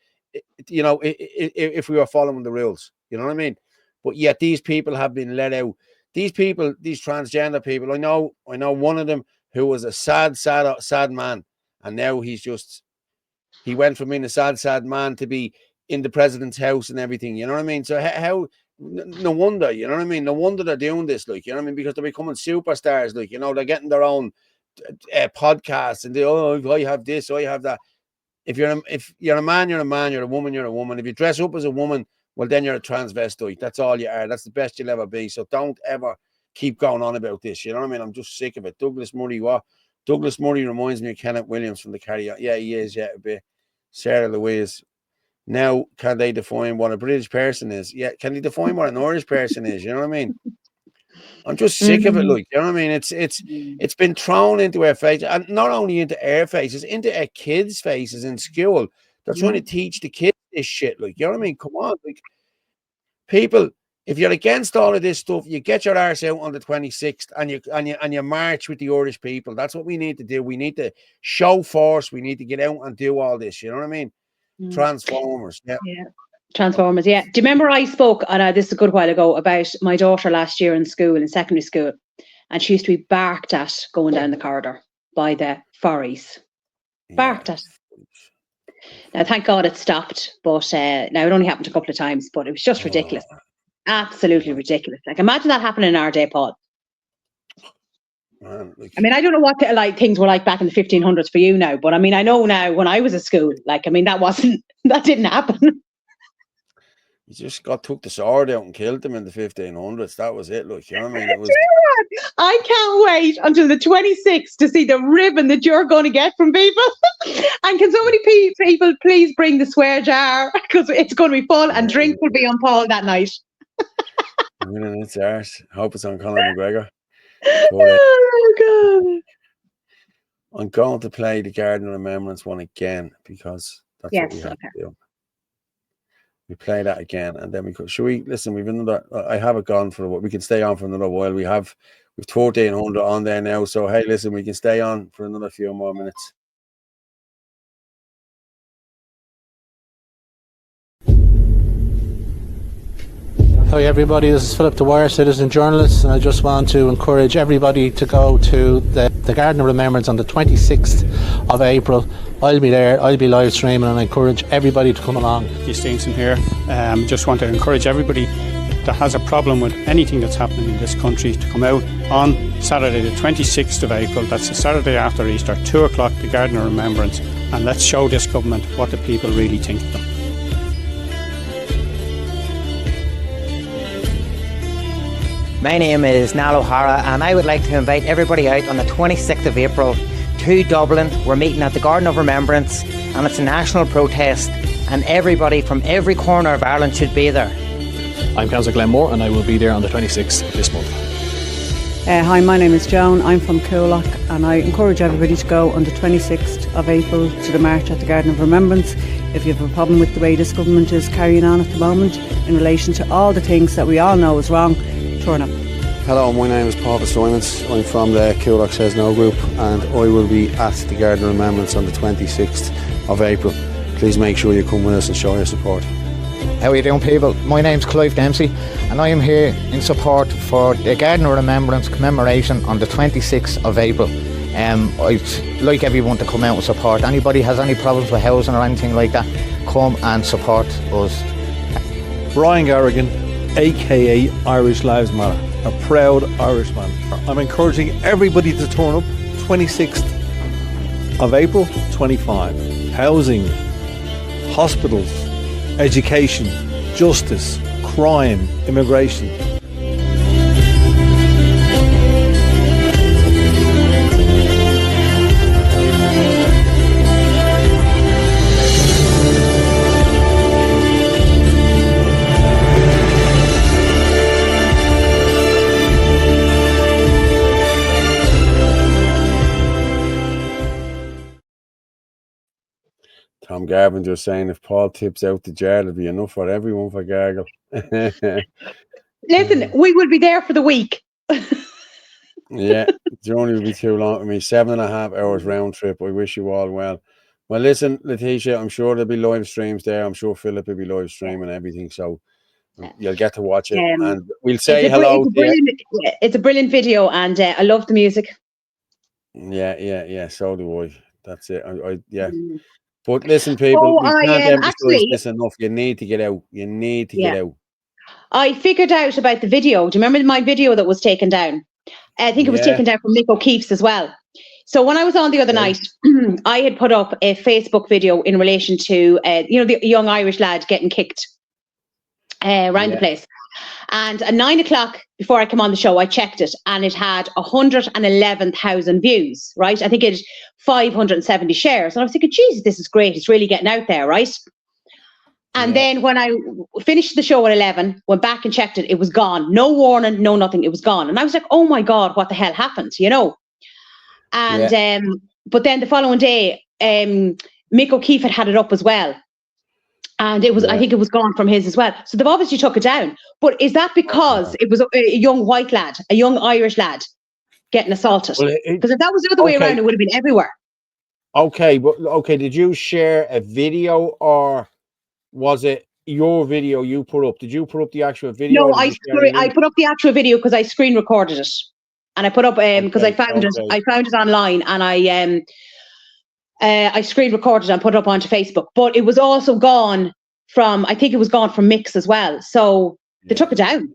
you know, if we were following the rules. You know what I mean? But yet these people have been let out. These people, these transgender people, I know one of them who was a sad man, and now he went from being a sad man to be in the president's house and everything. You know what I mean? So how no wonder, you know what I mean? No wonder they're doing this, like, you know what I mean? Because they're becoming superstars, like, you know, they're getting their own podcasts and I have this, I have that. If you're a man, you're a man. You're a woman, you're a woman. If you dress up as a woman, well, then you're a transvestite. That's all you are. That's the best you'll ever be. So don't ever keep going on about this. You know what I mean? I'm just sick of it. Douglas Murray reminds me of Kenneth Williams from the Carry On. Yeah, he is. Yeah, a bit. Sarah Louise. Now, can they define what a British person is? Yeah, can they define what an Irish person is? You know what I mean? I'm just sick of it, like, you know what I mean? It's been thrown into our face, and not only into our faces, into our kids' faces in school. They're trying to teach the kids this shit, like, you know what I mean? Come on, like, people, if you're against all of this stuff, you get your arse out on the 26th and you march with the Irish people. That's what we need to do. We need to show force. We need to get out and do all this. You know what I mean? Transformers. Yeah. Transformers, yeah. Do you remember I spoke, and this is a good while ago, about my daughter last year in school, in secondary school, and she used to be barked at going down the corridor. by the ferries. Barked at. Now, thank God it stopped, but now it only happened a couple of times, but it was just ridiculous. Absolutely ridiculous. Like, imagine that happening in our day, Paul. Man, I mean, I don't know what things were like back in the 1500s for you now, but I mean, I know now when I was at school, like, I mean, that didn't happen. You just took the sword out and killed them in the 1500s. That was it. Look, you know what I mean? It was. I can't wait until the 26th to see the ribbon that you're going to get from people. And can so many people please bring the swear jar, because it's going to be full and drinks will be on Paul that night. It's ours. Hope it's on Conor McGregor. Oh God! I'm going to play the Garden of Remembrance one again, because that's what we have to do. We play that again, and then we could. Should we listen? We've another. I have it gone for what we can stay on for another while. We've 1400 on there now. So hey, listen, we can stay on for another few more minutes. Hi everybody, this is Philip Dwyer, citizen journalist, and I just want to encourage everybody to go to the Garden of Remembrance on the 26th of April. I'll be there, I'll be live streaming, and I encourage everybody to come along. Fitzsimons here. Just want to encourage everybody that has a problem with anything that's happening in this country to come out on Saturday the 26th of April, that's the Saturday after Easter, 2 o'clock, the Garden of Remembrance, and let's show this government what the people really think of them. My name is Niall O'Hara, and I would like to invite everybody out on the 26th of April to Dublin. We're meeting at the Garden of Remembrance, and it's a national protest, and everybody from every corner of Ireland should be there. I'm Councillor Glenmore, and I will be there on the 26th this month. Hi, my name is Joan. I'm from Coolock, and I encourage everybody to go on the 26th of April to the march at the Garden of Remembrance. If you have a problem with the way this government is carrying on at the moment in relation to all the things that we all know is wrong, turn up. Hello, my name is Paul Fitzsimons. I'm from the Coolock Says No group, and I will be at the Garden of Remembrance on the 26th of April. Please make sure you come with us and show your support. How are you doing, people? My name's Clive Dempsey, and I am here in support for the Garden of Remembrance commemoration on the 26th of April. I'd like everyone to come out and support. Anybody has any problems with housing or anything like that, come and support us. Brian Garrigan, aka Irish Lives Matter, a proud Irishman. I'm encouraging everybody to turn up 26th of April 25. Housing, hospitals, education, justice, crime, immigration. Tom Garvin just saying if Paul tips out the jar, it'll be enough for everyone for Gargle. Listen, we will be there for the week. Yeah, the journey will be too long. I mean, 7.5 hours round trip. I wish you all well. Well, listen, Letitia, I'm sure there'll be live streams there. I'm sure Philip will be live streaming everything, so you'll get to watch it. And we'll say hello. It's a brilliant video, and I love the music. Yeah. So do I. That's it. Yeah. But listen, people, we can't emphasize this enough. You need to get out. You need to get out. I figured out about the video. Do you remember my video that was taken down? I think it was taken down from Mick O'Keefe's as well. So when I was on the other night, I had put up a Facebook video in relation to, the young Irish lad getting kicked around the place. And at 9 o'clock, before I came on the show, I checked it, and it had 111,000 views, right? I think it had 570 shares. And I was thinking, Jesus, this is great. It's really getting out there, right? And then when I finished the show at 11, went back and checked it, it was gone. No warning, no nothing. It was gone. And I was like, oh my God, what the hell happened, And but then the following day, Mick O'Keefe had it up as well. And it was, I think it was gone from his as well. So they've obviously took it down. But is that because it was a young white lad, a young Irish lad getting assaulted? Because if that was the other way around, it would have been everywhere. Okay, did you share a video, or was it your video you put up? Did you put up the actual video? No, I put up the actual video because I screen recorded it. and I put up because I found it. okay. I found it online, and I screen recorded and put it up onto Facebook. But it was also gone from. I think it was gone from Mix as well. So they took it down.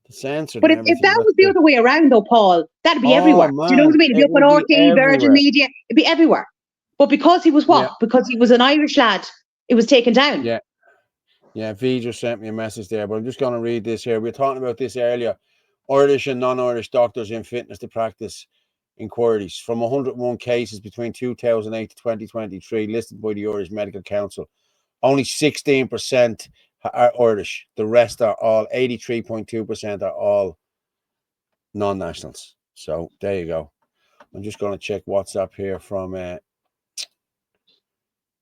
Censored But and if everything. that was the other way around, though, Paul, that'd be Oh, everywhere. Do you know what I man, mean? It'd be it up on would be RT, Virgin everywhere. Media. It'd be everywhere. But because he was what? Yeah. Because he was an Irish lad, it was taken down. Yeah. Yeah, V just sent me a message there, but I'm just going to read this here. We were talking about this earlier. Irish and non-Irish doctors in fitness to practice inquiries. From 101 cases between 2008 to 2023 listed by the Irish Medical Council, only 16% are Irish. The rest are all, 83.2% are all non-nationals. So there you go. I'm just going to check WhatsApp here from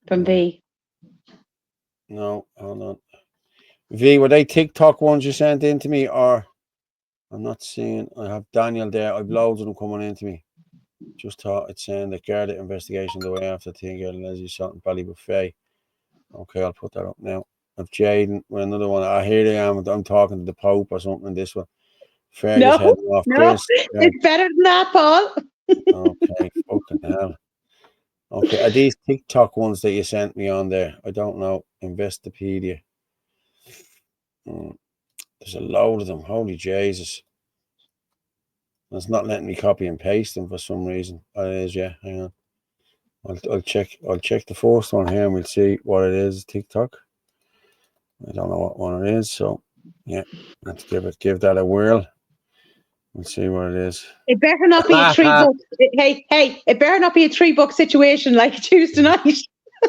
V. No, hold on. V, were they TikTok ones you sent in to me, or I'm not seeing? I have Daniel there. I've loads of them coming into me. Just thought it's saying the Garda investigation the way after Teen Girl and Leslie Sutton Bally Buffet. Okay, I'll put that up now. Of Jaden with another one. Here I am. I'm talking to the Pope or something in this one. Fergus heading off. Chris. It's better than that, Paul. Okay, fucking hell. Okay, are these TikTok ones that you sent me on there? I don't know. Investopedia. There's a load of them. Holy Jesus. It's not letting me copy and paste them for some reason. Oh, it is, yeah. Hang on. I'll check the first one here and we'll see what it is. TikTok. I don't know what one it is, so yeah, let's give that a whirl. We'll see what it is. It better not be a 3-book. Hey, it better not be a 3-book situation like Tuesday night.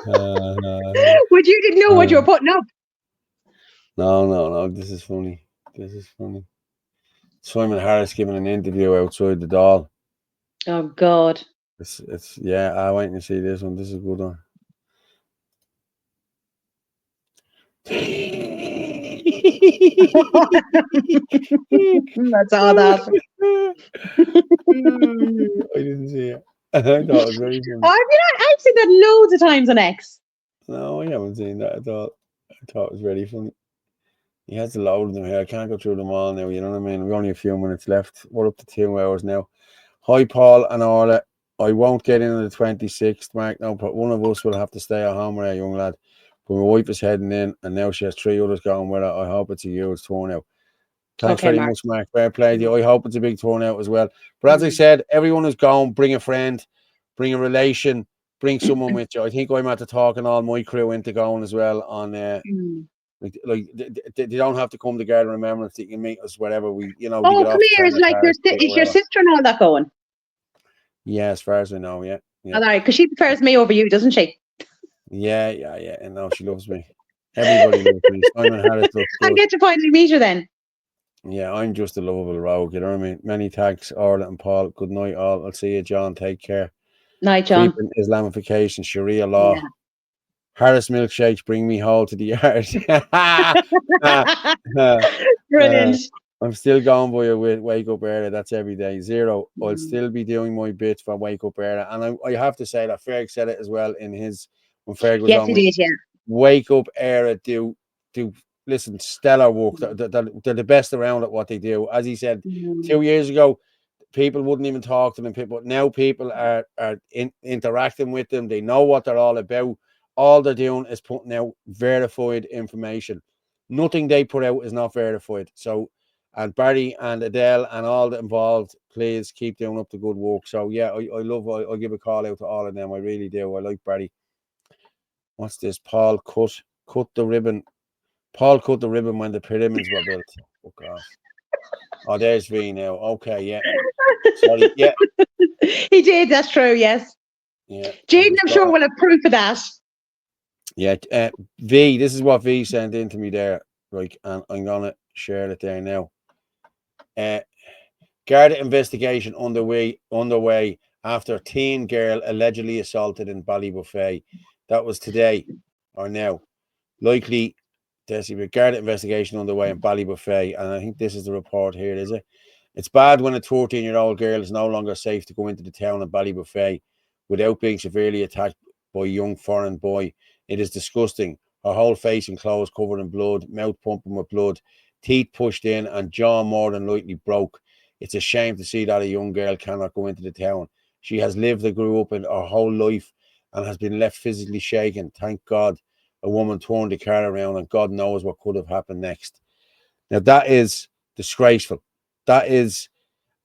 Would you didn't know what you were putting up? No. This is funny. Simon Harris giving an interview outside the Dáil. Oh God. It's yeah. I wait to see this one. This is a good one. That's all that. I didn't see it. I thought it was very funny. I've seen that loads of times on X. No, I haven't seen that at all. I thought it was very funny. He has a load of them here. I can't go through them all now. You know what I mean? We've only a few minutes left. We're up to 2 hours now. Hi, Paul and Orla. I won't get in on the 26th, Mark. No, but one of us will have to stay at home with our young lad. But my wife is heading in, and now she has 3 others going with her. I hope it's a huge turnout. Thanks very much, Mark. Fair play to you. I hope it's a big turnout as well. But as I said, everyone who's going, bring a friend, bring a relation, bring someone with you. I think I'm at the talking all my crew into going as well on like they don't have to come to Garda Remembrance. They can meet us wherever we, they get Come off here, is like is your sister and all that going? Yeah, as far as I know, yeah. All right, because she prefers me over you, doesn't she? Yeah. And no, she loves me. Everybody loves me. Simon Harris looks good. I'll get to finally meet her then. Yeah, I'm just a lovable rogue, you know what I mean? Many thanks, Orla and Paul. Good night, all. I'll see you, John. Take care. Night, John. Creeping Islamification, Sharia law. Yeah. Harris milkshakes bring me home to the yard. Brilliant. I'm still going by with Wake Up Era. That's every day. 0. I'll still be doing my bit for Wake Up Era. And I have to say that Ferg said it as well in his, when Ferg was on. Yes, he did, yeah. Wake Up Era do listen, stellar work. They're the best around at what they do. As he said, 2 years ago, people wouldn't even talk to them, but now people are interacting with them. They know what they're all about. All they're doing is putting out verified information. Nothing they put out is not verified. So, and Barry and Adele and all the involved, please keep doing up the good work. So, yeah, I'll give a call out to all of them. I really do. I like Barry. What's this? Paul cut the ribbon. Paul cut the ribbon when the pyramids were built. Fuck off. Oh, there's V now. Okay, yeah. Sorry, yeah. He did, that's true, yes. Yeah. Jaden, I'm sure will have proof of that. Yeah, V, this is what V sent in to me there. Right, and I'm going to share it there now. Garda investigation underway after teen girl allegedly assaulted in Ballybuffet. That was today or now. Likely, there's a Garda investigation underway in Ballybuffet, and I think this is the report here, is it? It's bad when a 13-year-old girl is no longer safe to go into the town of Ballybuffet without being severely attacked by a young foreign boy. It is disgusting. Her whole face and clothes covered in blood, mouth pumping with blood, teeth pushed in, and jaw more than likely broke. It's a shame to see that a young girl cannot go into the town. She has lived and grew up in her whole life and has been left physically shaken. Thank God a woman turned the car around, and God knows what could have happened next. Now, that is disgraceful. That is,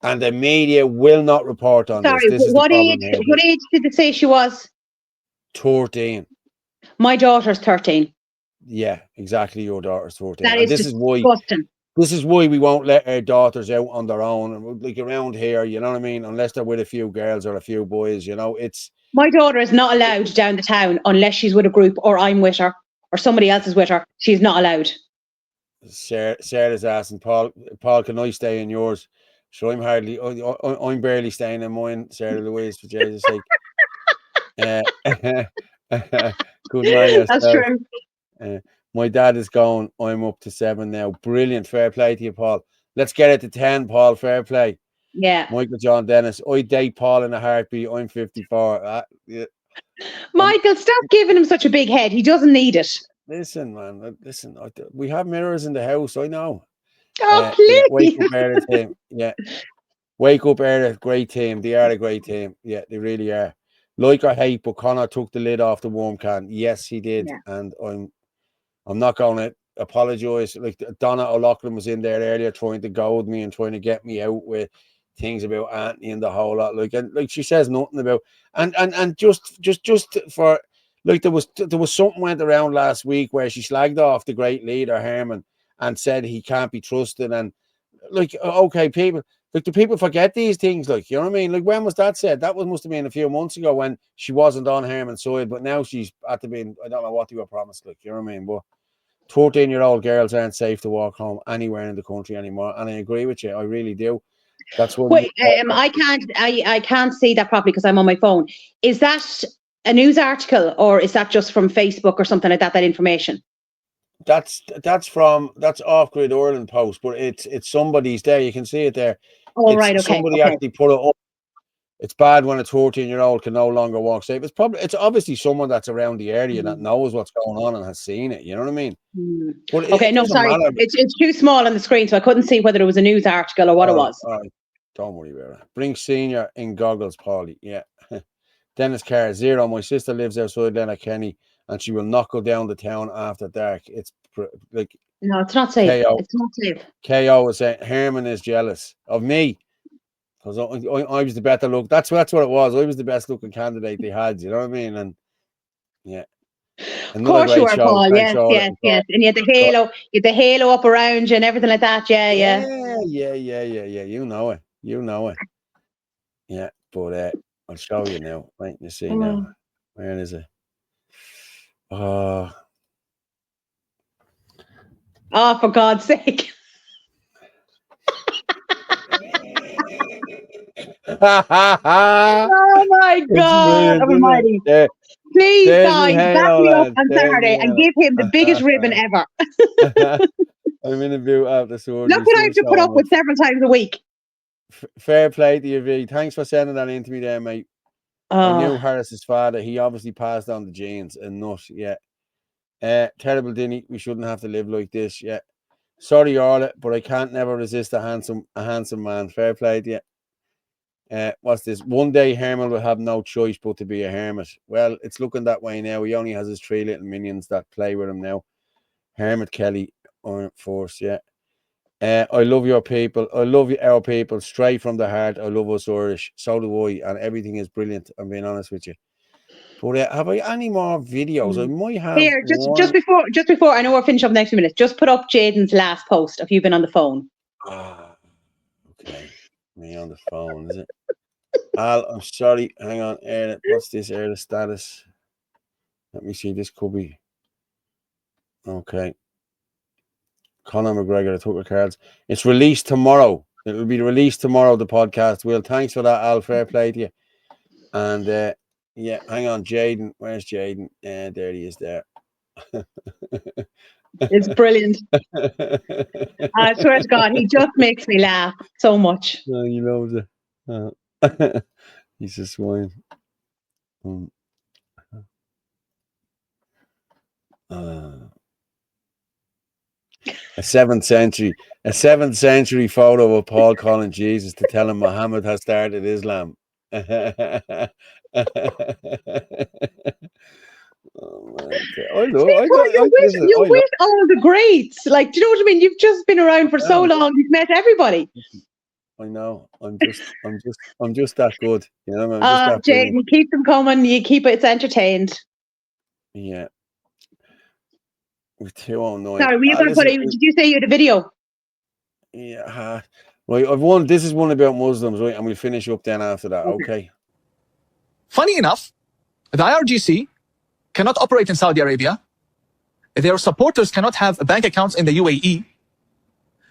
and the media will not report on this. Sorry, This is the problem here. what age did they say she was? 13. My daughter's 13. Yeah, exactly. Your daughter's 14. That And is this is why disgusting. this is why we won't let our daughters out on their own, like around here, you know what I mean? Unless they're with a few girls or a few boys, you know. It's My daughter is not allowed down the town unless she's with a group or I'm with her or somebody else is with her. She's not allowed. Sarah's asking, Paul, can I stay in yours? So I'm barely staying in mine, Sarah Louise, for Jesus' sake. Good man yourself. That's true. My dad is going. I'm up to 7 now. Brilliant. Fair play to you, Paul. Let's get it to 10, Paul. Fair play. Yeah. Michael John Dennis. I date Paul in a heartbeat. I'm 54. Yeah. Michael, stop giving him such a big head. He doesn't need it. Listen, man. Listen. We have mirrors in the house. I know. Oh, please. Yeah, Wake Up Era team. Yeah. Wake Up Era, great team. They are a great team. Yeah, they really are. Like or hate, but Connor took the lid off the worm can. Yes, he did. Yeah. And I'm not going to apologise. Like Donna O'Loughlin was in there earlier trying to goad me and trying to get me out with things about Anthony and the whole lot. Like she says nothing about and just for like there was something went around last week where she slagged off the great leader Herman and said he can't be trusted. And like, okay, people, like, do people forget these things? Like, you know what I mean? Like, when was that said? That must have been a few months ago when she wasn't on Herman's side, but now she's at the being, I don't know what they were promised, like, you know what I mean? But 14-year-old girls aren't safe to walk home anywhere in the country anymore. And I agree with you. I really do. That's what Wait, I can't see that properly because I'm on my phone. Is that a news article or is that just from Facebook or something like that, that information? That's off Grid Ireland post, but it's somebody's there. You can see it there. Oh, right, okay. Somebody actually put it up. It's bad when a 14-year-old can no longer walk safe. It's obviously someone that's around the area that knows what's going on and has seen it. You know what I mean? But Okay, no, sorry. It's too small on the screen, so I couldn't see whether it was a news article or what it was. All right. Don't worry about it. Bring senior in goggles, Paulie. Yeah. Dennis Carr, 0. My sister lives outside Lennox-Kenny and she will not go down the town after dark. It's like... No, it's not safe. KO. It's not safe. KO was saying Herman is jealous of me because I was the better look. That's what it was. I was the best looking candidate they had. You know what I mean? And yeah, of course you were, Paul. Yes. And you had the halo up around you and everything like that. Yeah. Yeah. You know it. Yeah, but I'll show you now. Wait, you see now. Where is it? Oh, for God's sake. Oh my God. Almighty. Please, guys, back me up on Saturday and give him the biggest ribbon ever. I'm in a view out the sword. Look what I have to put up with several times a week. Fair play to you, V. Thanks for sending that in to me there, mate. I knew Harris's father. He obviously passed on the genes and not yet. Terrible, Dinny. We shouldn't have to live like this. Yeah. Sorry, Orla, but I can't never resist a handsome man. Fair play to you. What's this? One day Herman will have no choice but to be a hermit. Well, it's looking that way now. He only has his 3 little minions that play with him now. Hermit Kelly on force, yeah. I love your people. I love our people straight from the heart. I love us Irish. So do I. And everything is brilliant. I'm being honest with you. But have I any more videos? I might have. Here, just before I know we're finished up next few minutes. Just put up Jaden's last post. Have you been on the phone? Okay. Me on the phone, is it? Al, I'm sorry. Hang on. What's this? The status. Let me see. This could be. Okay. Conor McGregor, the Tucker cards. It's released tomorrow. It will be released tomorrow, the podcast. Will, thanks for that, Al. Fair play to you. And yeah, hang on, Jaden. Where's Jaden? There he is there. It's brilliant. I swear to God, he just makes me laugh so much. No, you know it. He's a swine. A 7th century photo of Paul calling Jesus to tell him Muhammad has started Islam. Oh, man. You're with all the greats. Like, do you know what I mean? You've just been around for so long. You've met everybody. I know. I'm just that good. You know, I'm just that Jane, you keep them coming. You keep it entertained. Yeah. With 209. Sorry, were you going to put it? Did you say you had a video? Yeah. Right. This is one about Muslims, right? And we'll finish up then after that. Okay. Funny enough, the IRGC cannot operate in Saudi Arabia. Their supporters cannot have bank accounts in the UAE.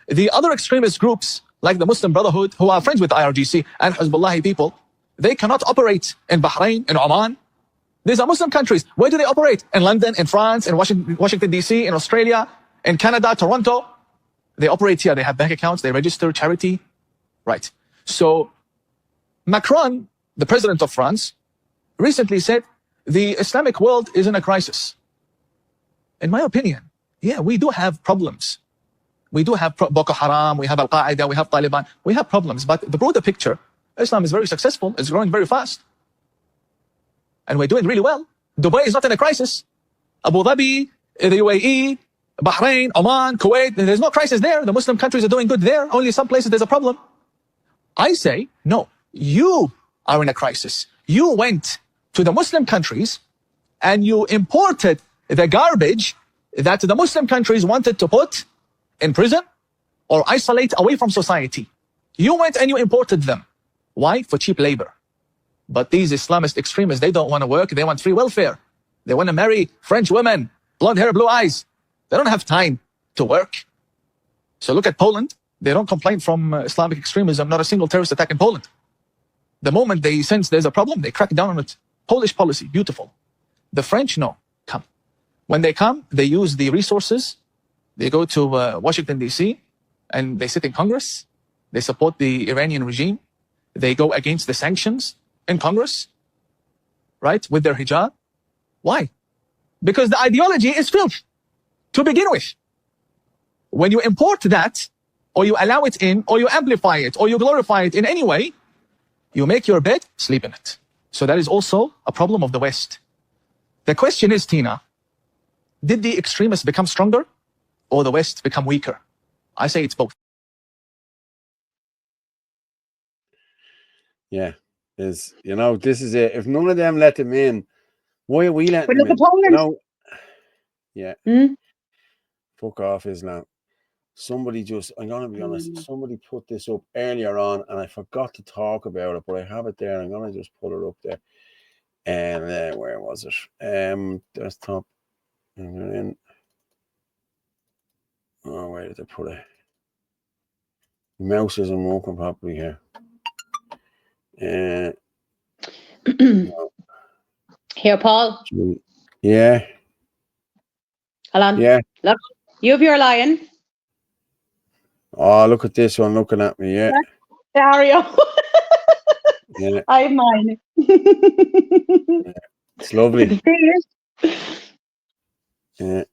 The other extremist groups, like the Muslim Brotherhood, who are friends with the IRGC and Hezbollah people, they cannot operate in Bahrain, in Oman. These are Muslim countries. Where do they operate? In London, in France, in Washington, D.C., in Australia, in Canada, Toronto. They operate here. They have bank accounts. They register charity. Right. So Macron, the president of France, recently said the Islamic world is in a crisis. In my opinion, yeah, we do have problems. We do have Boko Haram, we have Al-Qaeda, we have Taliban. We have problems. But the broader picture, Islam is very successful. It's growing very fast. And we're doing really well. Dubai is not in a crisis. Abu Dhabi, the UAE, Bahrain, Oman, Kuwait, there's no crisis there. The Muslim countries are doing good there. Only some places there's a problem. I say, no, you are in a crisis. You went to the Muslim countries and you imported the garbage that the Muslim countries wanted to put in prison or isolate away from society. You went and you imported them. Why? For cheap labor. But these Islamist extremists, they don't want to work. They want free welfare. They want to marry French women, blonde hair, blue eyes. They don't have time to work. So look at Poland. They don't complain from Islamic extremism, not a single terrorist attack in Poland. The moment they sense there's a problem, they crack down on it. Polish policy, beautiful. The French, no, come. When they come, they use the resources. They go to Washington, D.C., and they sit in Congress. They support the Iranian regime. They go against the sanctions in Congress, right, with their hijab. Why? Because the ideology is filth to begin with. When you import that, or you allow it in, or you amplify it, or you glorify it in any way, you make your bed, sleep in it. So that is also a problem of the West. The question is, Tina, did the extremists become stronger or the West become weaker? I say it's both. Yeah. This is it. If none of them let them in, why are we letting them in? Poland. Yeah. Fuck off, Islam. Somebody I'm going to be honest, somebody put this up earlier on and I forgot to talk about it, but I have it there. I'm going to just put it up there. And where was it? Desktop. And we're in. Oh, where did I put it? The mouse isn't working properly here. No. Here, Paul. Yeah. Hold on. Yeah. Look, you have your lion. Oh, look at this one looking at me. Yeah. Dario. Yeah. I have mine. Yeah. It's lovely. Yeah.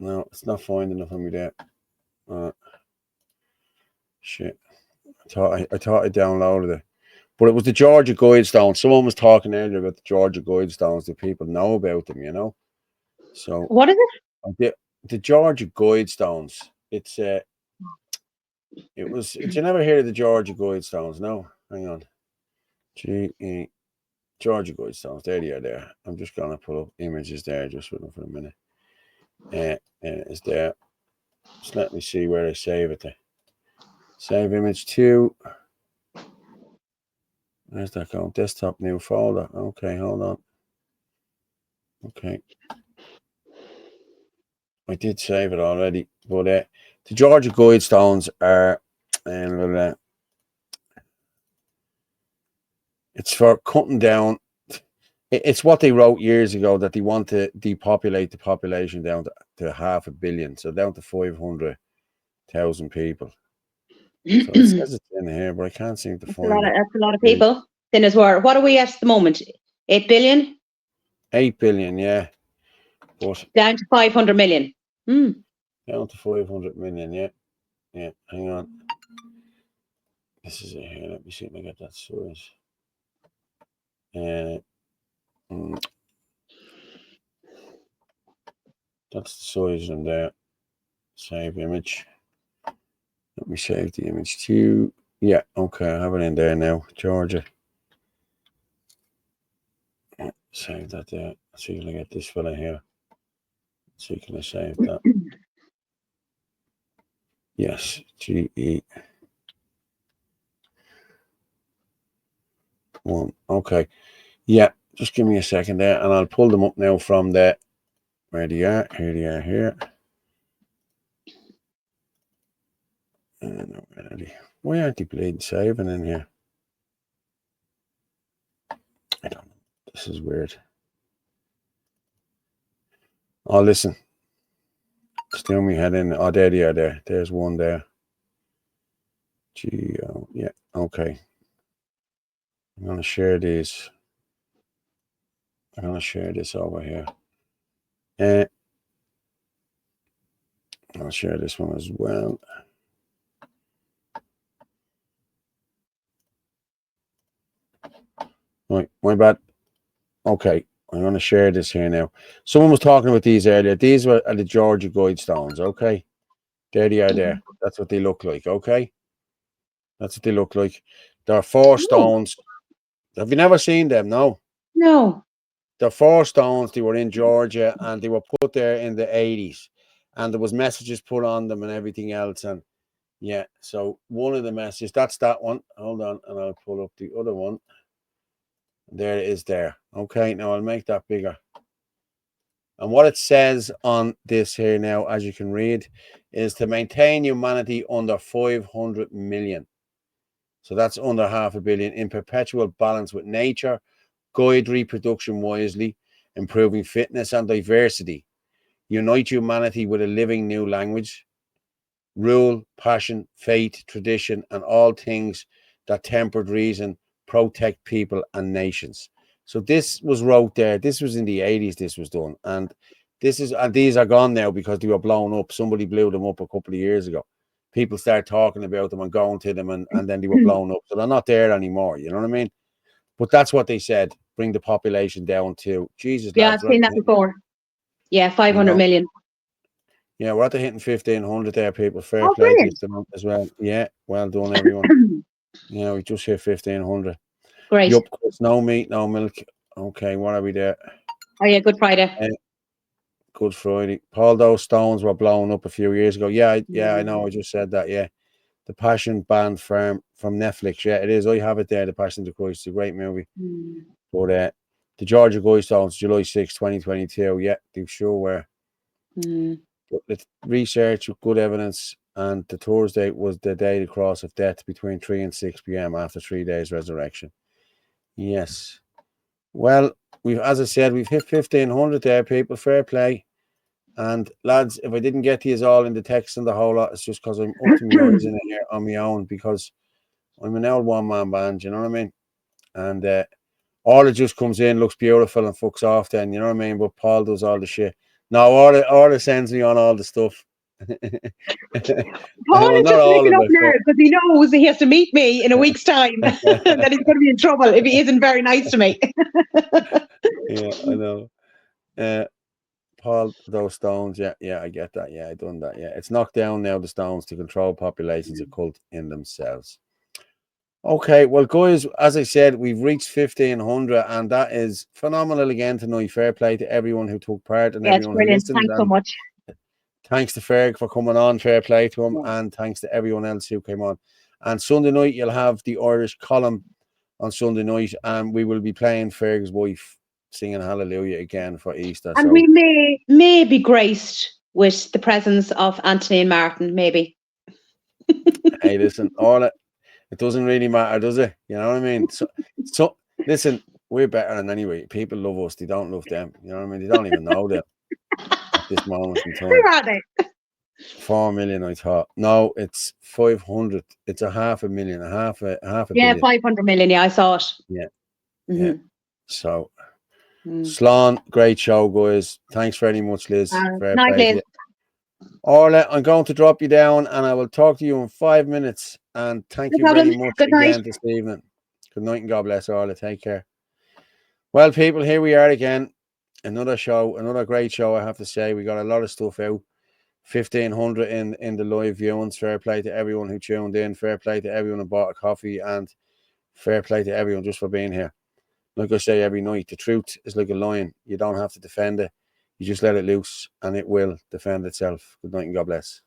No, it's not finding nothing with that. Shit. I thought I downloaded it. But it was the Georgia Guidestones. Someone was talking earlier about the Georgia Guidestones, that people know about them, you know. So what is it? The Georgia Guidestones. It's did you never hear of the Georgia Guidestones? No, hang on. Georgia Guidestones. There they are there. I'm just gonna pull up images there just for a minute. It's there. Just let me see where I save it there. Save image 2. Where's that going? Desktop new folder. Okay, hold on. Okay. I did save it already, but the Georgia Guidestones are, it's for cutting down. It's what they wrote years ago, that they want to depopulate the population down to 500 million, so down to 500,000 people. So it says it's in here, but I can't seem to find it. That's a lot of people. Then as well. What are we at the moment? 8 billion? 8 billion, yeah. But down to 500 million. Down to 500 million, yeah. Yeah, hang on. This is it here. Let me see if I get that size. That's the size in there. Save image. Let me save the image too. Yeah, okay, I have it in there now. Georgia. Save that there. So you can get this fella here. So you can save that. Yes, GE1. Okay. Yeah, just give me a second there and I'll pull them up now from there. Where they are. Here they are here. Why aren't they bleeding saving in here? I don't know. This is weird. Oh, listen. Still me head in. Oh, there they are there. There's one there. Geo. Yeah, okay. I'm going to share these. I'm going to share this over here. I'll share this one as well. Right, my bad. Okay, I'm going to share this here now. Someone was talking about these earlier. These are the Georgia Guidestones, okay? There they are there. That's what they look like, okay? That's what they look like. There are 4 stones. Have you never seen them? No. No. There are 4 stones. They were in Georgia and they were put there in the 80s. And there was messages put on them and everything else. And yeah, so one of the messages, that's that one. Hold on, and I'll pull up the other one. There it is there. Okay, now I'll make that bigger. And what it says on this here now, as you can read, is to maintain humanity under 500 million. So that's under 500 million in perpetual balance with nature, guide reproduction wisely, improving fitness and diversity, unite humanity with a living new language, rule, passion, faith, tradition, and all things that tempered reason, protect people and nations. So this was wrote there. This was in the 80s. This was done, and these are gone now because they were blown up. Somebody blew them up a couple of years ago. People start talking about them and going to them, and then they were blown up. So they're not there anymore. You know what I mean? But that's what they said. Bring the population down to Jesus. Yeah, lads, I've seen that before. Yeah, 500 million. Yeah, we're at the hitting 1,500 there, people. Fair Oh, play to you brilliant. as well. Yeah, well done, everyone. Yeah, we just hit 1,500. Great. Yup, no meat, no milk. Okay, what are we there? Oh, yeah, Good Friday. Good Friday. Paul, those stones were blown up a few years ago. Yeah, I know. I just said that. Yeah. The Passion Band from Netflix. Yeah, it is. I have it there. The Passion of the Christ. It's a great movie. But the Georgia Guidestones, July 6, 2022. Yeah, they sure were. But the research with good evidence, and the Thursday was the day the cross of death between 3 and 6 p.m. after 3 days resurrection. Yes. Well, as I said, we've hit 1,500 there, people. Fair play. And lads, if I didn't get to you all in the text and the whole lot, it's just because I'm up to my eyes in here on my own, because I'm an old one-man band, you know what I mean? And Orla just comes in, looks beautiful, and fucks off then, you know what I mean? But Paul does all the shit. No, Orla sends me on all the stuff. Paul Well, is not just all making of up it, now because he knows he has to meet me in a week's time. That he's going to be in trouble if he isn't very nice to me. Yeah, I know. Paul, those stones, yeah, I get that. Yeah, I done that. Yeah, it's knocked down now, the stones, to control populations of cult in themselves. Okay, well, guys, as I said, we've reached 1,500, and that is phenomenal again tonight. Fair play to everyone who took part and Yeah, it's everyone who brilliant. listened. Thanks so And much. thanks to Ferg for coming on. Fair play to him, and thanks to everyone else who came on. And Sunday night, you'll have the Irish column on Sunday night, and we will be playing Ferg's wife singing Hallelujah again for Easter. And so we may be graced with the presence of Anthony and Martin, maybe. Hey, listen, it doesn't really matter, does it? You know what I mean? So listen, we're better than anyway. People love us, they don't love them. You know what I mean? They don't even know them at this moment in time. Where are they? 4 million, I thought. No, it's 500. It's a 500,000, half a Yeah, billion. 500 million. Yeah, I saw it. Yeah. Mm-hmm. Yeah. So Slán, great show, guys. Thanks very much, Liz. Fair Night, play to Liz. you. Orla, I'm going to drop you down and I will talk to you in 5 minutes. And thank you very much again this evening. Good night and God bless, Orla. Take care. Well, people, here we are again. Another show, another great show, I have to say. We got a lot of stuff out. 1,500 in the live viewings. Fair play to everyone who tuned in. Fair play to everyone who bought a coffee. And fair play to everyone just for being here. Like I say every night, the truth is like a lion. You don't have to defend it. You just let it loose and it will defend itself. Good night and God bless.